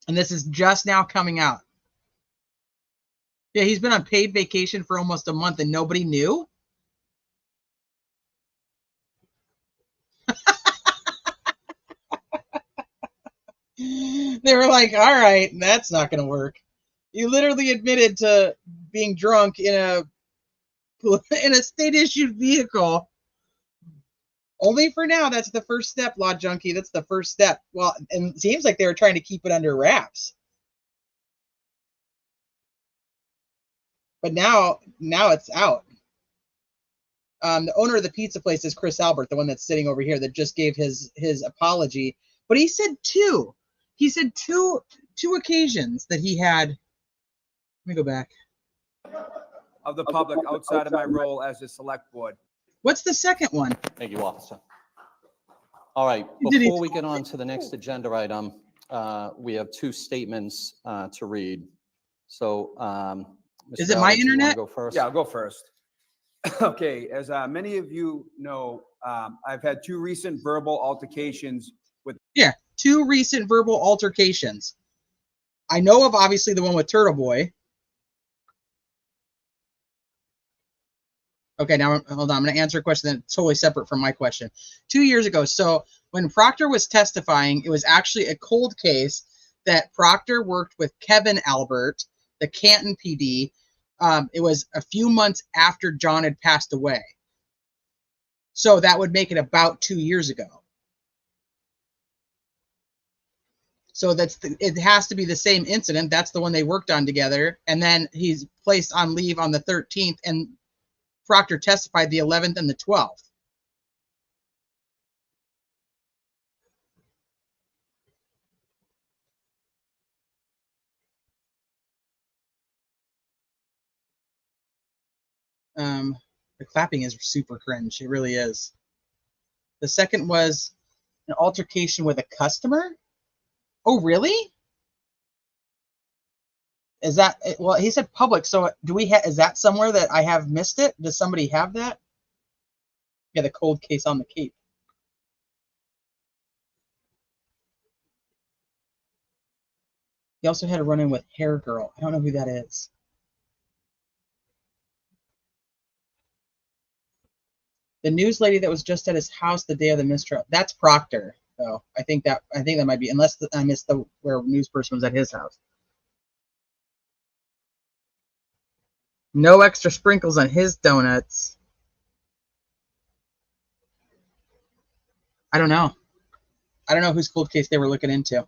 And this is just now coming out. Yeah, he's been on paid vacation for almost a month and nobody knew. They were like, all right, that's not going to work. You literally admitted to being drunk in a state-issued vehicle. Only for now, that's the first step, Law Junkie. That's the first step. Well, and it seems like they were trying to keep it under wraps. But now it's out. The owner of the pizza place is Chris Albert, the one that's sitting over here that just gave his apology. But he said two. He said two occasions that he had. Let me go back. Of the public outside of my role as a select board. What's the second one? Thank you, officer. All right, Did he- before we get on to the next agenda item, we have two statements to read. So, Is Mr. it my Albert, do you wanna internet? go first? Yeah, I'll go first. Okay, as many of you know, I've had two recent verbal altercations with. Yeah, two recent verbal altercations. I know of obviously the one with Turtle Boy. Okay, now hold on. I'm going to answer a question that's totally separate from my question. 2 years ago, so when Proctor was testifying, it was actually a cold case that Proctor worked with Kevin Albert, the Canton PD. It was a few months after John had passed away. So that would make it about 2 years ago. So it has to be the same incident. That's the one they worked on together. And then he's placed on leave on the 13th, and Proctor testified the 11th and the 12th. The clapping is super cringe. It really is. The second was an altercation with a customer. Oh, really? Is that, well, he said public, so do we have, is that somewhere that I have missed it? Does somebody have that? Yeah, the cold case on the Cape. He also had a run-in with Hair Girl. I don't know who that is. The news lady that was just at his house the day of the mistrial. That's Proctor, though. I think that might be, unless I missed the where news person was at his house. No extra sprinkles on his donuts. I don't know. I don't know whose cold case they were looking into.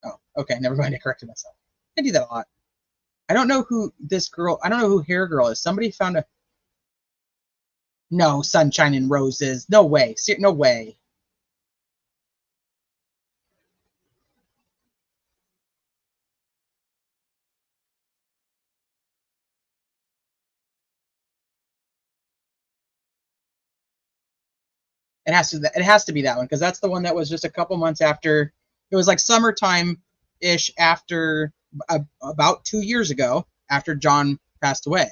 Oh, okay. Never mind. I corrected myself. I do that a lot. I don't know who this girl, I don't know who Hair Girl is. Somebody found a. No, Sunshine and Roses. No way. No way. It has to be that one, because that's the one that was just a couple months after. It was like summertime-ish after, about 2 years ago, after John passed away.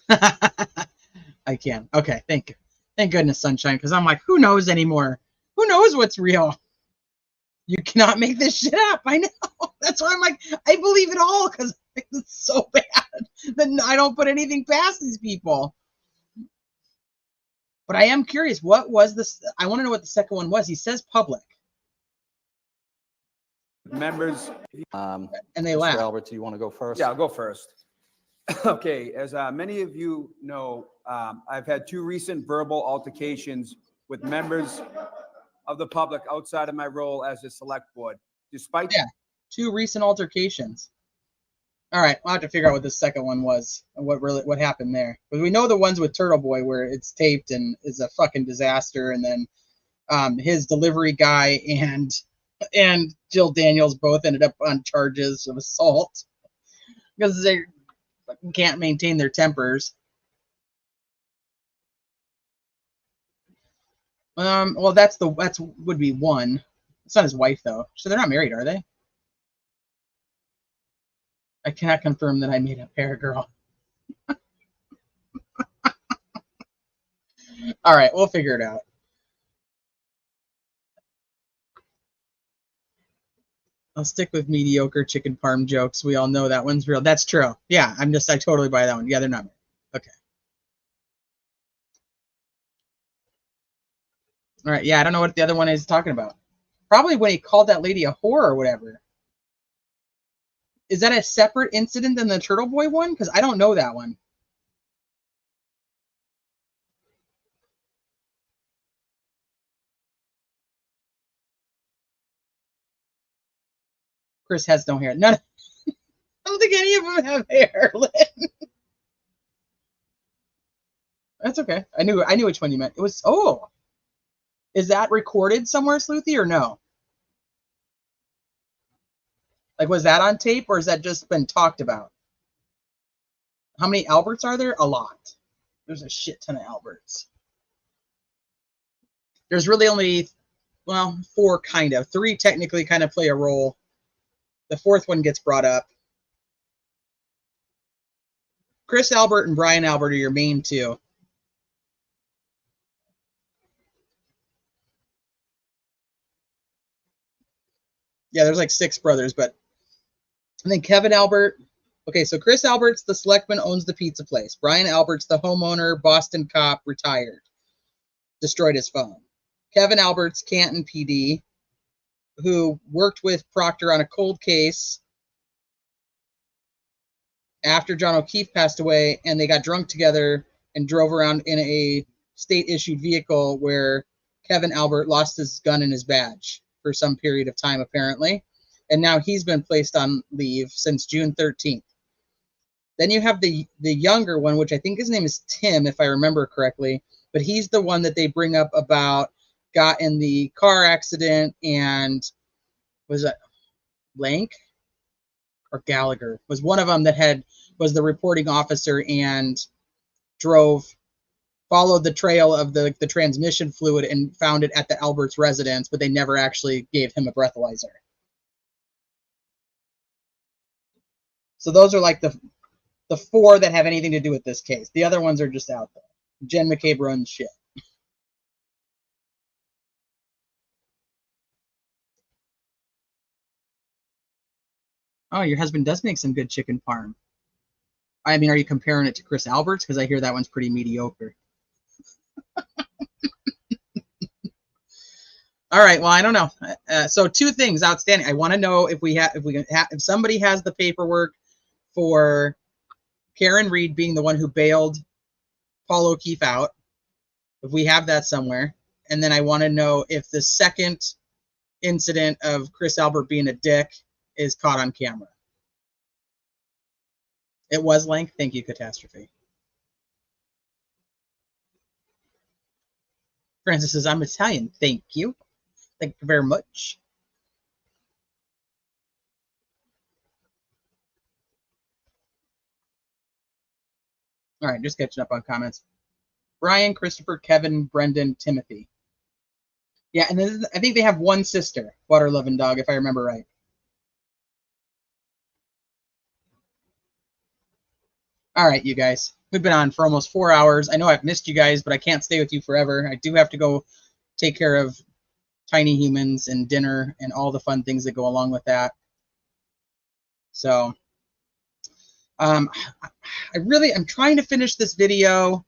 I can. Okay, thank goodness, Sunshine, because I'm like, who knows anymore? Who knows what's real? You cannot make this shit up. I know. That's why I'm like, I believe it all, because it's so bad that I don't put anything past these people. But I am curious, what was this? I want to know what the second one was. He says public. Members. And they Mr. laugh. Albert, do you want to go first? Yeah, I'll go first. Okay, as many of you know, I've had two recent verbal altercations with members of the public outside of my role as a select board. Despite two recent altercations. All right, I'll have to figure out what the second one was and what happened there. But we know the ones with Turtle Boy where it's taped and is a fucking disaster, and then his delivery guy and Jill Daniels both ended up on charges of assault because they can't maintain their tempers. Well, that's would be one. It's not his wife though, so they're not married, are they? I cannot confirm that I made up Hair Girl. All right, we'll figure it out. I'll stick with mediocre chicken parm jokes. We all know that one's real. That's true. Yeah, I totally buy that one. Yeah, they're not married. Okay. All right, yeah, I don't know what the other one is talking about. Probably when he called that lady a whore or whatever. Is that a separate incident than the Turtle Boy one? Because I don't know that one. Chris has no hair. None. I don't think any of them have hair. That's okay. I knew which one you meant. It was. Oh, is that recorded somewhere, Sleuthy, or no? Like, was that on tape, or has that just been talked about? How many Alberts are there? A lot. There's a shit ton of Alberts. There's really only, well, 4 kind of. 3 technically kind of play a role. The 4th one gets brought up. Chris Albert and Brian Albert are your main 2. Yeah, there's like 6 brothers, but I think Kevin Albert. Okay, so Chris Albert's the selectman, owns the pizza place. Brian Albert's the homeowner, Boston cop, retired. Destroyed his phone. Kevin Albert's Canton PD, who worked with Proctor on a cold case after John O'Keefe passed away, and they got drunk together and drove around in a state-issued vehicle where Kevin Albert lost his gun and his badge for some period of time, apparently. And now he's been placed on leave since June 13th. Then you have the younger one, which I think his name is Tim, if I remember correctly, but he's the one that they bring up about got in the car accident, and was that Blank or Gallagher was one of them that was the reporting officer and followed the trail of the transmission fluid and found it at the Alberts residence, but they never actually gave him a breathalyzer. So those are like the 4 that have anything to do with this case. The other ones are just out there. Jen McCabe runs shit. Oh, your husband does make some good chicken parm. I mean, are you comparing it to Chris Albert's? Because I hear that one's pretty mediocre. All right. Well, I don't know. So 2 things outstanding. I want to know if somebody has the paperwork for Karen Reed being the one who bailed Paul O'Keefe out, if we have that somewhere. And then I want to know if the second incident of Chris Albert being a dick is caught on camera. It was Lank. Thank you, Catastrophe. Francis says, I'm Italian. Thank you. Thank you very much. All right, just catching up on comments. Brian, Christopher, Kevin, Brendan, Timothy. Yeah, and then I think they have 1 sister, Water Loving Dog, if I remember right. All right, you guys. We've been on for almost 4 hours. I know I've missed you guys, but I can't stay with you forever. I do have to go take care of tiny humans and dinner and all the fun things that go along with that. So I'm trying to finish this video.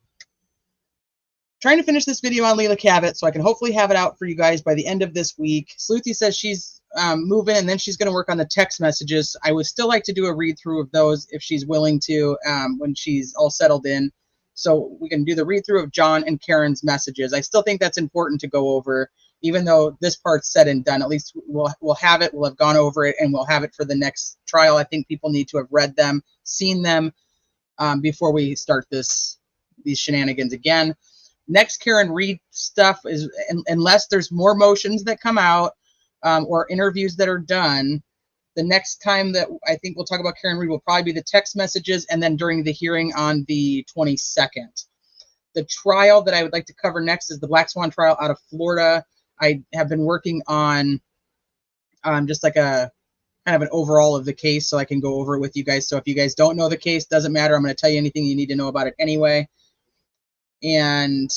Trying to finish this video on Leila Cabot so I can hopefully have it out for you guys by the end of this week. Sleuthy says she's moving and then she's going to work on the text messages. I would still like to do a read through of those if she's willing to when she's all settled in. So we can do the read through of John and Karen's messages. I still think that's important to go over, even though this part's said and done. At least we'll have it. We'll have gone over it and we'll have it for the next trial. I think people need to have read them, seen them before we start these shenanigans again. Next Karen Reed stuff is, unless there's more motions that come out or interviews that are done, the next time that I think we'll talk about Karen Reed will probably be the text messages and then during the hearing on the 22nd. The trial that I would like to cover next is the Black Swan trial out of Florida. I have been working on just like a kind of an overall of the case so I can go over it with you guys. So if you guys don't know the case, doesn't matter. I'm going to tell you anything you need to know about it anyway. And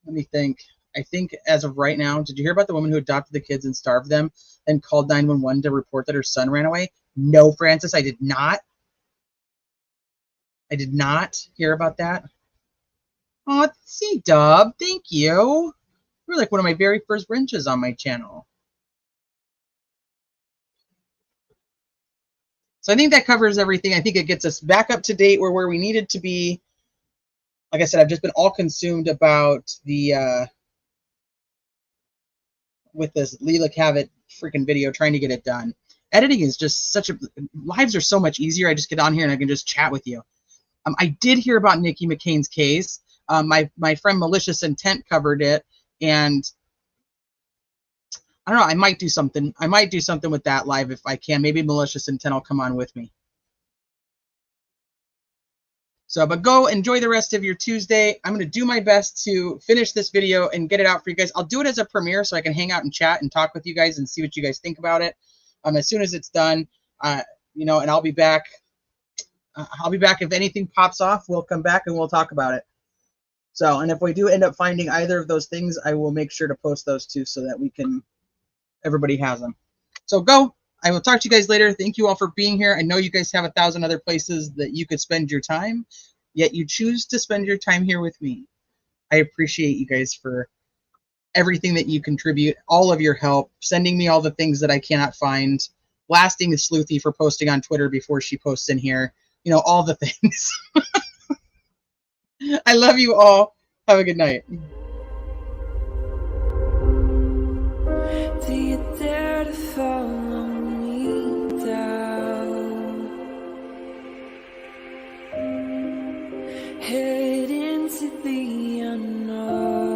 let me think. I think as of right now, did you hear about the woman who adopted the kids and starved them and called 911 to report that her son ran away? No, Francis, I did not. I did not hear about that. Oh, C-Dub, thank you. You're like one of my very first wrenches on my channel. So I think that covers everything. I think it gets us back up to date where we needed to be. Like I said, I've just been all consumed about the with this Leila Cabot freaking video, trying to get it done. Editing is just lives are so much easier. I just get on here and I can just chat with you. I did hear about Nikki McCain's case. My friend Malicious Intent covered it, and I don't know. I might do something. I might do something with that live if I can. Maybe Malicious Intent will come on with me. So, but go enjoy the rest of your Tuesday. I'm going to do my best to finish this video and get it out for you guys. I'll do it as a premiere so I can hang out and chat and talk with you guys and see what you guys think about it. As soon as it's done, you know, and I'll be back. If anything pops off, we'll come back and we'll talk about it. So, and if we do end up finding either of those things, I will make sure to post those too so that everybody has them. So go. I will talk to you guys later. Thank you all for being here. I know you guys have 1,000 other places that you could spend your time, yet you choose to spend your time here with me. I appreciate you guys for everything that you contribute, all of your help, sending me all the things that I cannot find, blasting the Sleuthy for posting on Twitter before she posts in here, you know, all the things. I love you all. Have a good night. Do you dare to follow me down? Head into the unknown.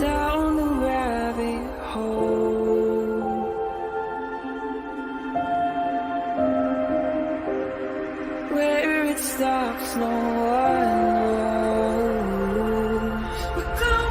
Down the rabbit hole. Where it stops, no one knows. We're going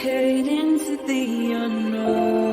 head into the unknown.